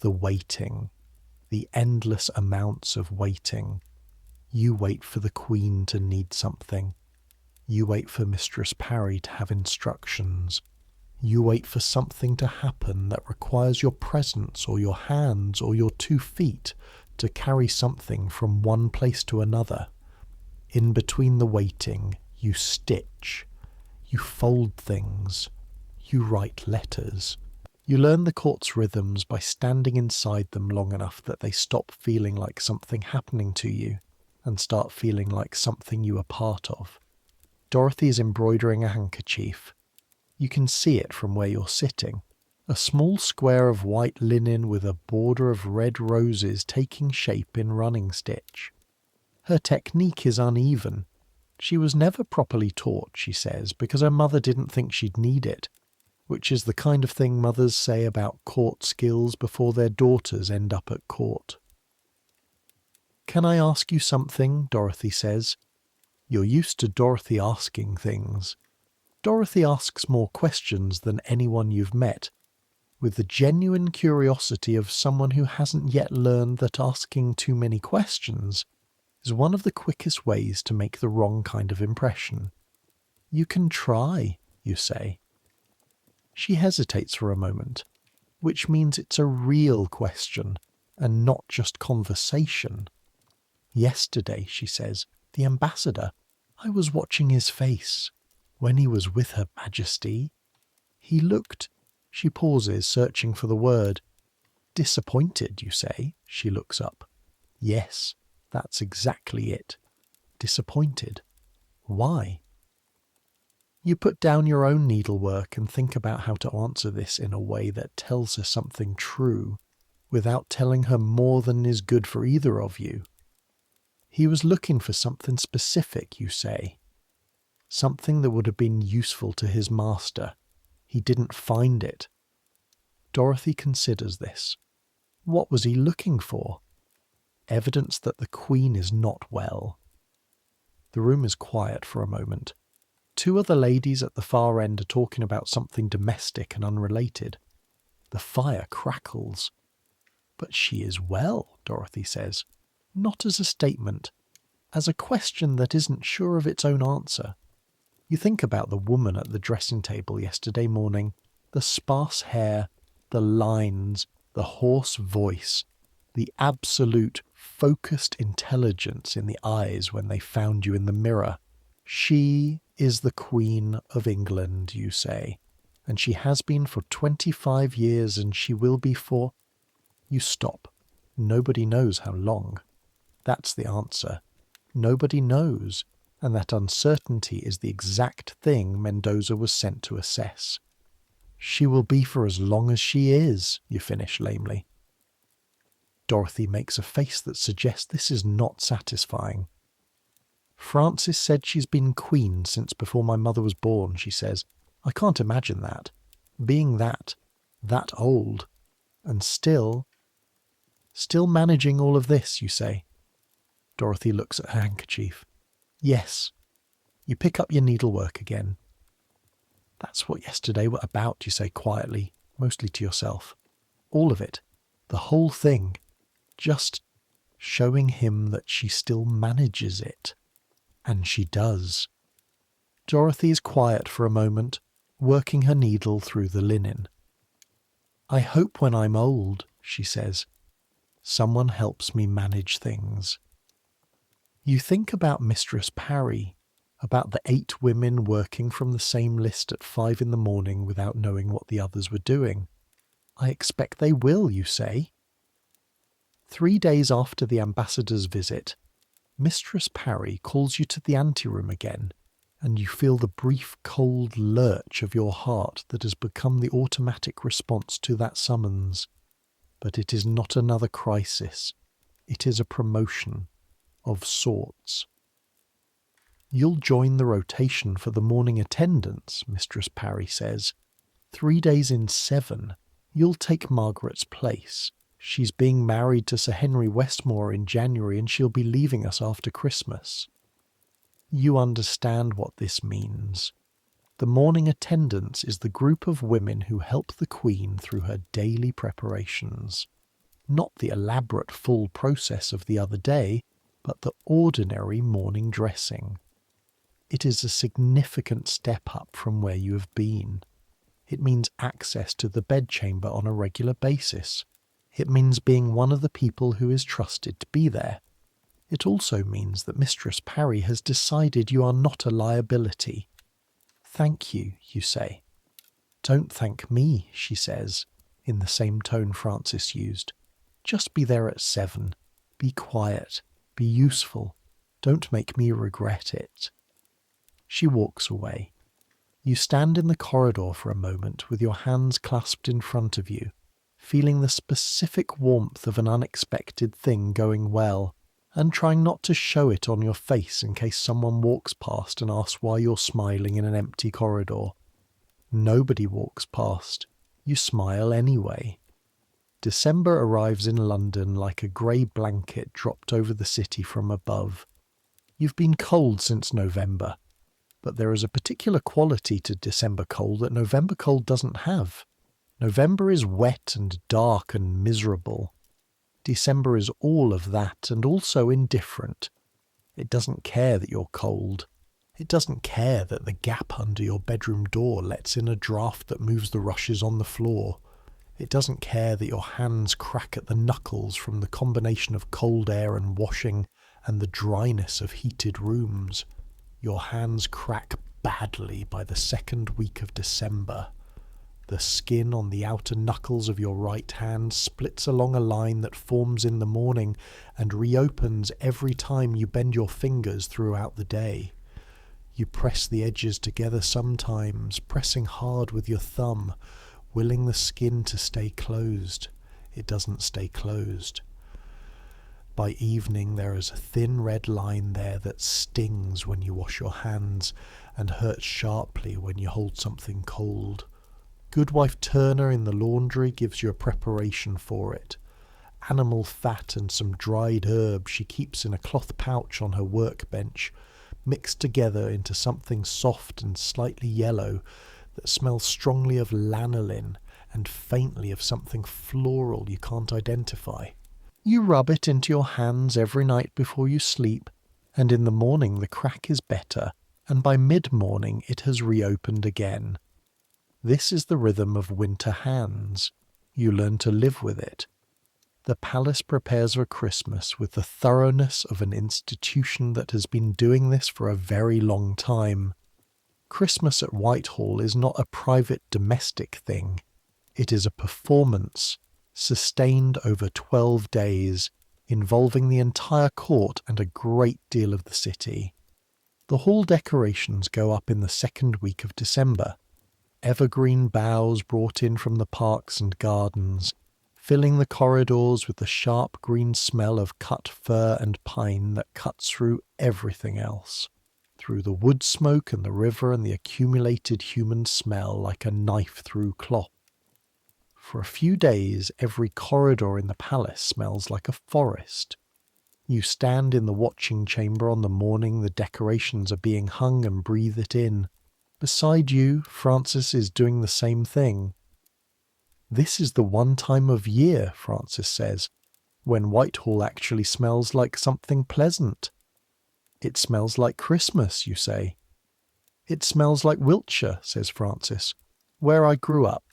S1: The waiting, the endless amounts of waiting. You wait for the Queen to need something. You wait for Mistress Parry to have instructions. You wait for something to happen that requires your presence or your hands or your 2 feet to carry something from one place to another. In between the waiting, you stitch. You fold things. You write letters. You learn the court's rhythms by standing inside them long enough that they stop feeling like something happening to you and start feeling like something you are part of. Dorothy is embroidering a handkerchief. You can see it from where you're sitting. A small square of white linen with a border of red roses taking shape in running stitch. Her technique is uneven. She was never properly taught, she says, because her mother didn't think she'd need it, which is the kind of thing mothers say about court skills before their daughters end up at court. Can I ask you something? Dorothy says. You're used to Dorothy asking things. Dorothy asks more questions than anyone you've met, with the genuine curiosity of someone who hasn't yet learned that asking too many questions is one of the quickest ways to make the wrong kind of impression. You can try, you say. She hesitates for a moment, which means it's a real question and not just conversation. Yesterday, she says, the ambassador, I was watching his face. When he was with Her Majesty, he looked. She pauses, searching for the word. Disappointed, you say? She looks up. Yes, that's exactly it. Disappointed. Why? You put down your own needlework and think about how to answer this in a way that tells her something true, without telling her more than is good for either of you. He was looking for something specific, you say. Something that would have been useful to his master. He didn't find it. Dorothy considers this. What was he looking for? Evidence that the Queen is not well. The room is quiet for a moment. 2 other ladies at the far end are talking about something domestic and unrelated. The fire crackles. But she is well, Dorothy says. Not as a statement, as a question that isn't sure of its own answer. You think about the woman at the dressing table yesterday morning, the sparse hair, the lines, the hoarse voice, the absolute focused intelligence in the eyes when they found you in the mirror. She is the Queen of England, you say, and she has been for 25 years and she will be for... You stop. Nobody knows how long. That's the answer. Nobody knows, and that uncertainty is the exact thing Mendoza was sent to assess. She will be for as long as she is, you finish lamely. Dorothy makes a face that suggests this is not satisfying. Francis said she's been queen since before my mother was born, she says. I can't imagine that. Being that old, and still managing all of this, you say. Dorothy looks at her handkerchief. Yes. You pick up your needlework again. That's what yesterday were about, you say quietly, mostly to yourself. All of it. The whole thing. Just showing him that she still manages it. And she does. Dorothy is quiet for a moment, working her needle through the linen. I hope when I'm old, she says, someone helps me manage things. You think about Mistress Parry, about the 8 women working from the same list at 5 in the morning without knowing what the others were doing. I expect they will, you say. 3 days after the ambassador's visit, Mistress Parry calls you to the anteroom again, and you feel the brief cold lurch of your heart that has become the automatic response to that summons. But it is not another crisis. It is a promotion of sorts. You'll join the rotation for the morning attendance, Mistress Parry says. 3 days in 7, you'll take Margaret's place. She's being married to Sir Henry Westmore in January and she'll be leaving us after Christmas. You understand what this means. The morning attendance is the group of women who help the Queen through her daily preparations. Not the elaborate full process of the other day, but the ordinary morning dressing. It is a significant step up from where you have been. It means access to the bedchamber on a regular basis. It means being one of the people who is trusted to be there. It also means that Mistress Parry has decided you are not a liability. Thank you, you say. Don't thank me, she says, in the same tone Francis used. Just be there at 7. Be quiet. Be useful. Don't make me regret it. She walks away. You stand in the corridor for a moment with your hands clasped in front of you, feeling the specific warmth of an unexpected thing going well, and trying not to show it on your face in case someone walks past and asks why you're smiling in an empty corridor. Nobody walks past. You smile anyway. December arrives in London like a grey blanket dropped over the city from above. You've been cold since November, but there is a particular quality to December cold that November cold doesn't have. November is wet and dark and miserable. December is all of that and also indifferent. It doesn't care that you're cold. It doesn't care that the gap under your bedroom door lets in a draught that moves the rushes on the floor. It doesn't care that your hands crack at the knuckles from the combination of cold air and washing and the dryness of heated rooms. Your hands crack badly by the second week of December. The skin on the outer knuckles of your right hand splits along a line that forms in the morning and reopens every time you bend your fingers throughout the day. You press the edges together sometimes, pressing hard with your thumb, willing the skin to stay closed. It doesn't stay closed. By evening there is a thin red line there that stings when you wash your hands and hurts sharply when you hold something cold. Goodwife Turner in the laundry gives you a preparation for it. Animal fat and some dried herbs she keeps in a cloth pouch on her workbench, mixed together into something soft and slightly yellow that smells strongly of lanolin and faintly of something floral you can't identify. You rub it into your hands every night before you sleep, and in the morning the crack is better, and by mid-morning it has reopened again. This is the rhythm of winter hands. You learn to live with it. The palace prepares for Christmas with the thoroughness of an institution that has been doing this for a very long time. Christmas at Whitehall is not a private domestic thing. It is a performance, sustained over 12 days, involving the entire court and a great deal of the city. The hall decorations go up in the second week of December. Evergreen boughs brought in from the parks and gardens, filling the corridors with the sharp green smell of cut fir and pine that cuts through everything else. through the wood smoke and the river and the accumulated human smell like a knife through cloth. For a few days, every corridor in the palace smells like a forest. You stand in the watching chamber on the morning the decorations are being hung and breathe it in. Beside you, Francis is doing the same thing. This is the one time of year, Francis says, when Whitehall actually smells like something pleasant. It smells like Christmas, you say. It smells like Wiltshire, says Francis, where I grew up.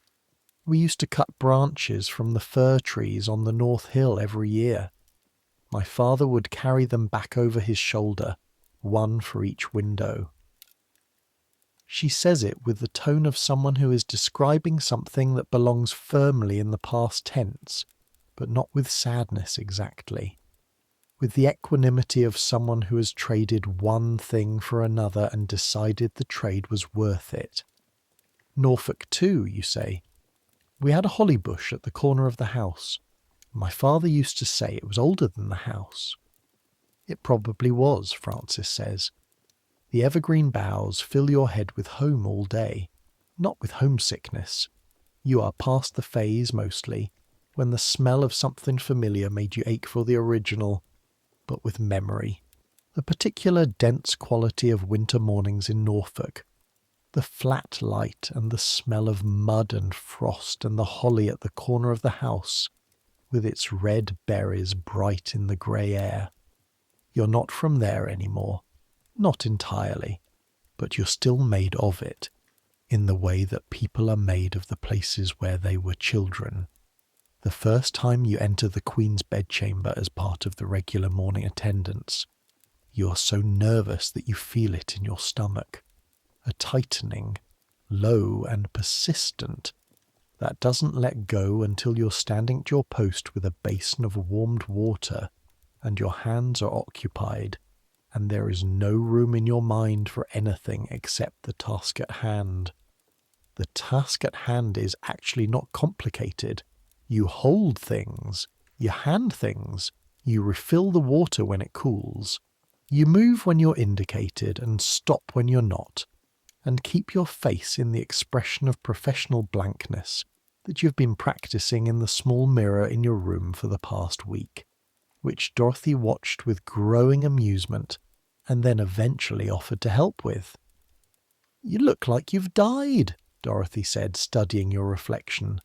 S1: We used to cut branches from the fir trees on the North Hill every year. My father would carry them back over his shoulder, one for each window. She says it with the tone of someone who is describing something that belongs firmly in the past tense, but not with sadness exactly. With the equanimity of someone who has traded one thing for another and decided the trade was worth it. Norfolk too, you say. We had a holly bush at the corner of the house. My father used to say it was older than the house. It probably was, Francis says. The evergreen boughs fill your head with home all day, not with homesickness. You are past the phase, mostly, when the smell of something familiar made you ache for the original, but with memory. The particular dense quality of winter mornings in Norfolk, the flat light and the smell of mud and frost and the holly at the corner of the house, with its red berries bright in the grey air. You're not from there anymore. Not entirely, but you're still made of it, in the way that people are made of the places where they were children. The first time you enter the Queen's bedchamber as part of the regular morning attendance, you are so nervous that you feel it in your stomach, a tightening, low and persistent, that doesn't let go until you're standing at your post with a basin of warmed water and your hands are occupied, and there is no room in your mind for anything except the task at hand. The task at hand is actually not complicated. You hold things, you hand things, you refill the water when it cools. You move when you're indicated and stop when you're not, and keep your face in the expression of professional blankness that you've been practicing in the small mirror in your room for the past week, which Dorothy watched with growing amusement and then eventually offered to help with. "You look like you've died," Dorothy said, studying your reflection.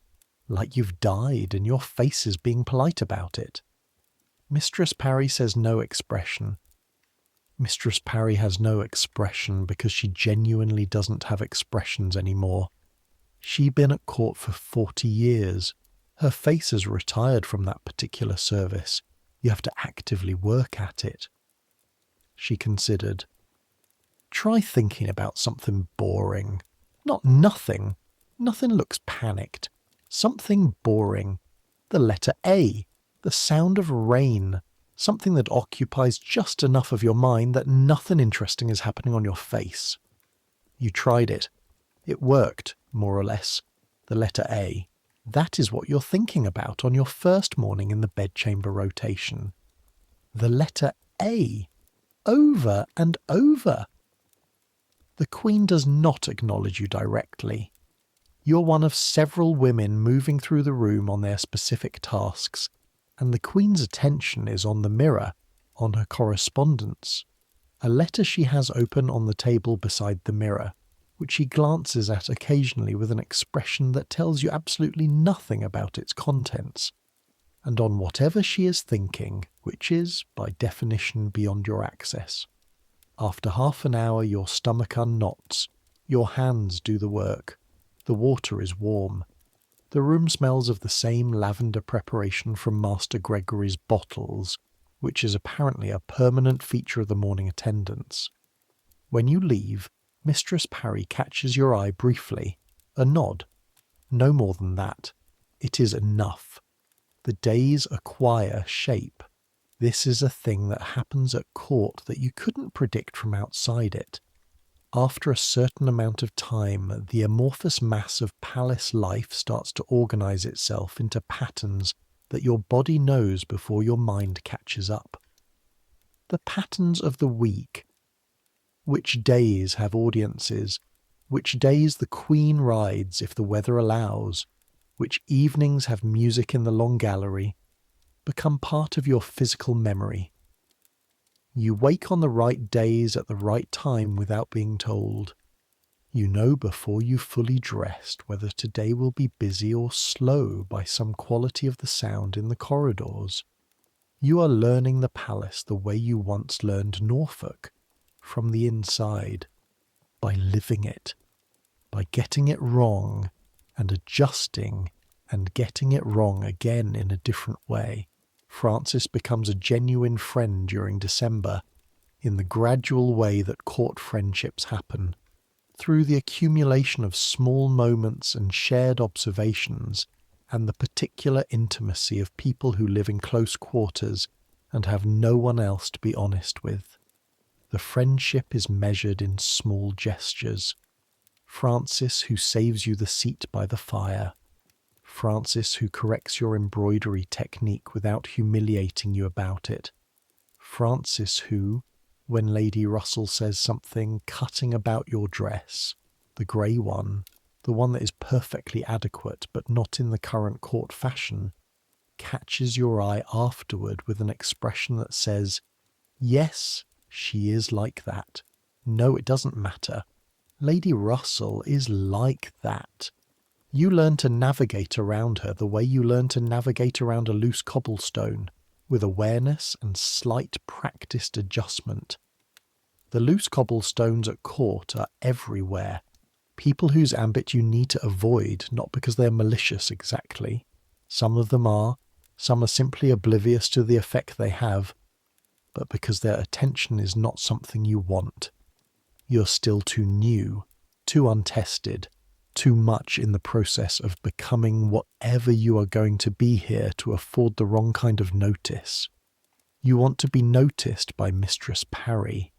S1: "Like you've died, and your face is being polite about it." Mistress Parry says no expression. Mistress Parry has no expression because she genuinely doesn't have expressions anymore. She'd been at court for 40 years. Her face has retired from that particular service. You have to actively work at it. She considered. Try thinking about something boring. Not nothing. Nothing looks panicked. Something boring. The letter A. The sound of rain. Something that occupies just enough of your mind that nothing interesting is happening on your face. You tried it. It worked, more or less. The letter A. That is what you're thinking about on your first morning in the bedchamber rotation. The letter A. Over and over. The Queen does not acknowledge you directly. You're one of several women moving through the room on their specific tasks, and the Queen's attention is on the mirror, on her correspondence, a letter she has open on the table beside the mirror, which she glances at occasionally with an expression that tells you absolutely nothing about its contents, and on whatever she is thinking, which is, by definition, beyond your access. After half an hour your stomach unknots, your hands do the work, the water is warm. The room smells of the same lavender preparation from Master Gregory's bottles, which is apparently a permanent feature of the morning attendance. When you leave, Mistress Parry catches your eye briefly, a nod. No more than that. It is enough. The days acquire shape. This is a thing that happens at court that you couldn't predict from outside it. After a certain amount of time, the amorphous mass of palace life starts to organize itself into patterns that your body knows before your mind catches up. The patterns of the week. Which days have audiences, which days the Queen rides if the weather allows, which evenings have music in the long gallery, become part of your physical memory. You wake on the right days at the right time without being told. You know before you've fully dressed whether today will be busy or slow by some quality of the sound in the corridors. You are learning the palace the way you once learned Norfolk, from the inside, by living it, by getting it wrong and adjusting and getting it wrong again in a different way. Francis becomes a genuine friend during December, in the gradual way that court friendships happen, through the accumulation of small moments and shared observations, and the particular intimacy of people who live in close quarters and have no one else to be honest with. The friendship is measured in small gestures. Francis who saves you the seat by the fire. Francis who corrects your embroidery technique without humiliating you about it. Francis who, when Lady Russell says something cutting about your dress, the grey one, the one that is perfectly adequate but not in the current court fashion, catches your eye afterward with an expression that says, "Yes, she is like that. No, it doesn't matter. Lady Russell is like that." You learn to navigate around her the way you learn to navigate around a loose cobblestone, with awareness and slight practiced adjustment. The loose cobblestones at court are everywhere. People whose ambit you need to avoid, not because they are malicious exactly. Some of them are, some are simply oblivious to the effect they have, but because their attention is not something you want. You're still too new, too untested, too much in the process of becoming whatever you are going to be here to afford the wrong kind of notice. You want to be noticed by Mistress Parry,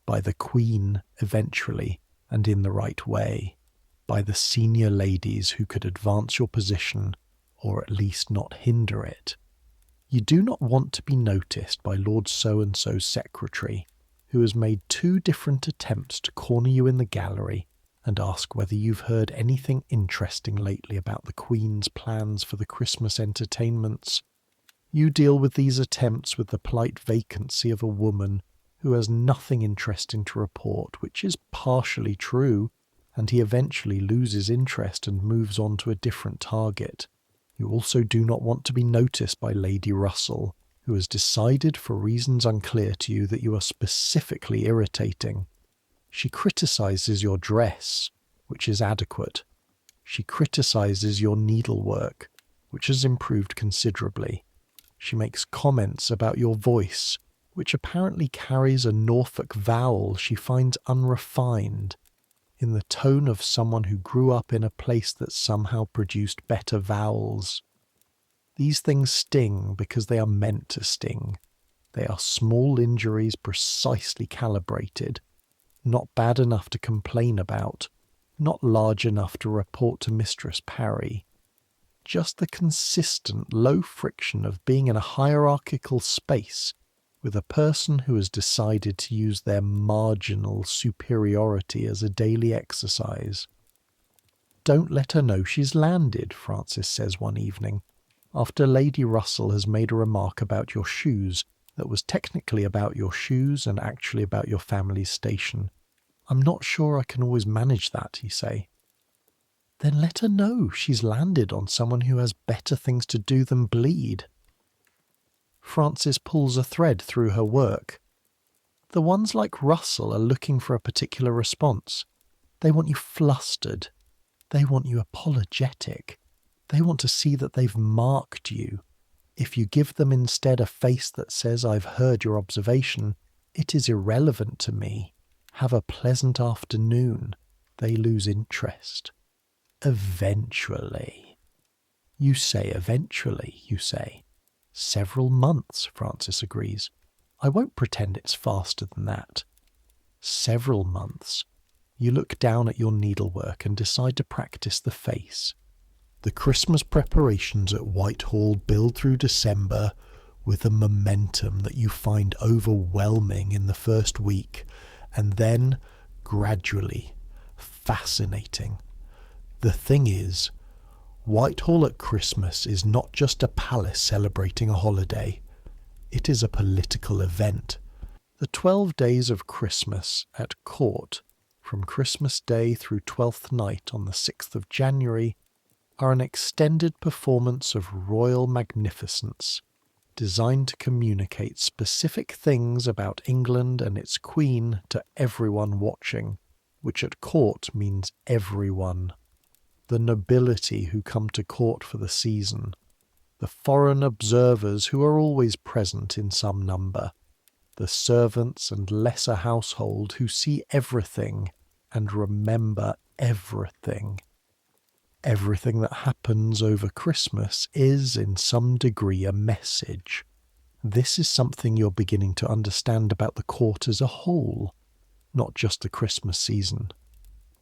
S1: by the Queen eventually, and in the right way, by the senior ladies who could advance your position, or at least not hinder it. You do not want to be noticed by Lord So-and-so's secretary, who has made 2 different attempts to corner you in the gallery and ask whether you've heard anything interesting lately about the Queen's plans for the Christmas entertainments. You deal with these attempts with the polite vacancy of a woman who has nothing interesting to report, which is partially true, and he eventually loses interest and moves on to a different target. You also do not want to be noticed by Lady Russell, who has decided for reasons unclear to you that you are specifically irritating. She criticises your dress, which is adequate. She criticises your needlework, which has improved considerably. She makes comments about your voice, which apparently carries a Norfolk vowel she finds unrefined, in the tone of someone who grew up in a place that somehow produced better vowels. These things sting because they are meant to sting. They are small injuries precisely calibrated, not bad enough to complain about, not large enough to report to Mistress Parry. Just the consistent low friction of being in a hierarchical space with a person who has decided to use their marginal superiority as a daily exercise. "Don't let her know she's landed," Francis says one evening, after Lady Russell has made a remark about your shoes that was technically about your shoes and actually about your family's station. "I'm not sure I can always manage that," he say. "Then let her know she's landed on someone who has better things to do than bleed." Frances pulls a thread through her work. The ones like Russell are looking for a particular response. They want you flustered. They want you apologetic. They want to see that they've marked you. If you give them instead a face that says, "I've heard your observation. It is irrelevant to me. Have a pleasant afternoon," they lose interest. Eventually. You say eventually, you say. Several months, Francis agrees. I won't pretend it's faster than that. Several months. You look down at your needlework and decide to practice the face. The Christmas preparations at Whitehall build through December with a momentum that you find overwhelming in the first week, and then, gradually, fascinating. The thing is, Whitehall at Christmas is not just a palace celebrating a holiday. It is a political event. The 12 days of Christmas at court, from Christmas Day through Twelfth Night on the 6th of January, are an extended performance of royal magnificence, designed to communicate specific things about England and its Queen to everyone watching, which at court means everyone. The nobility who come to court for the season, the foreign observers who are always present in some number, the servants and lesser household who see everything and remember everything. Everything that happens over Christmas is, in some degree, a message. This is something you're beginning to understand about the court as a whole, not just the Christmas season.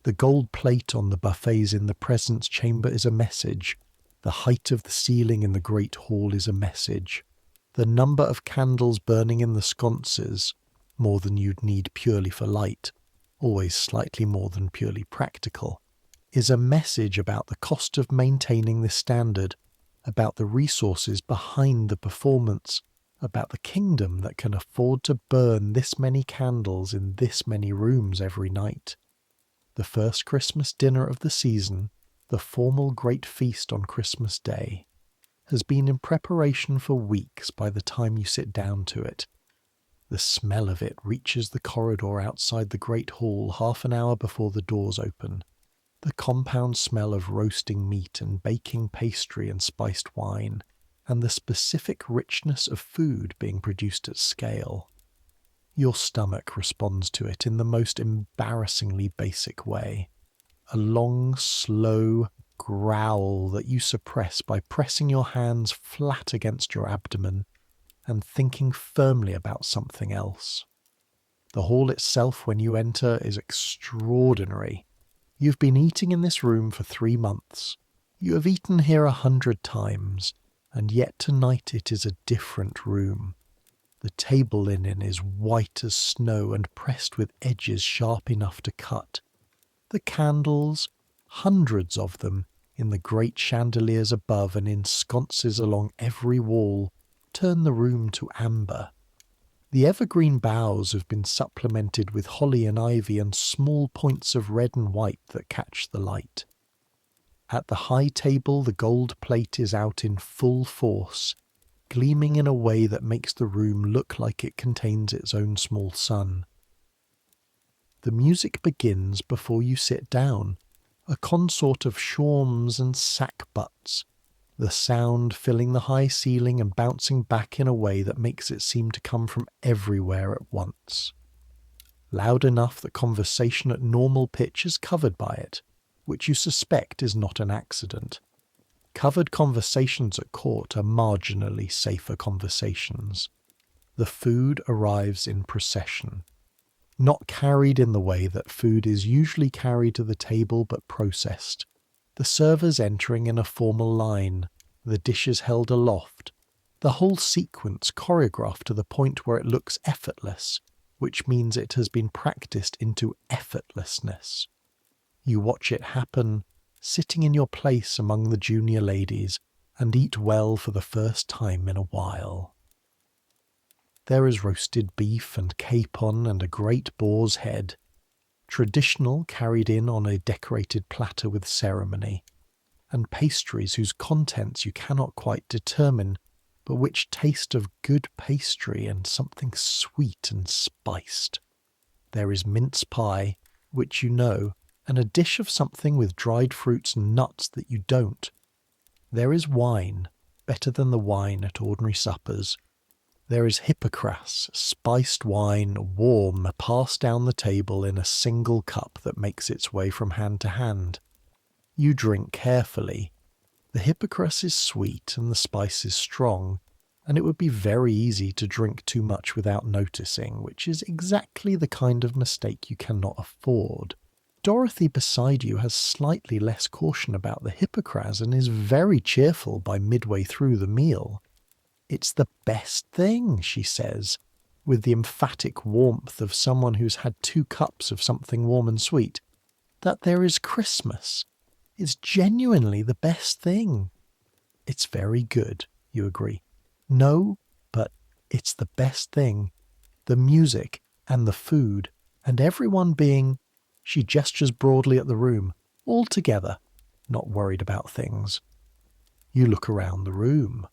S1: The gold plate on the buffets in the presence chamber is a message. The height of the ceiling in the great hall is a message. The number of candles burning in the sconces, more than you'd need purely for light, always slightly more than purely practical, is a message about the cost of maintaining this standard, about the resources behind the performance, about the kingdom that can afford to burn this many candles in this many rooms every night. The first Christmas dinner of the season, the formal great feast on Christmas Day, has been in preparation for weeks by the time you sit down to it. The smell of it reaches the corridor outside the great hall half an hour before the doors open. The compound smell of roasting meat and baking pastry and spiced wine, and the specific richness of food being produced at scale. Your stomach responds to it in the most embarrassingly basic way. A long, slow growl that you suppress by pressing your hands flat against your abdomen and thinking firmly about something else. The hall itself, when you enter, is extraordinary. You've been eating in this room for 3 months. You have eaten here 100 times, and yet tonight it is a different room. The table linen is white as snow and pressed with edges sharp enough to cut. The candles, hundreds of them, in the great chandeliers above and in sconces along every wall, turn the room to amber. The evergreen boughs have been supplemented with holly and ivy and small points of red and white that catch the light. At the high table the gold plate is out in full force, gleaming in a way that makes the room look like it contains its own small sun. The music begins before you sit down, a consort of shawms and sackbuts, the sound filling the high ceiling and bouncing back in a way that makes it seem to come from everywhere at once. Loud enough that conversation at normal pitch is covered by it, which you suspect is not an accident. Covered conversations at court are marginally safer conversations. The food arrives in procession, not carried in the way that food is usually carried to the table but processed. The servers entering in a formal line, the dishes held aloft, the whole sequence choreographed to the point where it looks effortless, which means it has been practiced into effortlessness. You watch it happen, sitting in your place among the junior ladies, and eat well for the first time in a while. There is roasted beef and capon and a great boar's head, traditional carried in on a decorated platter with ceremony, and pastries whose contents you cannot quite determine, but which taste of good pastry and something sweet and spiced. There is mince pie, which you know, and a dish of something with dried fruits and nuts that you don't. There is wine, better than the wine at ordinary suppers. There is hippocras, spiced wine, warm, passed down the table in a single cup that makes its way from hand to hand. You drink carefully. The hippocras is sweet and the spice is strong, and it would be very easy to drink too much without noticing, which is exactly the kind of mistake you cannot afford. Dorothy beside you has slightly less caution about the hippocras and is very cheerful by midway through the meal. "It's the best thing," she says. with the emphatic warmth of someone who's had 2 cups of something warm and sweet, that there is Christmas. It's genuinely the best thing. It's very good, you agree. No, but it's the best thing. The music and the food and everyone being, she gestures broadly at the room, all together, not worried about things. You look around the room.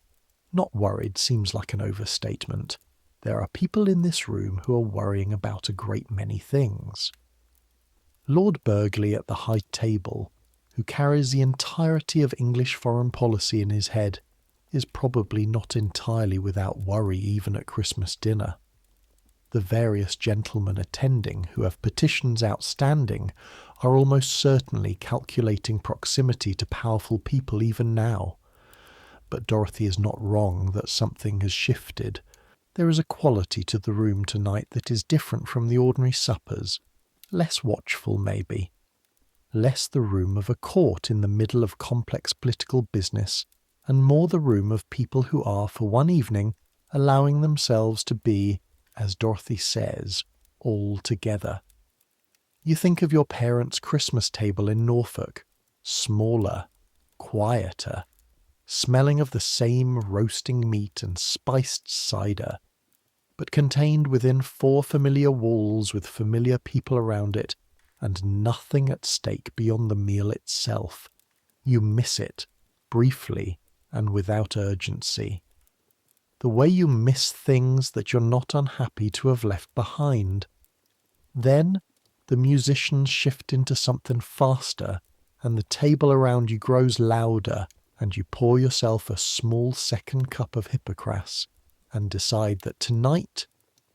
S1: Not worried seems like an overstatement. There are people in this room who are worrying about a great many things. Lord Burghley at the high table, who carries the entirety of English foreign policy in his head, is probably not entirely without worry even at Christmas dinner. The various gentlemen attending who have petitions outstanding are almost certainly calculating proximity to powerful people even now. But Dorothy is not wrong that something has shifted. There is a quality to the room tonight that is different from the ordinary suppers, less watchful maybe, less the room of a court in the middle of complex political business, and more the room of people who are, for one evening, allowing themselves to be, as Dorothy says, all together. You think of your parents' Christmas table in Norfolk, smaller, quieter, smelling of the same roasting meat and spiced cider, but contained within 4 familiar walls with familiar people around it, and nothing at stake beyond the meal itself. You miss it, briefly and without urgency. The way you miss things that you're not unhappy to have left behind. Then the musicians shift into something faster, and the table around you grows louder, and you pour yourself a small second cup of Hippocras, and decide that tonight,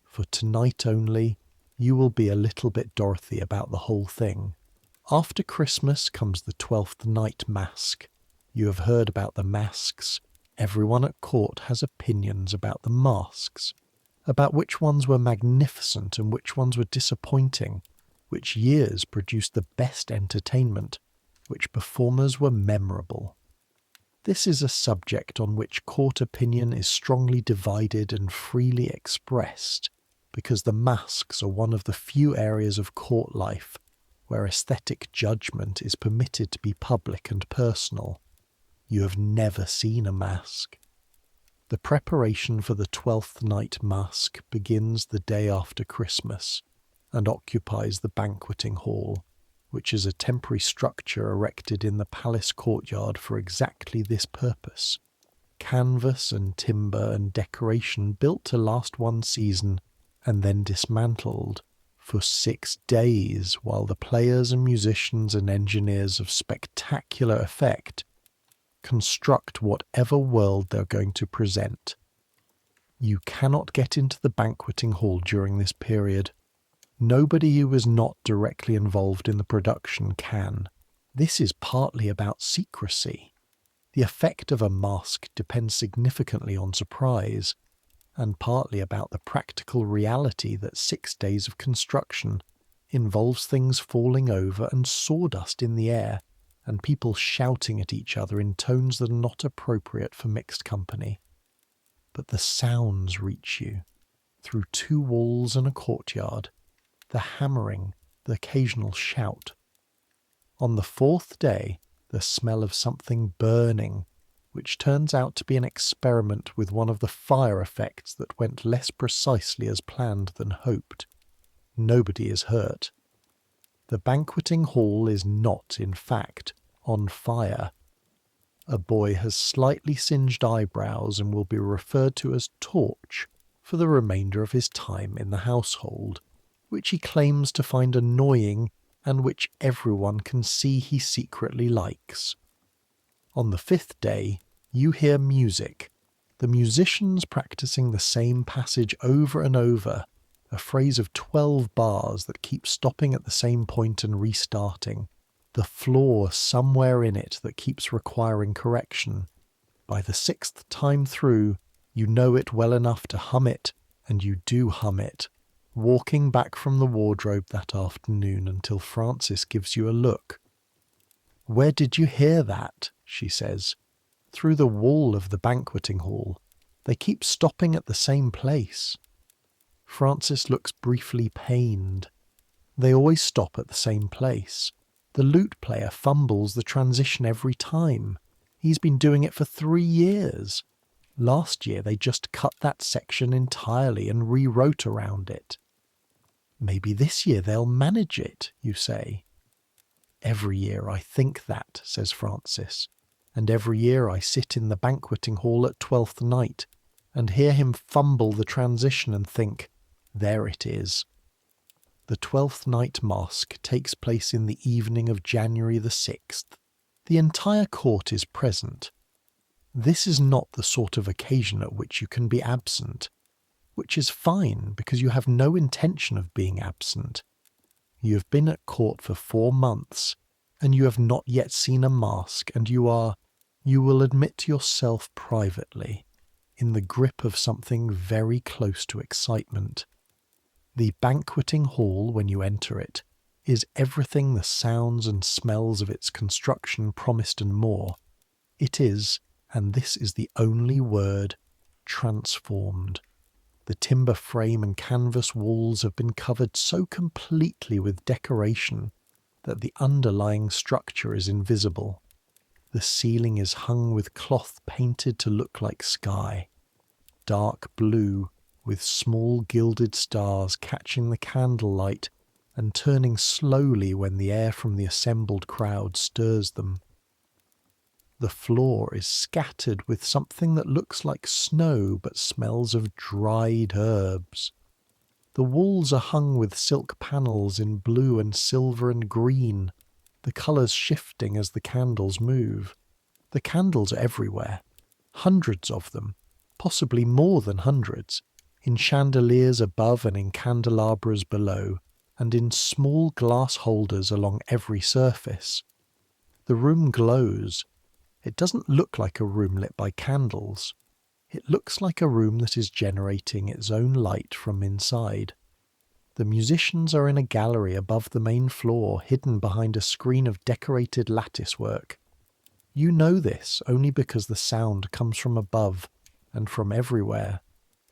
S1: for tonight only, you will be a little bit Dorothy about the whole thing. After Christmas comes the 12th night masque. You have heard about the masques. Everyone at court has opinions about the masques, about which ones were magnificent and which ones were disappointing, which years produced the best entertainment, which performers were memorable. This is a subject on which court opinion is strongly divided and freely expressed, because the masques are one of the few areas of court life where aesthetic judgment is permitted to be public and personal. You have never seen a masque. The preparation for the 12th night masque begins the day after Christmas and occupies the banqueting hall, which is a temporary structure erected in the palace courtyard for exactly this purpose. Canvas and timber and decoration built to last one season and then dismantled for 6 days while the players and musicians and engineers of spectacular effect construct whatever world they're going to present. You cannot get into the banqueting hall during this period. Nobody who is not directly involved in the production can. This is partly about secrecy. The effect of a masque depends significantly on surprise, and partly about the practical reality that 6 days of construction involves things falling over and sawdust in the air, and people shouting at each other in tones that are not appropriate for mixed company. But the sounds reach you, through 2 walls and a courtyard, the hammering, the occasional shout. On the 4th day, the smell of something burning, which turns out to be an experiment with one of the fire effects that went less precisely as planned than hoped. Nobody is hurt. The banqueting hall is not, in fact, on fire. A boy has slightly singed eyebrows and will be referred to as Torch for the remainder of his time in the household, which he claims to find annoying and which everyone can see he secretly likes. On the 5th day, you hear music, the musicians practicing the same passage over and over, a phrase of 12 bars that keeps stopping at the same point and restarting, the flaw somewhere in it that keeps requiring correction. By the 6th time through, you know it well enough to hum it, and you do hum it, walking back from the wardrobe that afternoon until Frances gives you a look. "Where did you hear that?" she says. "Through the wall of the banqueting hall. They keep stopping at the same place." Francis looks briefly pained. They always stop at the same place. The lute player fumbles the transition every time. He's been doing it for 3 years. Last year they just cut that section entirely and rewrote around it. Maybe this year they'll manage it, you say. Every year I think that, says Francis, and every year I sit in the banqueting hall at 12th night and hear him fumble the transition and think, there it is. The 12th night masque takes place in the evening of January the 6th. The entire court is present. This is not the sort of occasion at which you can be absent, which is fine because you have no intention of being absent. You have been at court for 4 months, and you have not yet seen a masque, and you will admit to yourself privately, in the grip of something very close to excitement. The banqueting hall, when you enter it, is everything the sounds and smells of its construction promised and more. It is, and this is the only word, transformed. The timber frame and canvas walls have been covered so completely with decoration that the underlying structure is invisible. The ceiling is hung with cloth painted to look like sky, dark blue, with small gilded stars catching the candlelight and turning slowly when the air from the assembled crowd stirs them. The floor is scattered with something that looks like snow but smells of dried herbs. The walls are hung with silk panels in blue and silver and green, the colours shifting as the candles move. The candles are everywhere, hundreds of them, possibly more than hundreds, in chandeliers above and in candelabras below, and in small glass holders along every surface. The room glows. It doesn't look like a room lit by candles. It looks like a room that is generating its own light from inside. The musicians are in a gallery above the main floor, hidden behind a screen of decorated latticework. You know this only because the sound comes from above and from everywhere,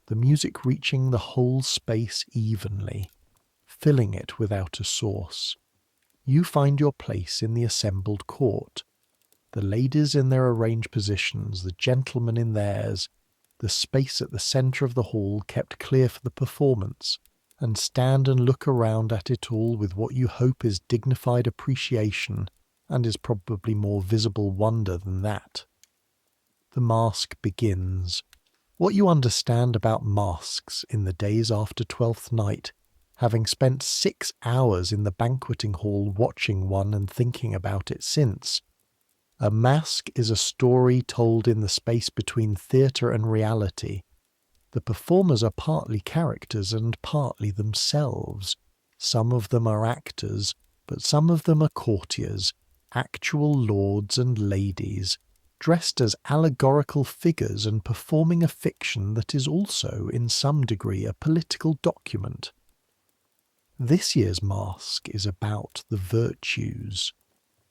S1: the music reaching the whole space evenly, filling it without a source. You find your place in the assembled court. The ladies in their arranged positions, the gentlemen in theirs, the space at the centre of the hall kept clear for the performance, and stand and look around at it all with what you hope is dignified appreciation, and is probably more visible wonder than that. The masque begins. What you understand about masques in the days after 12th night, having spent 6 hours in the banqueting hall watching one and thinking about it since. A masque is a story told in the space between theatre and reality. The performers are partly characters and partly themselves. Some of them are actors, but some of them are courtiers, actual lords and ladies, dressed as allegorical figures and performing a fiction that is also, in some degree, a political document. This year's masque is about the virtues.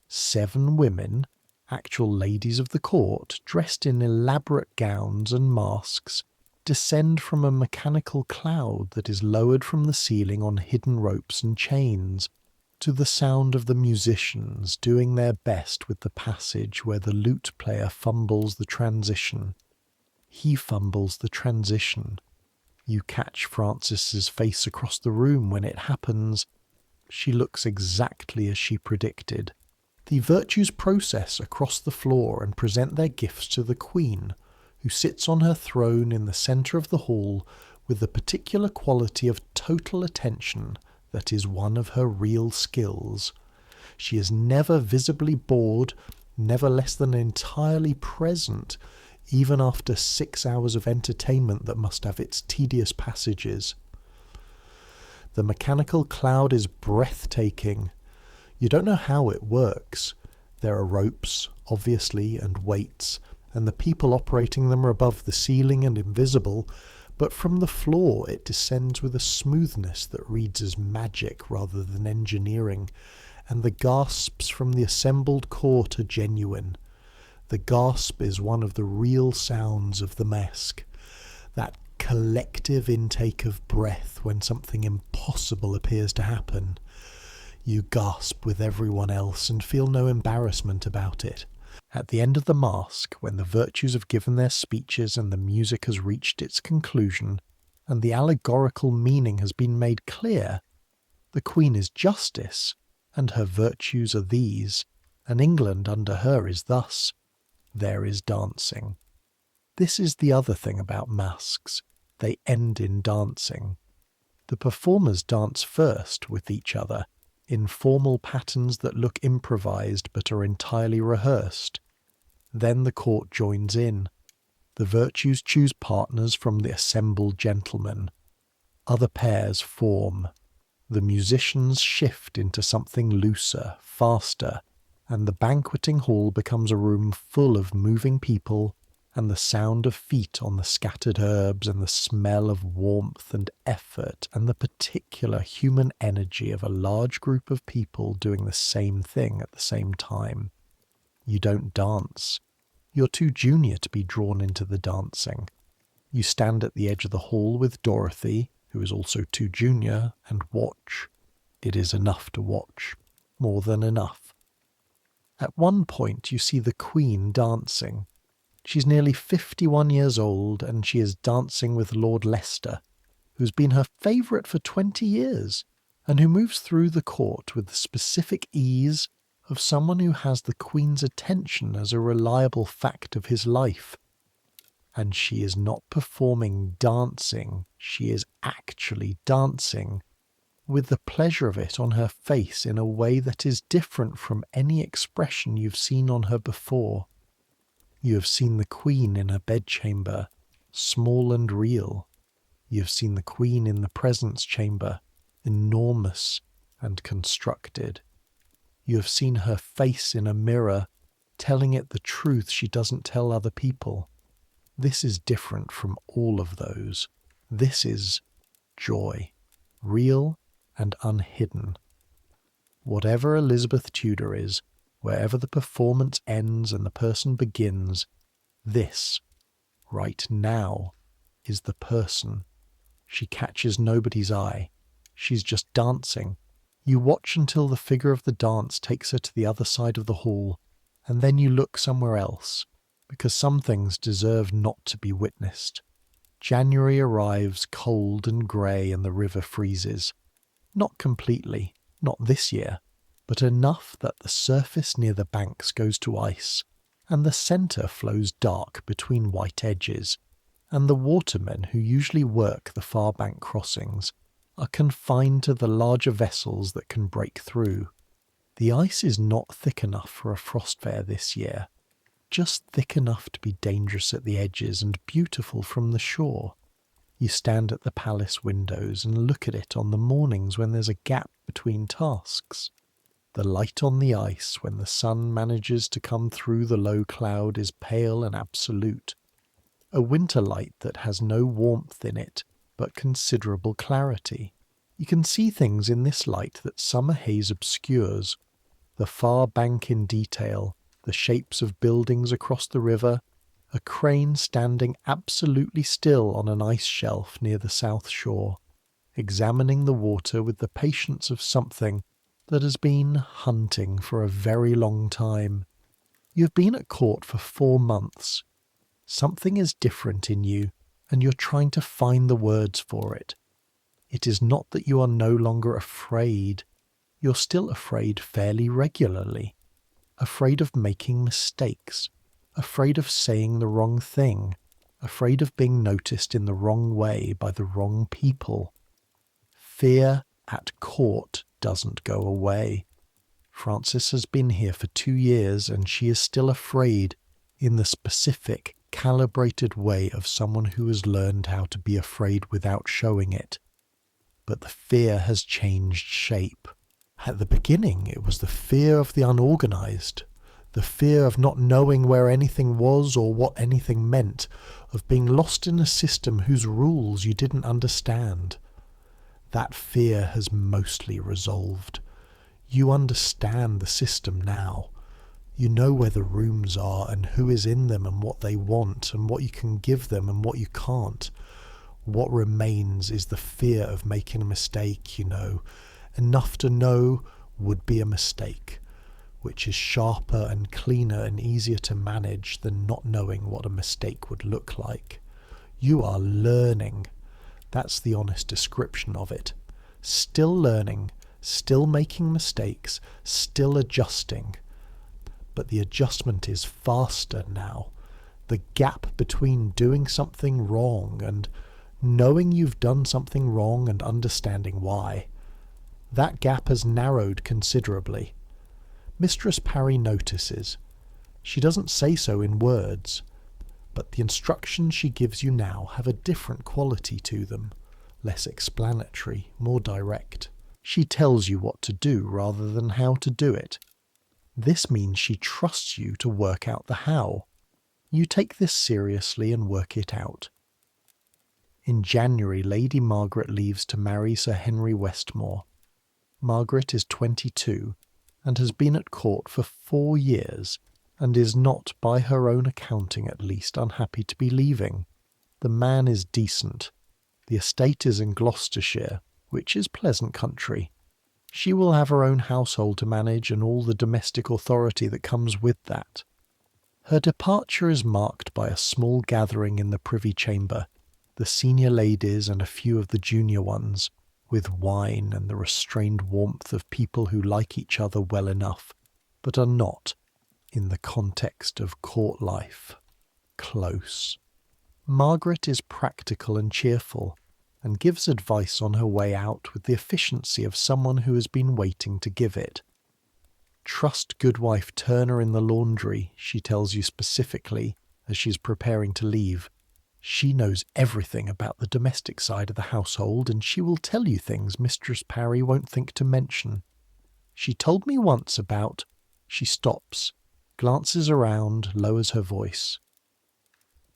S1: 7 women, actual ladies of the court, dressed in elaborate gowns and masks, descend from a mechanical cloud that is lowered from the ceiling on hidden ropes and chains, to the sound of the musicians doing their best with the passage where the lute player fumbles the transition. He fumbles the transition. You catch Francis's face across the room when it happens. She looks exactly as she predicted. The virtues process across the floor and present their gifts to the Queen, who sits on her throne in the centre of the hall with the particular quality of total attention that is one of her real skills. She is never visibly bored, never less than entirely present, even after 6 hours of entertainment that must have its tedious passages. The mechanical cloud is breathtaking. You don't know how it works. There are ropes, obviously, and weights, and the people operating them are above the ceiling and invisible, but from the floor it descends with a smoothness that reads as magic rather than engineering, and the gasps from the assembled court are genuine. The gasp is one of the real sounds of the masque. That collective intake of breath when something impossible appears to happen. You gasp with everyone else and feel no embarrassment about it. At the end of the masque, when the virtues have given their speeches and the music has reached its conclusion, and the allegorical meaning has been made clear, the Queen is justice, and her virtues are these, and England under her is thus. There is dancing. This is the other thing about masques. They end in dancing. The performers dance first with each other, in formal patterns that look improvised but are entirely rehearsed. Then the court joins in. The virtues choose partners from the assembled gentlemen. Other pairs form. The musicians shift into something looser, faster, and the banqueting hall becomes a room full of moving people and the sound of feet on the scattered herbs and the smell of warmth and effort and the particular human energy of a large group of people doing the same thing at the same time. You don't dance. You're too junior to be drawn into the dancing. You stand at the edge of the hall with Dorothy, who is also too junior, and watch. It is enough to watch. More than enough. At one point you see the Queen dancing. She's nearly 51 years old, and she is dancing with Lord Leicester, who's been her favourite for 20 years, and who moves through the court with the specific ease of someone who has the Queen's attention as a reliable fact of his life. And she is not performing dancing, she is actually dancing, with the pleasure of it on her face in a way that is different from any expression you've seen on her before. You have seen the Queen in her bedchamber, small and real. You have seen the Queen in the presence chamber, enormous and constructed. You have seen her face in a mirror, telling it the truth she doesn't tell other people. This is different from all of those. This is joy, real and unhidden. Whatever Elizabeth Tudor is, wherever the performance ends and the person begins, this, right now, is the person. She catches nobody's eye. She's just dancing. You watch until the figure of the dance takes her to the other side of the hall, and then you look somewhere else, because some things deserve not to be witnessed. January arrives cold and grey and the river freezes. Not completely, not this year, but enough that the surface near the banks goes to ice, and the centre flows dark between white edges, and the watermen who usually work the far bank crossings are confined to the larger vessels that can break through. The ice is not thick enough for a frost fair this year, just thick enough to be dangerous at the edges and beautiful from the shore. You stand at the palace windows and look at it on the mornings when there's a gap between tasks. The light on the ice when the sun manages to come through the low cloud is pale and absolute. A winter light that has no warmth in it, but considerable clarity. You can see things in this light that summer haze obscures. The far bank in detail, the shapes of buildings across the river, a crane standing absolutely still on an ice shelf near the south shore, examining the water with the patience of something that has been hunting for a very long time. You have been at court for 4 months. Something is different in you, and you're trying to find the words for it. It is not that you are no longer afraid. You're still afraid fairly regularly. Afraid of making mistakes. Afraid of saying the wrong thing. Afraid of being noticed in the wrong way by the wrong people. Fear at court doesn't go away. Frances has been here for 2 years and she is still afraid in the specific, calibrated way of someone who has learned how to be afraid without showing it. But the fear has changed shape. At the beginning, it was the fear of the unorganized, the fear of not knowing where anything was or what anything meant, of being lost in a system whose rules you didn't understand. That fear has mostly resolved. You understand the system now. You know where the rooms are and who is in them and what they want and what you can give them and what you can't. What remains is the fear of making a mistake, Enough to know would be a mistake, which is sharper and cleaner and easier to manage than not knowing what a mistake would look like. You are learning. That's the honest description of it. Still learning, still making mistakes, still adjusting. But the adjustment is faster now. The gap between doing something wrong and knowing you've done something wrong and understanding why, that gap has narrowed considerably. Mistress Parry notices. She doesn't say so in words, but the instructions she gives you now have a different quality to them, less explanatory, more direct. She tells you what to do rather than how to do it. This means she trusts you to work out the how. You take this seriously and work it out. In January, Lady Margaret leaves to marry Sir Henry Westmore. Margaret is 22 and has been at court for 4 years and is not, by her own accounting at least, unhappy to be leaving. The man is decent. The estate is in Gloucestershire, which is pleasant country. She will have her own household to manage and all the domestic authority that comes with that. Her departure is marked by a small gathering in the Privy Chamber, the senior ladies and a few of the junior ones, with wine and the restrained warmth of people who like each other well enough, but are not, in the context of court life, close. Margaret is practical and cheerful, and gives advice on her way out with the efficiency of someone who has been waiting to give it. Trust Goodwife Turner in the laundry, she tells you specifically as she's preparing to leave. She knows everything about the domestic side of the household, and she will tell you things Mistress Parry won't think to mention. She told me once about... She stops, glances around, lowers her voice.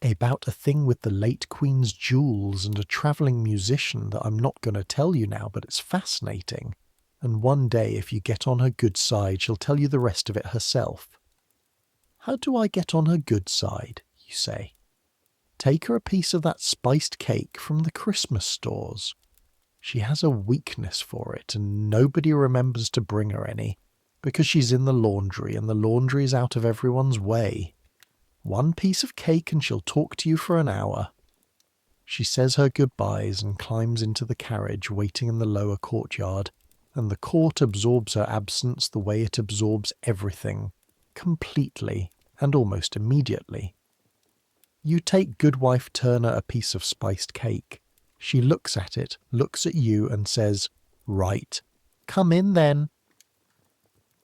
S1: About a thing with the late Queen's jewels and a travelling musician that I'm not going to tell you now, but it's fascinating. And one day, if you get on her good side, she'll tell you the rest of it herself. How do I get on her good side, you say? Take her a piece of that spiced cake from the Christmas stores. She has a weakness for it, and nobody remembers to bring her any, because she's in the laundry, and the laundry is out of everyone's way. One piece of cake and she'll talk to you for an hour. She says her goodbyes and climbs into the carriage waiting in the lower courtyard, and the court absorbs her absence the way it absorbs everything, completely and almost immediately. You take Goodwife Turner a piece of spiced cake. She looks at it, looks at you and says, "Right, come in then."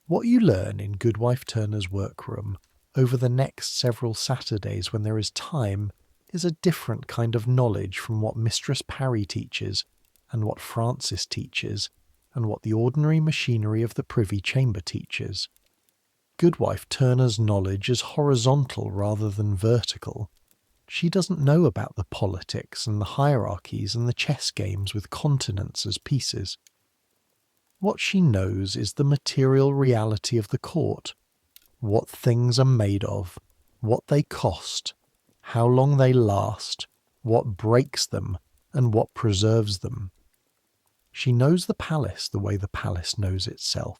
S1: What you learn in Goodwife Turner's workroom over the next several Saturdays when there is time is a different kind of knowledge from what Mistress Parry teaches and what Frances teaches and what the ordinary machinery of the Privy Chamber teaches. Goodwife Turner's knowledge is horizontal rather than vertical. She doesn't know about the politics and the hierarchies and the chess games with continents as pieces. What she knows is the material reality of the court, what things are made of, what they cost, how long they last, what breaks them, and what preserves them. She knows the palace the way the palace knows itself,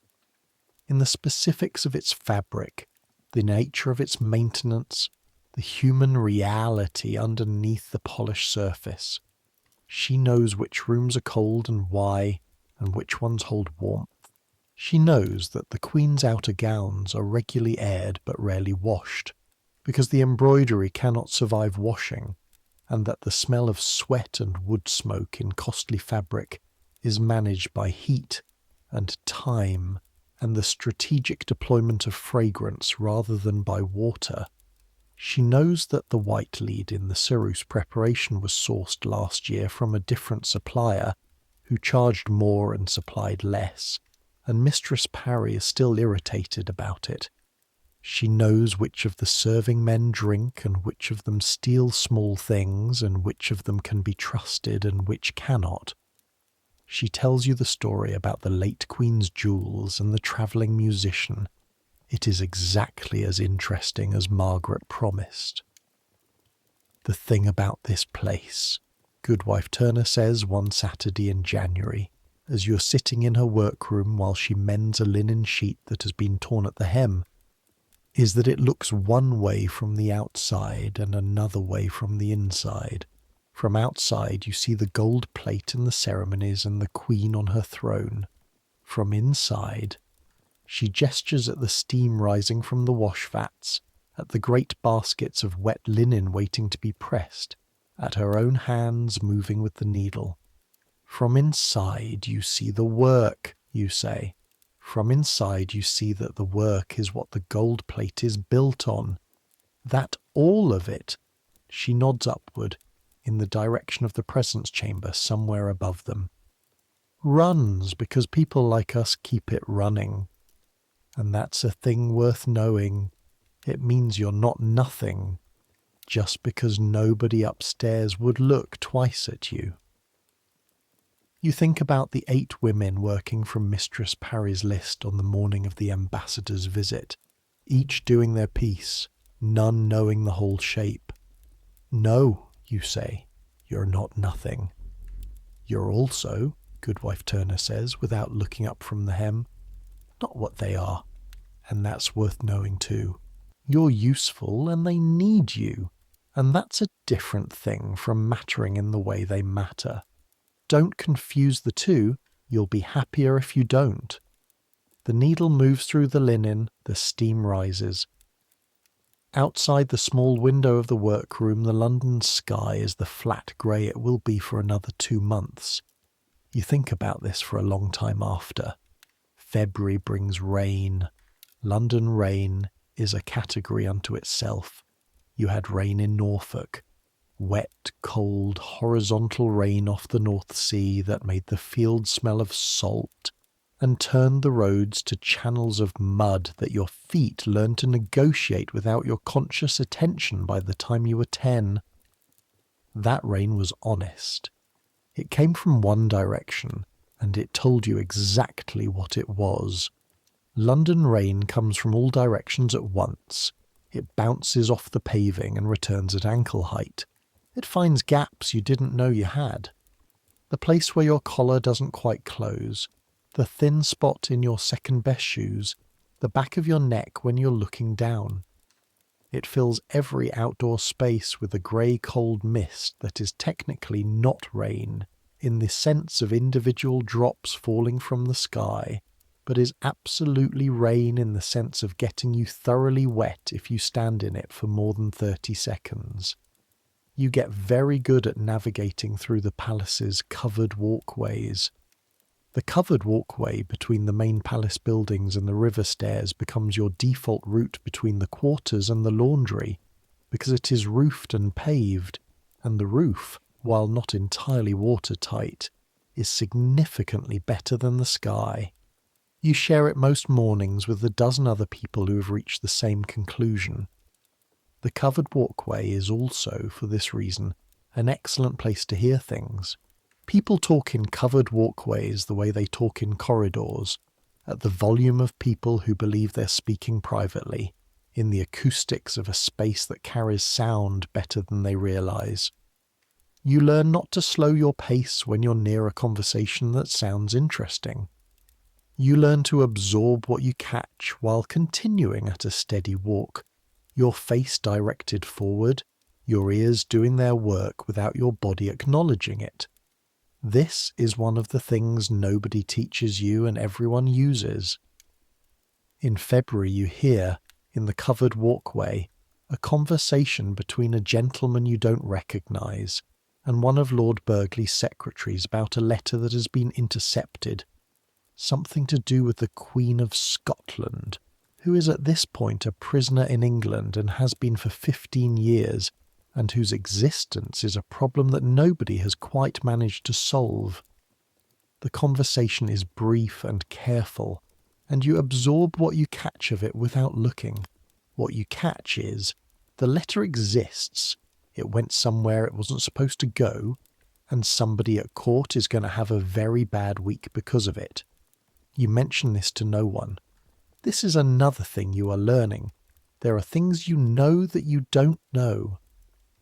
S1: in the specifics of its fabric, the nature of its maintenance, the human reality underneath the polished surface. She knows which rooms are cold and why, and which ones hold warmth. She knows that the Queen's outer gowns are regularly aired but rarely washed, because the embroidery cannot survive washing, and that the smell of sweat and wood smoke in costly fabric is managed by heat and time and the strategic deployment of fragrance rather than by water. She knows that the white lead in the ceruse preparation was sourced last year from a different supplier who charged more and supplied less, and Mistress Parry is still irritated about it. She knows which of the serving men drink and which of them steal small things and which of them can be trusted and which cannot. She tells you the story about the late Queen's jewels and the travelling musician. It is exactly as interesting as Margaret promised. The thing about this place, Goodwife Turner says one Saturday in January, as you're sitting in her workroom while she mends a linen sheet that has been torn at the hem, is that it looks one way from the outside and another way from the inside. From outside you see the gold plate and the ceremonies and the Queen on her throne. From inside, she gestures at the steam rising from the wash vats, at the great baskets of wet linen waiting to be pressed, at her own hands moving with the needle. From inside you see the work, you say. From inside you see that the work is what the gold plate is built on. That all of it, she nods upward, in the direction of the presence chamber somewhere above them, runs because people like us keep it running. And that's a thing worth knowing. It means you're not nothing, just because nobody upstairs would look twice at you. You think about the 8 women working from Mistress Parry's list on the morning of the ambassador's visit, each doing their piece, none knowing the whole shape. No, you say, you're not nothing. You're also, Goodwife Turner says, without looking up from the hem, not what they are, and that's worth knowing too. You're useful and they need you, and that's a different thing from mattering in the way they matter. Don't confuse the two, you'll be happier if you don't. The needle moves through the linen, the steam rises. Outside the small window of the workroom, the London sky is the flat grey it will be for another 2 months. You think about this for a long time after. February brings rain. London rain is a category unto itself. You had rain in Norfolk. Wet, cold, horizontal rain off the North Sea that made the fields smell of salt and turned the roads to channels of mud that your feet learned to negotiate without your conscious attention by the time you were 10. That rain was honest. It came from one direction, and it told you exactly what it was. London rain comes from all directions at once. It bounces off the paving and returns at ankle height. It finds gaps you didn't know you had. The place where your collar doesn't quite close, the thin spot in your second best shoes, the back of your neck when you're looking down. It fills every outdoor space with a grey cold mist that is technically not rain, in the sense of individual drops falling from the sky, but is absolutely rain in the sense of getting you thoroughly wet if you stand in it for more than 30 seconds. You get very good at navigating through the palace's covered walkways. The covered walkway between the main palace buildings and the river stairs becomes your default route between the quarters and the laundry, because it is roofed and paved, and the roof, while not entirely watertight, is significantly better than the sky. You share it most mornings with a dozen other people who have reached the same conclusion. The covered walkway is also, for this reason, an excellent place to hear things. People talk in covered walkways the way they talk in corridors, at the volume of people who believe they're speaking privately, in the acoustics of a space that carries sound better than they realise. You learn not to slow your pace when you're near a conversation that sounds interesting. You learn to absorb what you catch while continuing at a steady walk, your face directed forward, your ears doing their work without your body acknowledging it. This is one of the things nobody teaches you and everyone uses. In February you hear, in the covered walkway, a conversation between a gentleman you don't recognise and one of Lord Burghley's secretaries about a letter that has been intercepted. Something to do with the Queen of Scotland, who is at this point a prisoner in England and has been for 15 years, and whose existence is a problem that nobody has quite managed to solve. The conversation is brief and careful, and you absorb what you catch of it without looking. What you catch is, the letter exists, it went somewhere it wasn't supposed to go, and somebody at court is going to have a very bad week because of it. You mention this to no one. This is another thing you are learning. There are things you know that you don't know.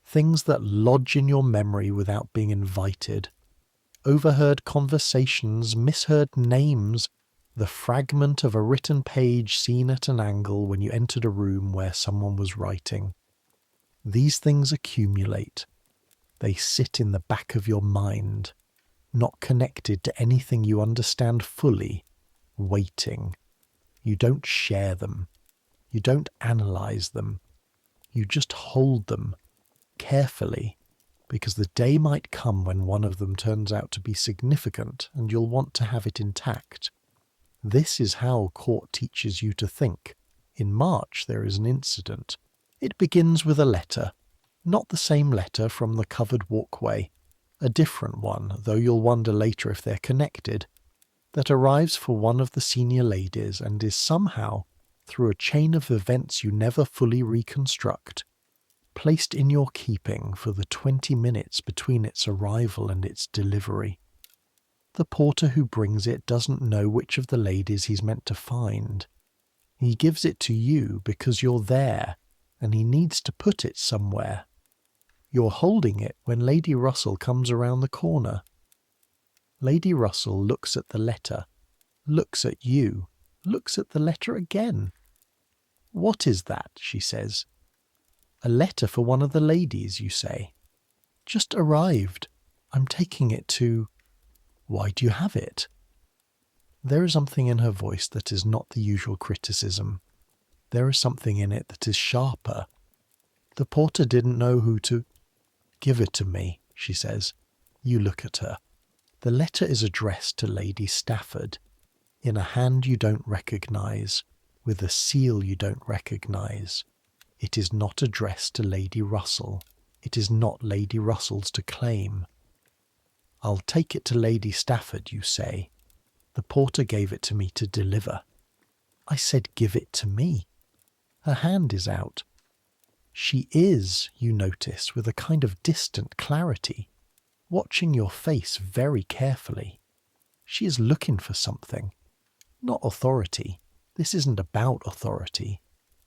S1: Things that lodge in your memory without being invited. Overheard conversations, misheard names, the fragment of a written page seen at an angle when you entered a room where someone was writing. These things accumulate. They sit in the back of your mind, not connected to anything you understand fully, waiting. You don't share them. You don't analyze them. You just hold them carefully, because the day might come when one of them turns out to be significant and you'll want to have it intact. This is how court teaches you to think. In March there is an incident. It begins with a letter. Not the same letter from the covered walkway. A different one, though you'll wonder later if they're connected, that arrives for one of the senior ladies and is somehow, through a chain of events you never fully reconstruct, placed in your keeping for the 20 minutes between its arrival and its delivery. The porter who brings it doesn't know which of the ladies he's meant to find. He gives it to you because you're there, and he needs to put it somewhere. You're holding it when Lady Russell comes around the corner. Lady Russell looks at the letter, looks at you, looks at the letter again. "What is that?" she says. "A letter for one of the ladies," you say. "Just arrived. I'm taking it to—" "Why do you have it?" There is something in her voice that is not the usual criticism. There is something in it that is sharper. "The porter didn't know who to—" "Give it to me," she says. You look at her. The letter is addressed to Lady Stafford, in a hand you don't recognise, with a seal you don't recognise. It is not addressed to Lady Russell. It is not Lady Russell's to claim. "I'll take it to Lady Stafford," you say. "The porter gave it to me to deliver." "I said give it to me." Her hand is out. She is, you notice, with a kind of distant clarity, watching your face very carefully. She is looking for something. Not authority. This isn't about authority.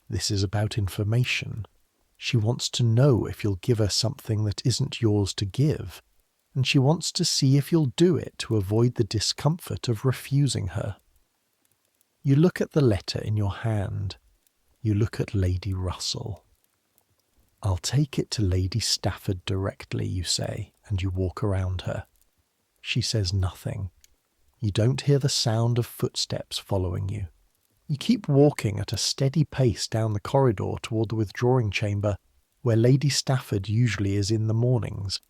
S1: This is about information. She wants to know if you'll give her something that isn't yours to give, and she wants to see if you'll do it to avoid the discomfort of refusing her. You look at the letter in your hand. You look at Lady Russell. "I'll take it to Lady Stafford directly," you say, and you walk around her. She says nothing. You don't hear the sound of footsteps following you. You keep walking at a steady pace down the corridor toward the withdrawing chamber, where Lady Stafford usually is in the mornings,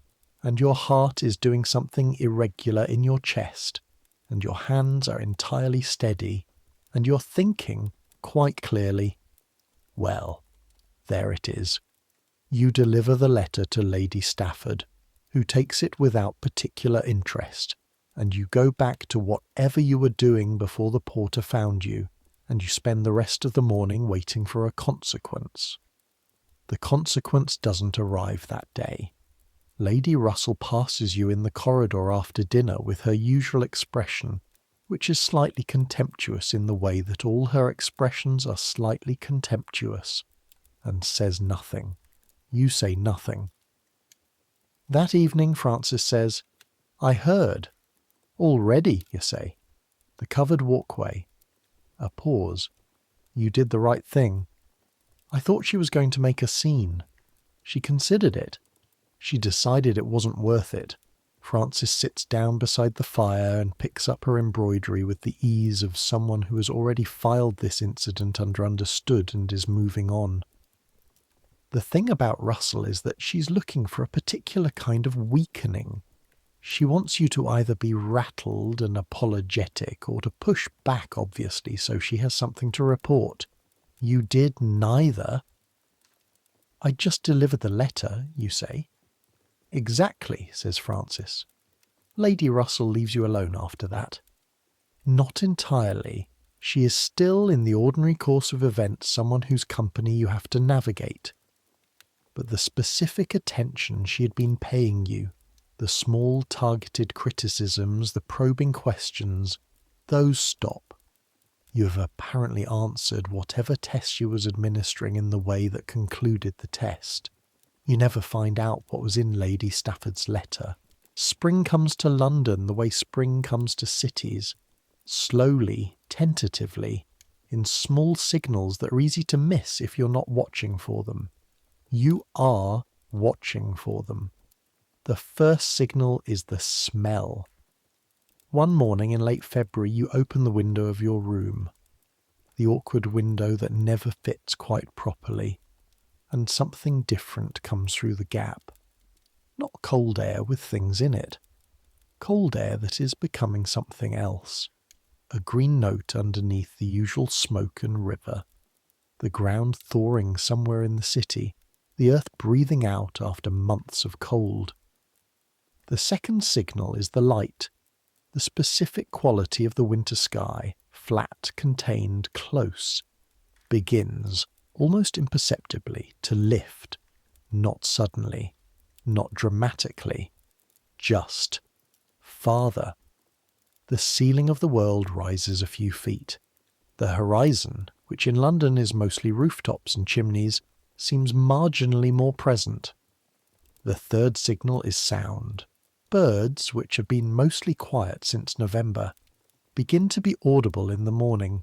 S1: and your heart is doing something irregular in your chest, and your hands are entirely steady, and you're thinking, quite clearly, well, there it is. You deliver the letter to Lady Stafford, who takes it without particular interest, and you go back to whatever you were doing before the porter found you, and you spend the rest of the morning waiting for a consequence. The consequence doesn't arrive that day. Lady Russell passes you in the corridor after dinner with her usual expression, which is slightly contemptuous in the way that all her expressions are slightly contemptuous, and says nothing. You say nothing. That evening Francis says, "I heard." "Already," you say. "The covered walkway." A pause. "You did the right thing." "I thought she was going to make a scene." "She considered it. She decided it wasn't worth it." Francis sits down beside the fire and picks up her embroidery with the ease of someone who has already filed this incident under understood and is moving on. The thing about Russell is that she's looking for a particular kind of weakening. She wants you to either be rattled and apologetic or to push back, obviously, so she has something to report. You did neither. "I just delivered the letter," you say. "Exactly," says Francis. Lady Russell leaves you alone after that. Not entirely. She is still, in the ordinary course of events, someone whose company you have to navigate. But the specific attention she had been paying you, the small targeted criticisms, the probing questions, those stop. You have apparently answered whatever test she was administering in the way that concluded the test. You never find out what was in Lady Stafford's letter. Spring comes to London the way spring comes to cities, slowly, tentatively, in small signals that are easy to miss if you're not watching for them. You are watching for them. The first signal is the smell. One morning in late February, you open the window of your room, the awkward window that never fits quite properly, and something different comes through the gap. Not cold air with things in it. Cold air that is becoming something else. A green note underneath the usual smoke and river. The ground thawing somewhere in the city, the earth breathing out after months of cold. The second signal is the light, the specific quality of the winter sky, flat, contained, close, begins, almost imperceptibly, to lift, not suddenly, not dramatically, just farther. The ceiling of the world rises a few feet. The horizon, which in London is mostly rooftops and chimneys, seems marginally more present. The third signal is sound. Birds, which have been mostly quiet since November, begin to be audible in the morning.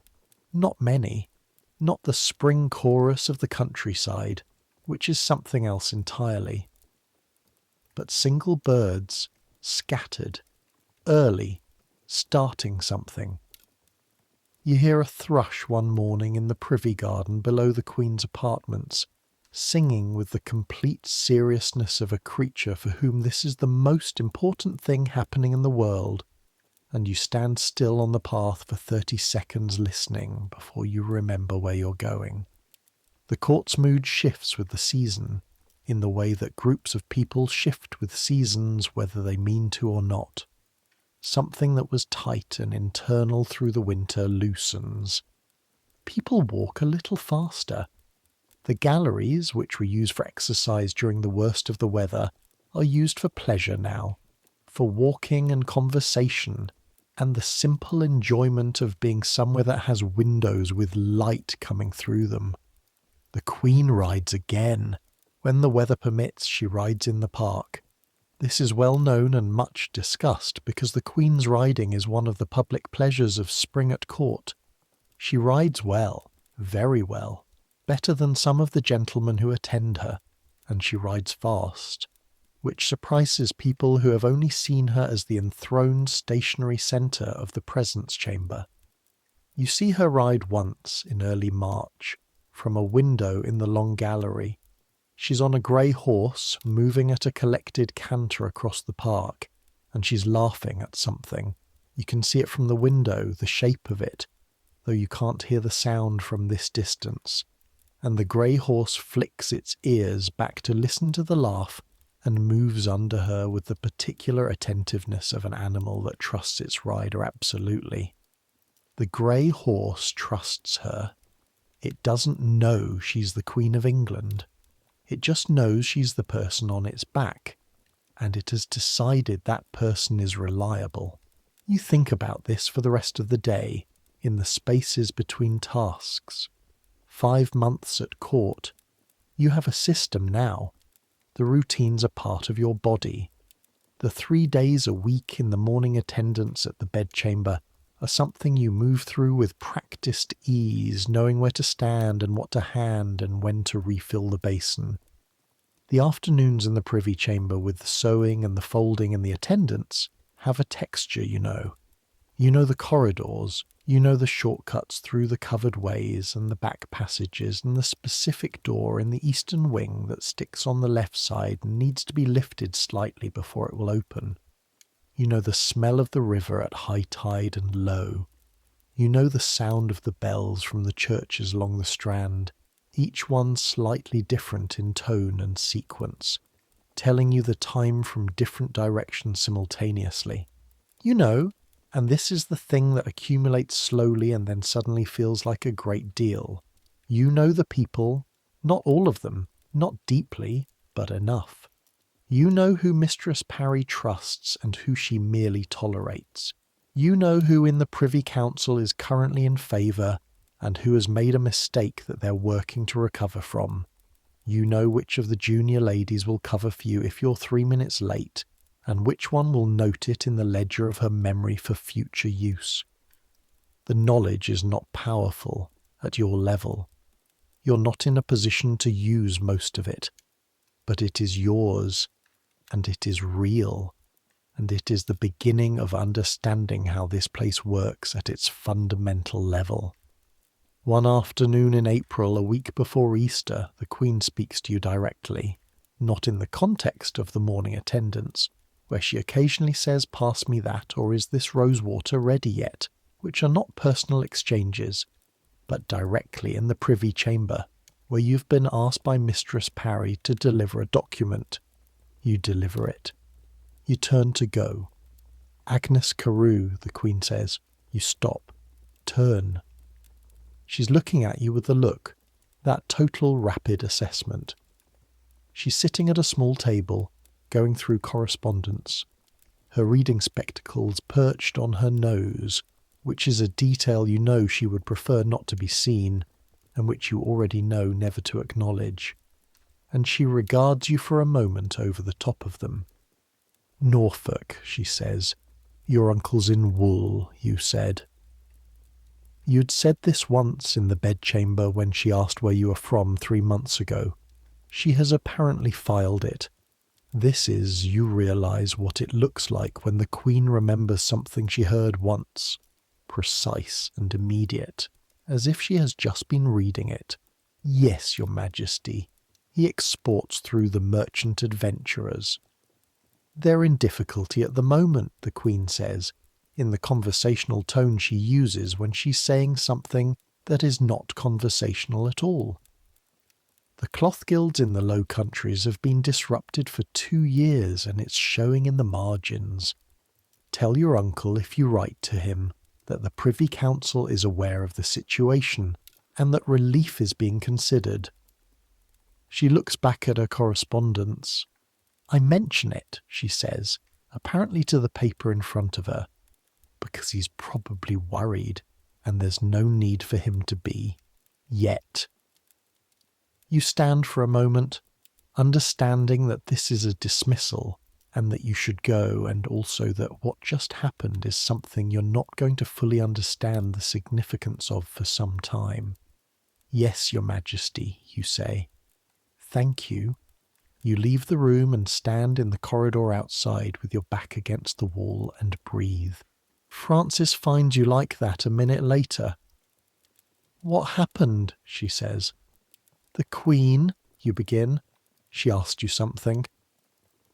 S1: Not many. Not the spring chorus of the countryside, which is something else entirely. But single birds, scattered, early, starting something. You hear a thrush one morning in the privy garden below the Queen's apartments, singing with the complete seriousness of a creature for whom this is the most important thing happening in the world, and you stand still on the path for 30 seconds listening before you remember where you're going. The court's mood shifts with the season, in the way that groups of people shift with seasons whether they mean to or not. Something that was tight and internal through the winter loosens. People walk a little faster. The galleries, which were used for exercise during the worst of the weather, are used for pleasure now, for walking and conversation, and the simple enjoyment of being somewhere that has windows with light coming through them. The Queen rides again. When the weather permits, she rides in the park. This is well known and much discussed because the Queen's riding is one of the public pleasures of spring at court. She rides well, very well, better than some of the gentlemen who attend her, and she rides fast, which surprises people who have only seen her as the enthroned stationary centre of the presence chamber. You see her ride once in early March, from a window in the long gallery. She's on a grey horse, moving at a collected canter across the park, and she's laughing at something. You can see it from the window, the shape of it, though you can't hear the sound from this distance. And the grey horse flicks its ears back to listen to the laugh and moves under her with the particular attentiveness of an animal that trusts its rider absolutely. The grey horse trusts her. It doesn't know she's the Queen of England. It just knows she's the person on its back, and it has decided that person is reliable. You think about this for the rest of the day, in the spaces between tasks. 5 months at court. You have a system now. The routines are part of your body. The 3 days a week in the morning attendance at the bedchamber are something you move through with practiced ease, knowing where to stand and what to hand and when to refill the basin. The afternoons in the privy chamber with the sewing and the folding and the attendance have a texture, you know. You know the corridors, you know the shortcuts through the covered ways and the back passages and the specific door in the eastern wing that sticks on the left side and needs to be lifted slightly before it will open. You know the smell of the river at high tide and low. You know the sound of the bells from the churches along the Strand, each one slightly different in tone and sequence, telling you the time from different directions simultaneously. You know, and this is the thing that accumulates slowly and then suddenly feels like a great deal. You know the people, not all of them, not deeply, but enough. You know who Mistress Parry trusts and who she merely tolerates. You know who in the Privy Council is currently in favour and who has made a mistake that they're working to recover from. You know which of the junior ladies will cover for you if you're 3 minutes late, and which one will note it in the ledger of her memory for future use. The knowledge is not powerful at your level. You're not in a position to use most of it, but it is yours, and it is real, and it is the beginning of understanding how this place works at its fundamental level. One afternoon in April, a week before Easter, the Queen speaks to you directly, not in the context of the morning attendance, where she occasionally says, "Pass me that," or "Is this rosewater ready yet?" which are not personal exchanges, but directly in the Privy Chamber, where you've been asked by Mistress Parry to deliver a document. You deliver it. You turn to go. "Agnes Carew," the Queen says. You stop. Turn. She's looking at you with a look, that total rapid assessment. She's sitting at a small table, going through correspondence, her reading spectacles perched on her nose, which is a detail you know she would prefer not to be seen, and which you already know never to acknowledge. And she regards you for a moment over the top of them. "Norfolk," she says. "Your uncle's in wool, you said." You'd said this once in the bedchamber when she asked where you were from 3 months ago. She has apparently filed it. This is, you realise, what it looks like when the Queen remembers something she heard once, precise and immediate, as if she has just been reading it. "Yes, Your Majesty," he exports through the merchant adventurers. "They're in difficulty at the moment," the Queen says, in the conversational tone she uses when she's saying something that is not conversational at all. "The cloth guilds in the Low Countries have been disrupted for 2 years, and it's showing in the margins. Tell your uncle, if you write to him, that the Privy Council is aware of the situation, and that relief is being considered." She looks back at her correspondence. "I mention it," she says, apparently to the paper in front of her, "because he's probably worried, and there's no need for him to be. Yet." You stand for a moment, understanding that this is a dismissal, and that you should go, and also that what just happened is something you're not going to fully understand the significance of for some time. "Yes, Your Majesty," you say. "Thank you." You leave the room and stand in the corridor outside with your back against the wall and breathe. Frances finds you like that a minute later. "What happened?" she says. "The Queen," you begin. "She asked you something."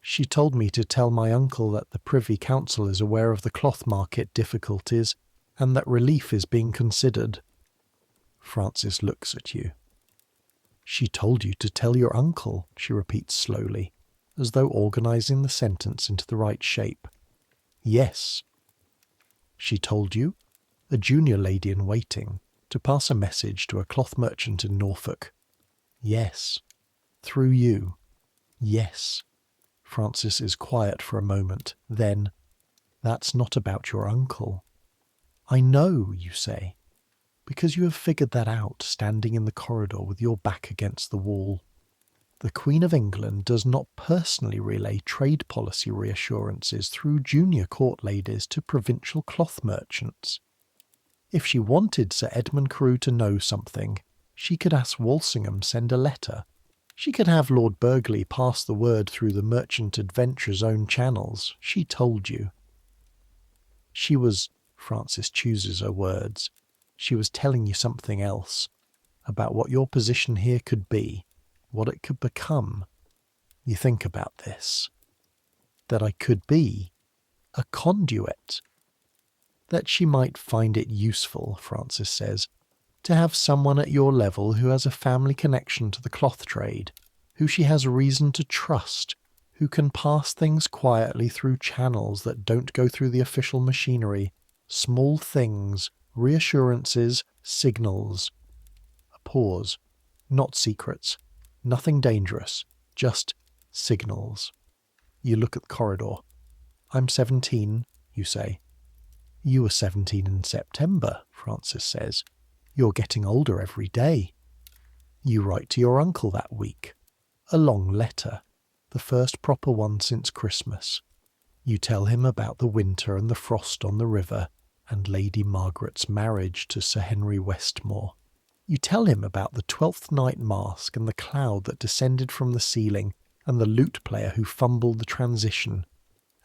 S1: "She told me to tell my uncle that the Privy Council is aware of the cloth market difficulties, and that relief is being considered." Frances looks at you. "She told you to tell your uncle," she repeats slowly, as though organising the sentence into the right shape. "Yes." "She told you, a junior lady in waiting, to pass a message to a cloth merchant in Norfolk." "Yes." "Through you." "Yes." Frances is quiet for a moment. Then, "That's not about your uncle." "I know," you say, because you have figured that out standing in the corridor with your back against the wall. The Queen of England does not personally relay trade policy reassurances through junior court ladies to provincial cloth merchants. If she wanted Sir Edmund Carew to know something, she could ask Walsingham send a letter. She could have Lord Burghley pass the word through the merchant adventurer's own channels. She told you. She was, Frances chooses her words, she was telling you something else, about what your position here could be, what it could become. You think about this. That I could be a conduit. That she might find it useful, Frances says, to have someone at your level who has a family connection to the cloth trade, who she has reason to trust, who can pass things quietly through channels that don't go through the official machinery, small things, reassurances, signals. A pause. Not secrets. Nothing dangerous. Just signals. You look at the corridor. "I'm 17, you say. "You were 17 in September," Frances says. "You're getting older every day." You write to your uncle that week. A long letter, the first proper one since Christmas. You tell him about the winter and the frost on the river and Lady Margaret's marriage to Sir Henry Westmore. You tell him about the 12th night masque and the cloud that descended from the ceiling and the lute player who fumbled the transition.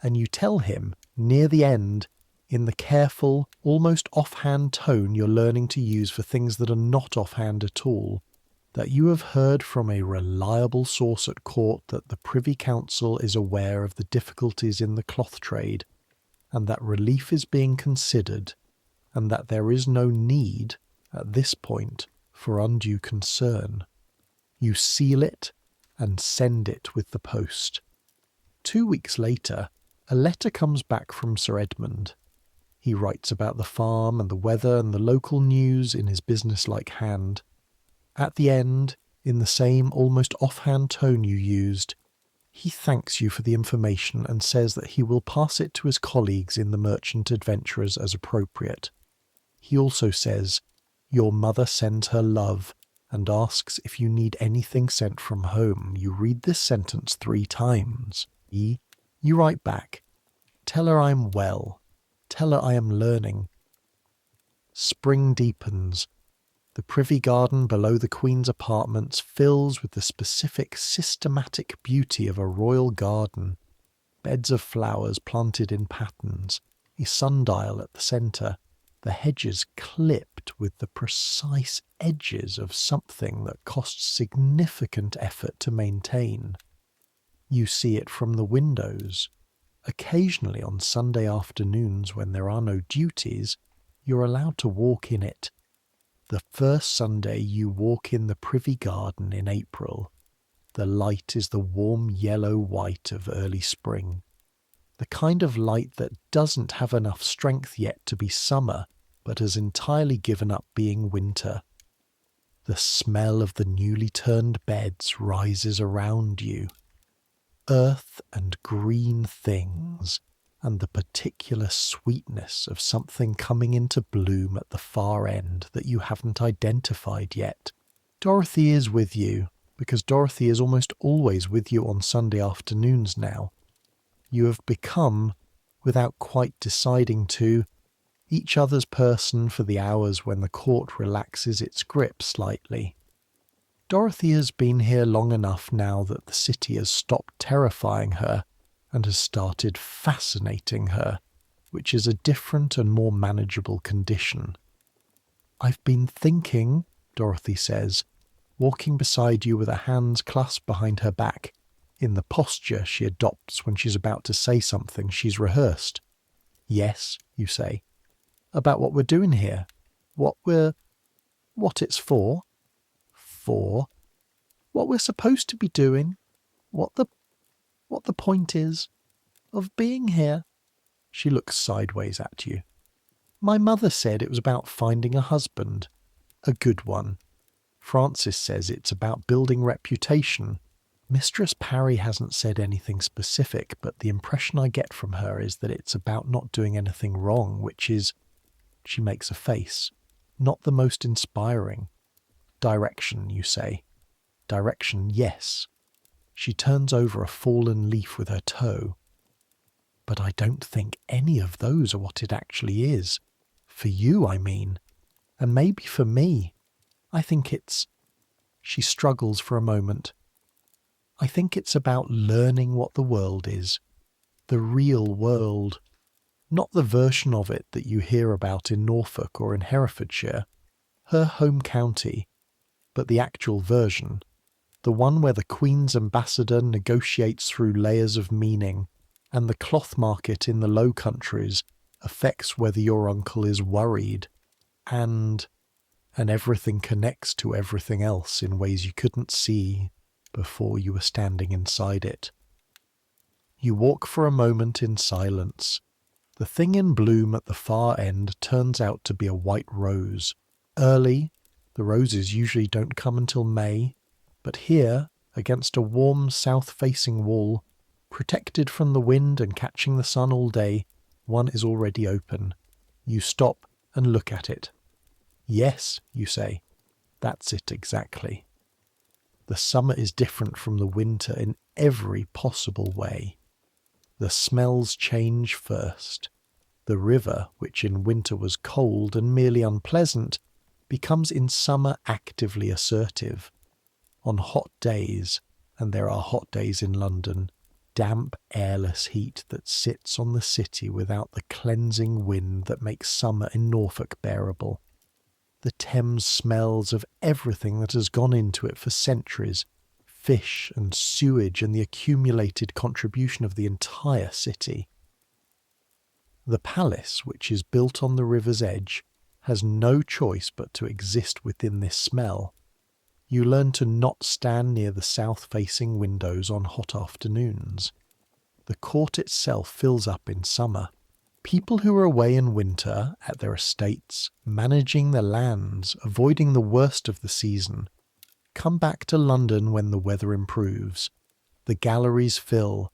S1: And you tell him, near the end, in the careful, almost offhand tone you're learning to use for things that are not offhand at all, that you have heard from a reliable source at court that the Privy Council is aware of the difficulties in the cloth trade, and that relief is being considered, and that there is no need, at this point, for undue concern. You seal it and send it with the post. 2 weeks later, a letter comes back from Sir Edmund. He writes about the farm and the weather and the local news in his business-like hand. At the end, in the same almost offhand tone you used, he thanks you for the information and says that he will pass it to his colleagues in the Merchant Adventurers as appropriate. He also says, your mother sends her love and asks if you need anything sent from home. You read this sentence 3 times. You write back, tell her I'm well. Tell her I am learning. Spring deepens. The privy garden below the Queen's apartments fills with the specific, systematic beauty of a royal garden. Beds of flowers planted in patterns, a sundial at the centre, the hedges clipped with the precise edges of something that costs significant effort to maintain. You see it from the windows. Occasionally on Sunday afternoons when there are no duties, you're allowed to walk in it. The first Sunday you walk in the Privy Garden in April. The light is the warm yellow-white of early spring. The kind of light that doesn't have enough strength yet to be summer, but has entirely given up being winter. The smell of the newly turned beds rises around you. Earth and green things, and the particular sweetness of something coming into bloom at the far end that you haven't identified yet. Dorothy is with you, because Dorothy is almost always with you on Sunday afternoons now. You have become, without quite deciding to, each other's person for the hours when the court relaxes its grip slightly. Dorothy has been here long enough now that the city has stopped terrifying her and has started fascinating her, which is a different and more manageable condition. I've been thinking, Dorothy says, walking beside you with her hands clasped behind her back, in the posture she adopts when she's about to say something she's rehearsed. Yes, you say. About what we're doing here. What it's for. What we're supposed to be doing, what the point is of being here. She looks sideways at you. My mother said it was about finding a husband, a good one. Francis says it's about building reputation. Mistress Parry hasn't said anything specific, but the impression I get from her is that it's about not doing anything wrong, which is, she makes a face, not the most inspiring. Direction, you say. Direction, yes. She turns over a fallen leaf with her toe. But I don't think any of those are what it actually is. For you, I mean. And maybe for me. I think it's... She struggles for a moment. I think it's about learning what the world is. The real world. Not the version of it that you hear about in Norfolk or in Herefordshire, her home county, but the actual version. The one where the Queen's ambassador negotiates through layers of meaning, and the cloth market in the Low Countries affects whether your uncle is worried, and everything connects to everything else in ways you couldn't see before you were standing inside it. You walk for a moment in silence. The thing in bloom at the far end turns out to be a white rose. Early, the roses usually don't come until May, but here, against a warm south-facing wall, protected from the wind and catching the sun all day, one is already open. You stop and look at it. Yes, you say. That's it exactly. The summer is different from the winter in every possible way. The smells change first. The river, which in winter was cold and merely unpleasant, becomes in summer actively assertive. On hot days, and there are hot days in London, damp, airless heat that sits on the city without the cleansing wind that makes summer in Norfolk bearable. The Thames smells of everything that has gone into it for centuries, fish and sewage and the accumulated contribution of the entire city. The palace, which is built on the river's edge, has no choice but to exist within this smell. You learn to not stand near the south-facing windows on hot afternoons. The court itself fills up in summer. People who are away in winter, at their estates, managing their lands, avoiding the worst of the season, come back to London when the weather improves. The galleries fill,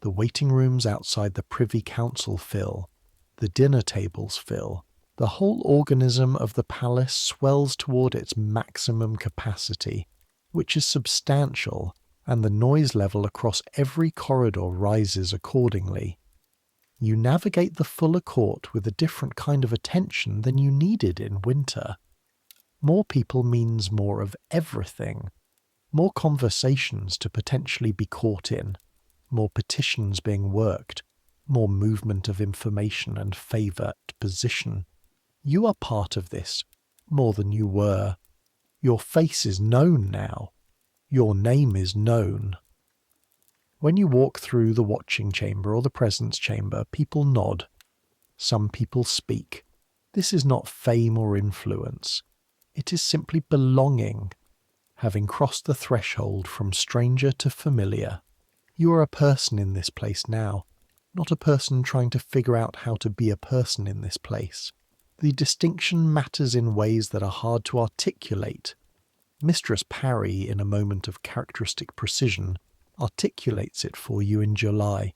S1: the waiting rooms outside the Privy Council fill, the dinner tables fill. The whole organism of the palace swells toward its maximum capacity, which is substantial, and the noise level across every corridor rises accordingly. You navigate the fuller court with a different kind of attention than you needed in winter. More people means more of everything. More conversations to potentially be caught in. More petitions being worked. More movement of information and favoured position. You are part of this, more than you were. Your face is known now. Your name is known. When you walk through the watching chamber or the presence chamber, people nod. Some people speak. This is not fame or influence. It is simply belonging, having crossed the threshold from stranger to familiar. You are a person in this place now, not a person trying to figure out how to be a person in this place. The distinction matters in ways that are hard to articulate. Mistress Parry, in a moment of characteristic precision, articulates it for you in July.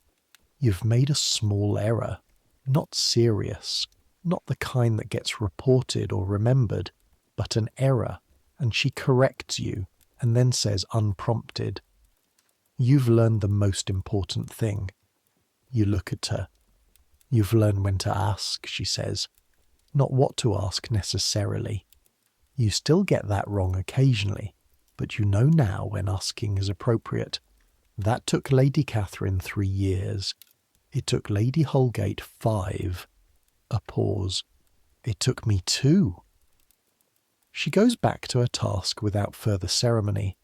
S1: You've made a small error, not serious, not the kind that gets reported or remembered, but an error, and she corrects you, and then says unprompted, "You've learned the most important thing." You look at her. "You've learned when to ask," she says. Not what to ask necessarily. You still get that wrong occasionally, but you know now when asking is appropriate. That took Lady Catherine 3 years. It took Lady Holgate 5. A pause. It took me 2. She goes back to her task without further ceremony,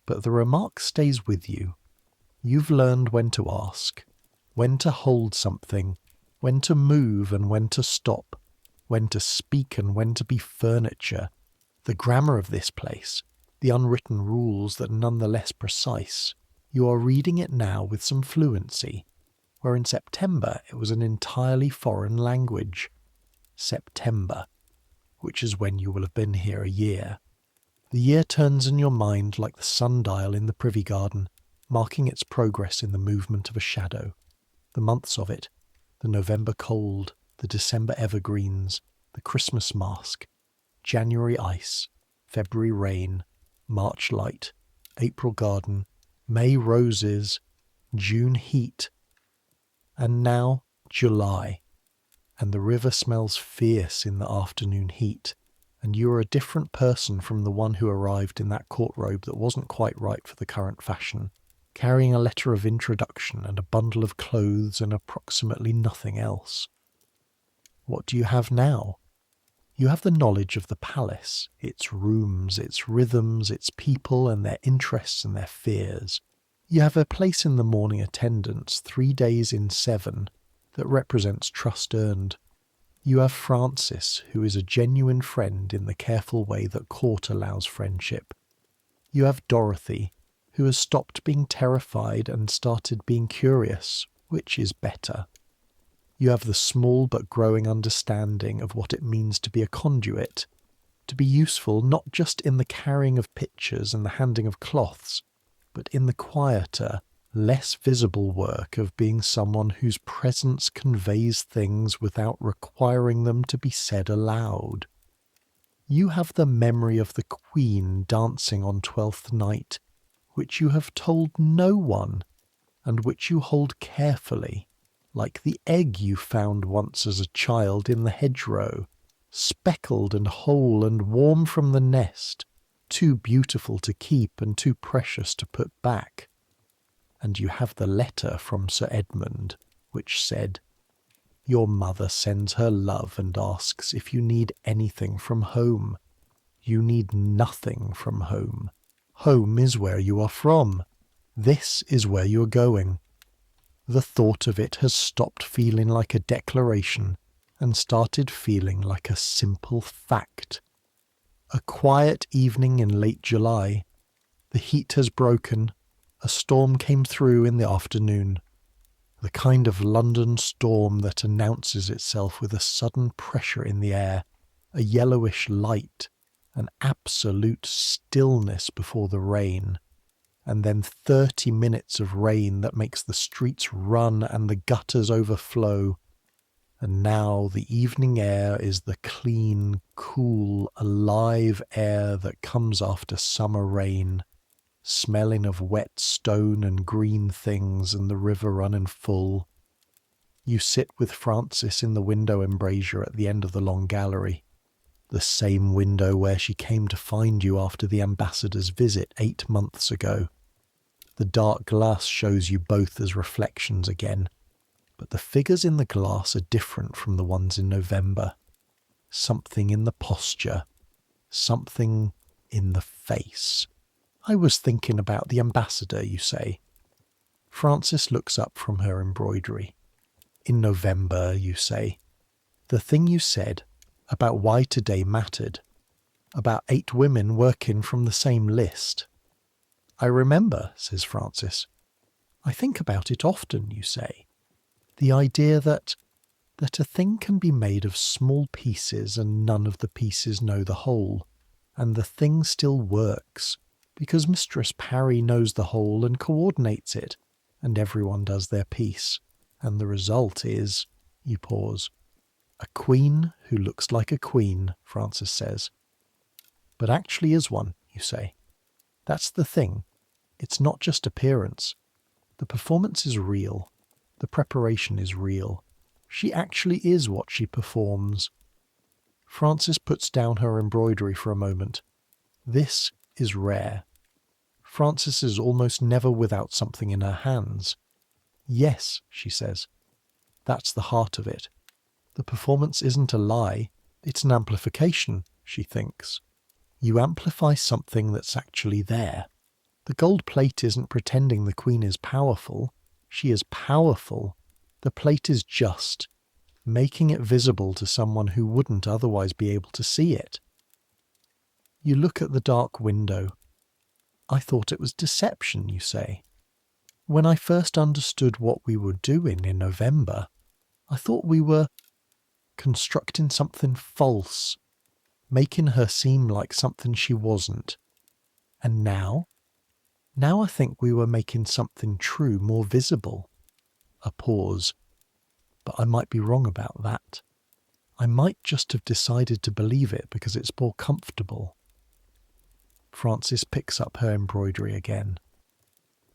S1: but the remark stays with you. You've learned when to ask, when to hold something, when to move and when to stop, when to speak and when to be furniture, the grammar of this place, the unwritten rules that are none the less precise. You are reading it now with some fluency, where in September it was an entirely foreign language. September, which is when you will have been here a year. The year turns in your mind like the sundial in the Privy Garden, marking its progress in the movement of a shadow. The months of it, the November cold, the December evergreens, the Christmas mask, January ice, February rain, March light, April garden, May roses, June heat, and now July, and the river smells fierce in the afternoon heat, and you are a different person from the one who arrived in that court robe that wasn't quite right for the current fashion, carrying a letter of introduction and a bundle of clothes and approximately nothing else. What do you have now? You have the knowledge of the palace, its rooms, its rhythms, its people and their interests and their fears. You have a place in the morning attendance 3 days in 7 that represents trust earned. You have Francis, who is a genuine friend in the careful way that court allows friendship. You have Dorothy, who has stopped being terrified and started being curious, which is better. You have the small but growing understanding of what it means to be a conduit, to be useful not just in the carrying of pictures and the handing of cloths, but in the quieter, less visible work of being someone whose presence conveys things without requiring them to be said aloud. You have the memory of the Queen dancing on 12th night, which you have told no one, and which you hold carefully, like the egg you found once as a child in the hedgerow, speckled and whole and warm from the nest, too beautiful to keep and too precious to put back. And you have the letter from Sir Edmund, which said, "Your mother sends her love and asks if you need anything from home. You need nothing from home. Home is where you are from. This is where you're going." The thought of it has stopped feeling like a declaration and started feeling like a simple fact. A quiet evening in late July. The heat has broken. A storm came through in the afternoon. The kind of London storm that announces itself with a sudden pressure in the air, a yellowish light, an absolute stillness before the rain, and then 30 minutes of rain that makes the streets run and the gutters overflow. And now the evening air is the clean, cool, alive air that comes after summer rain, smelling of wet stone and green things and the river running full. You sit with Frances in the window embrasure at the end of the long gallery, the same window where she came to find you after the ambassador's visit 8 months ago. The dark glass shows you both as reflections again, but the figures in the glass are different from the ones in November. Something in the posture, something in the face. "I was thinking about the ambassador," you say. Frances looks up from her embroidery. "In November," you say. "The thing you said about why today mattered, about 8 women working from the same list." "I remember," says Frances. "I think about it often," you say. "The idea that a thing can be made of small pieces and none of the pieces know the whole, and the thing still works, because Mistress Parry knows the whole and coordinates it, and everyone does their piece, and the result is," you pause, "a queen who looks like a queen," Frances says. "But actually is one," you say. "That's the thing. It's not just appearance. The performance is real. The preparation is real. She actually is what she performs." Frances puts down her embroidery for a moment. This is rare. Frances is almost never without something in her hands. "Yes," she says. "That's the heart of it. The performance isn't a lie. It's an amplification," she thinks. "You amplify something that's actually there. The gold plate isn't pretending the Queen is powerful. She is powerful. The plate is just making it visible to someone who wouldn't otherwise be able to see it." You look at the dark window. "I thought it was deception," you say. "When I first understood what we were doing in November, I thought we were constructing something false, making her seem like something she wasn't. And now I think we were making something true more visible." A pause. "But I might be wrong about that. I might just have decided to believe it because it's more comfortable." Frances picks up her embroidery again.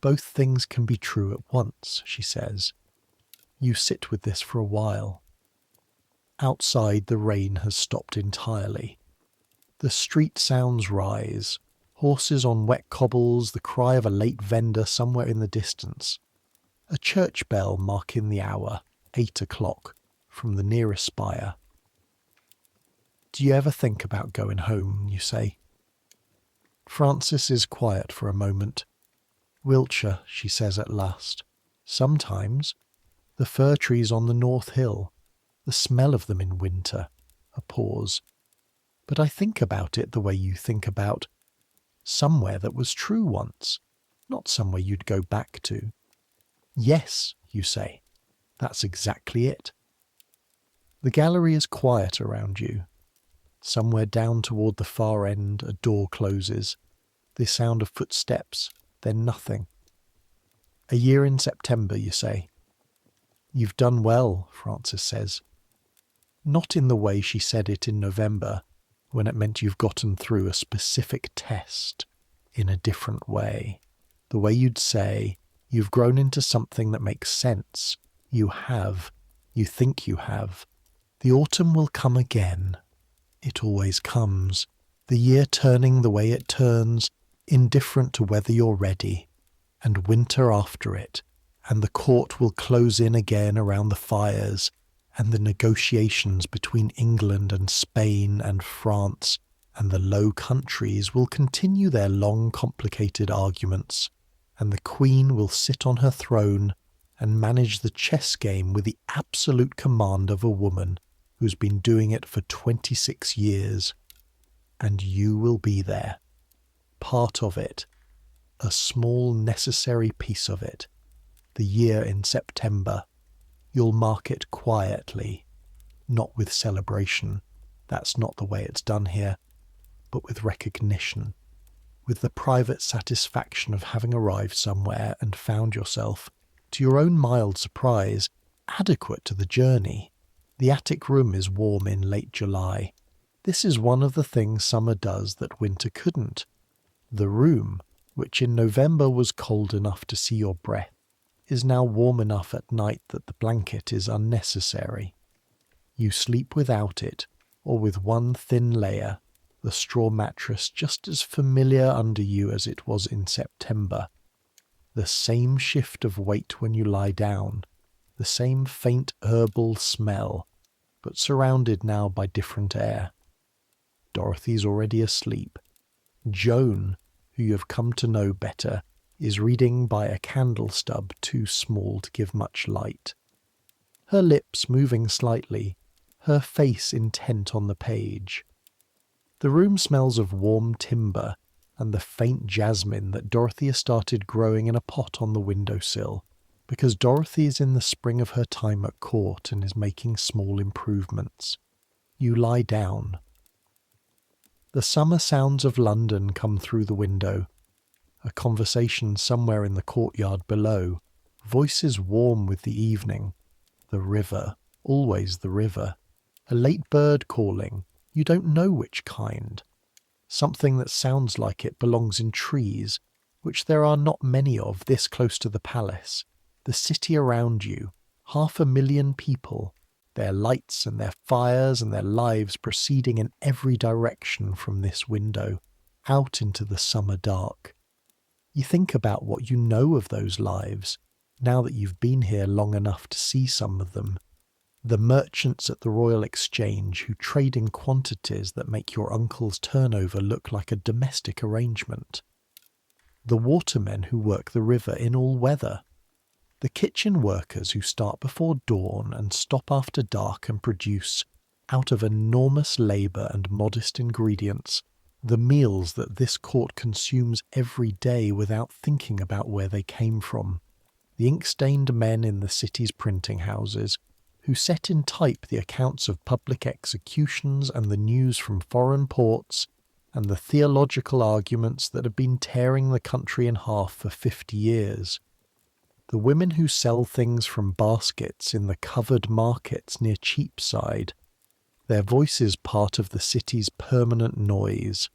S1: "Both things can be true at once," she says. You sit with this for a while. Outside, the rain has stopped entirely. The street sounds rise. Horses on wet cobbles, the cry of a late vendor somewhere in the distance. A church bell marking the hour, 8 o'clock, from the nearest spire. "Do you ever think about going home?" you say. Frances is quiet for a moment. "Wiltshire," she says at last. "Sometimes. The fir trees on the North Hill. The smell of them in winter." A pause. "But I think about it the way you think about somewhere that was true once, not somewhere you'd go back to." "Yes," you say. "That's exactly it." The gallery is quiet around you. Somewhere down toward the far end, a door closes. The sound of footsteps, then nothing. "A year in September," you say. "You've done well," Frances says. Not in the way she said it in November. when it meant you've gotten through a specific test in a different way. The way you'd say, you've grown into something that makes sense. You have. You think you have. The autumn will come again. It always comes. The year turning the way it turns, indifferent to whether you're ready. And winter after it. And the court will close in again around the fires, and the negotiations between England and Spain and France and the Low Countries will continue their long, complicated arguments, and the Queen will sit on her throne and manage the chess game with the absolute command of a woman who's been doing it for 26 years. And you will be there, part of it, a small necessary piece of it. The year in September. You'll mark it quietly, not with celebration. That's not the way it's done here, but with recognition, with the private satisfaction of having arrived somewhere and found yourself, to your own mild surprise, adequate to the journey. The attic room is warm in late July. This is one of the things summer does that winter couldn't. The room, which in November was cold enough to see your breath, is now warm enough at night that the blanket is unnecessary. You sleep without it, or with one thin layer, the straw mattress just as familiar under you as it was in September. The same shift of weight when you lie down, the same faint herbal smell, but surrounded now by different air. Dorothy's already asleep. Joan, who you have come to know better, is reading by a candle stub too small to give much light. Her lips moving slightly, her face intent on the page. The room smells of warm timber and the faint jasmine that Dorothy has started growing in a pot on the windowsill, because Dorothy is in the spring of her time at court and is making small improvements. You lie down. The summer sounds of London come through the window. A conversation somewhere in the courtyard below, voices warm with the evening, the river, always the river, a late bird calling, you don't know which kind, something that sounds like it belongs in trees, which there are not many of this close to the palace, the city around you, 500,000 people, their lights and their fires and their lives proceeding in every direction from this window, out into the summer dark. You think about what you know of those lives, now that you've been here long enough to see some of them. The merchants at the Royal Exchange who trade in quantities that make your uncle's turnover look like a domestic arrangement. The watermen who work the river in all weather. The kitchen workers who start before dawn and stop after dark and produce, out of enormous labour and modest ingredients, the meals that this court consumes every day without thinking about where they came from. The ink-stained men in the city's printing houses, who set in type the accounts of public executions and the news from foreign ports, and the theological arguments that have been tearing the country in half for 50 years. The women who sell things from baskets in the covered markets near Cheapside, their voices part of the city's permanent noise.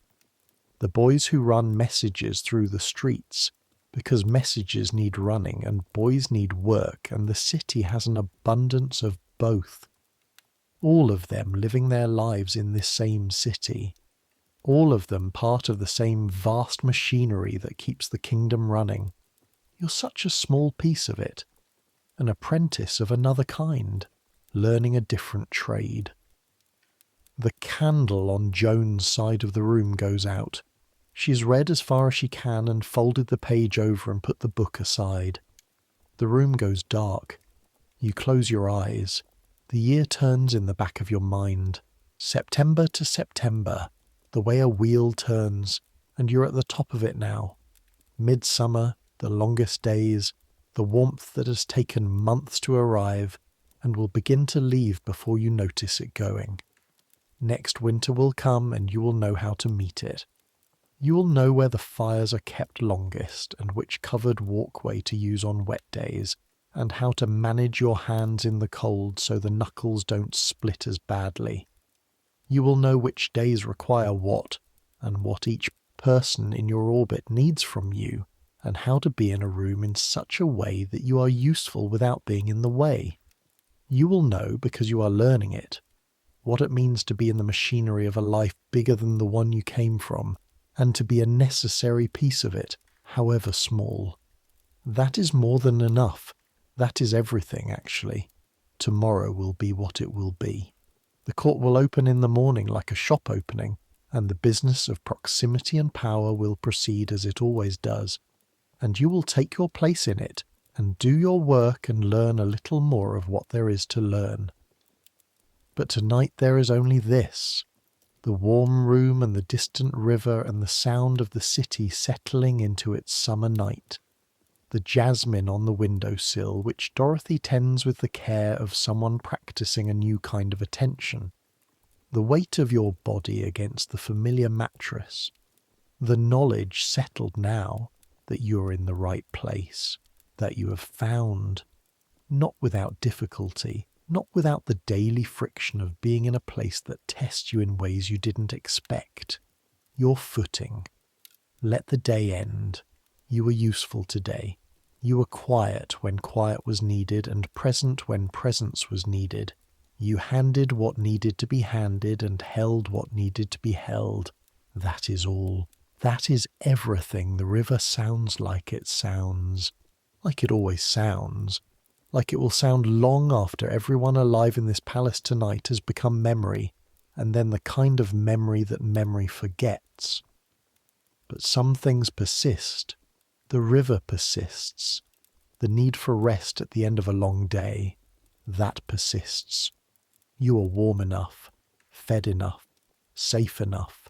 S1: The boys who run messages through the streets, because messages need running and boys need work, and the city has an abundance of both. All of them living their lives in this same city. All of them part of the same vast machinery that keeps the kingdom running. You're such a small piece of it, an apprentice of another kind, learning a different trade. The candle on Joan's side of the room goes out. She's read as far as she can and folded the page over and put the book aside. The room goes dark. You close your eyes. The year turns in the back of your mind. September to September, the way a wheel turns, and you're at the top of it now. Midsummer, the longest days, the warmth that has taken months to arrive and will begin to leave before you notice it going. Next winter will come and you will know how to meet it. You will know where the fires are kept longest and which covered walkway to use on wet days, and how to manage your hands in the cold so the knuckles don't split as badly. You will know which days require what, and what each person in your orbit needs from you, and how to be in a room in such a way that you are useful without being in the way. You will know, because you are learning it, what it means to be in the machinery of a life bigger than the one you came from, and to be a necessary piece of it, however small. That is more than enough. That is everything, actually. Tomorrow will be what it will be. The court will open in the morning like a shop opening, and the business of proximity and power will proceed as it always does, and you will take your place in it, and do your work and learn a little more of what there is to learn. But tonight there is only this, the warm room and the distant river and the sound of the city settling into its summer night, the jasmine on the window-sill which Dorothy tends with the care of someone practicing a new kind of attention, the weight of your body against the familiar mattress, the knowledge settled now that you are in the right place, that you have found, not without difficulty, not without the daily friction of being in a place that tests you in ways you didn't expect, your footing. Let the day end. You were useful today. You were quiet when quiet was needed and present when presence was needed. You handed what needed to be handed and held what needed to be held. That is all. That is everything the river sounds like it sounds. Like it always sounds. Like it will sound long after everyone alive in this palace tonight has become memory, and then the kind of memory that memory forgets. But some things persist. The river persists. The need for rest at the end of a long day, that persists. You are warm enough, fed enough, safe enough.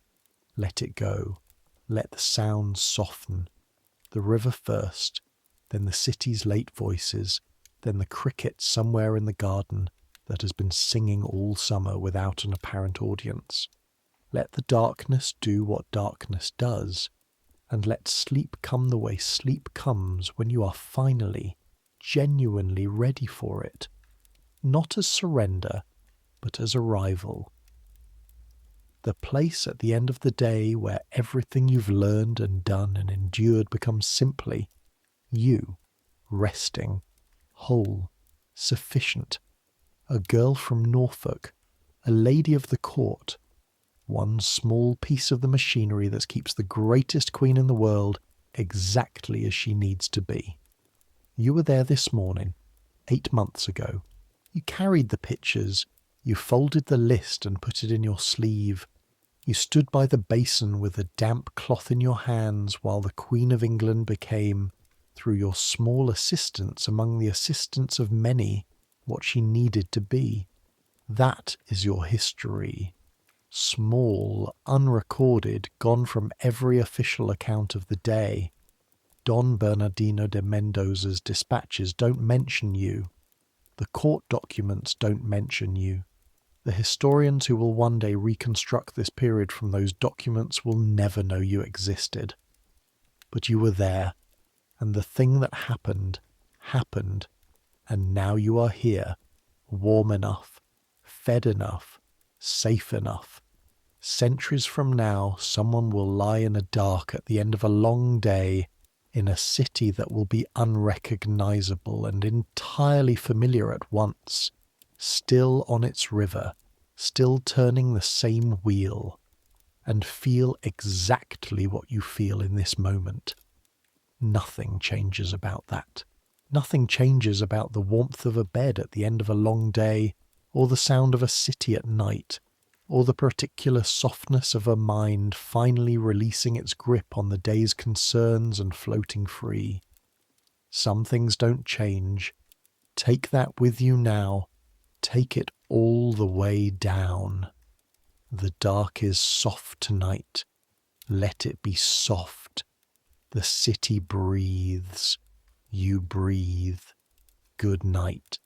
S1: Let it go. Let the sounds soften. The river first, then the city's late voices, then the cricket somewhere in the garden that has been singing all summer without an apparent audience. Let the darkness do what darkness does, and let sleep come the way sleep comes when you are finally, genuinely ready for it, not as surrender, but as arrival. The place at the end of the day where everything you've learned and done and endured becomes simply you, resting, whole, sufficient, a girl from Norfolk, a lady of the court, one small piece of the machinery that keeps the greatest queen in the world exactly as she needs to be. You were there this morning, 8 months ago. You carried the pictures, you folded the list and put it in your sleeve. You stood by the basin with a damp cloth in your hands while the Queen of England became, through your small assistance among the assistants of many, what she needed to be. That is your history. Small, unrecorded, gone from every official account of the day. Don Bernardino de Mendoza's dispatches don't mention you. The court documents don't mention you. The historians who will one day reconstruct this period from those documents will never know you existed. But you were there, and the thing that happened, happened, and now you are here, warm enough, fed enough, safe enough. Centuries from now, someone will lie in a dark at the end of a long day in a city that will be unrecognizable and entirely familiar at once, still on its river, still turning the same wheel, and feel exactly what you feel in this moment. Nothing changes about that. Nothing changes about the warmth of a bed at the end of a long day, or the sound of a city at night, or the particular softness of a mind finally releasing its grip on the day's concerns and floating free. Some things don't change. Take that with you now. Take it all the way down. The dark is soft tonight. Let it be soft. The city breathes. You breathe. Good night.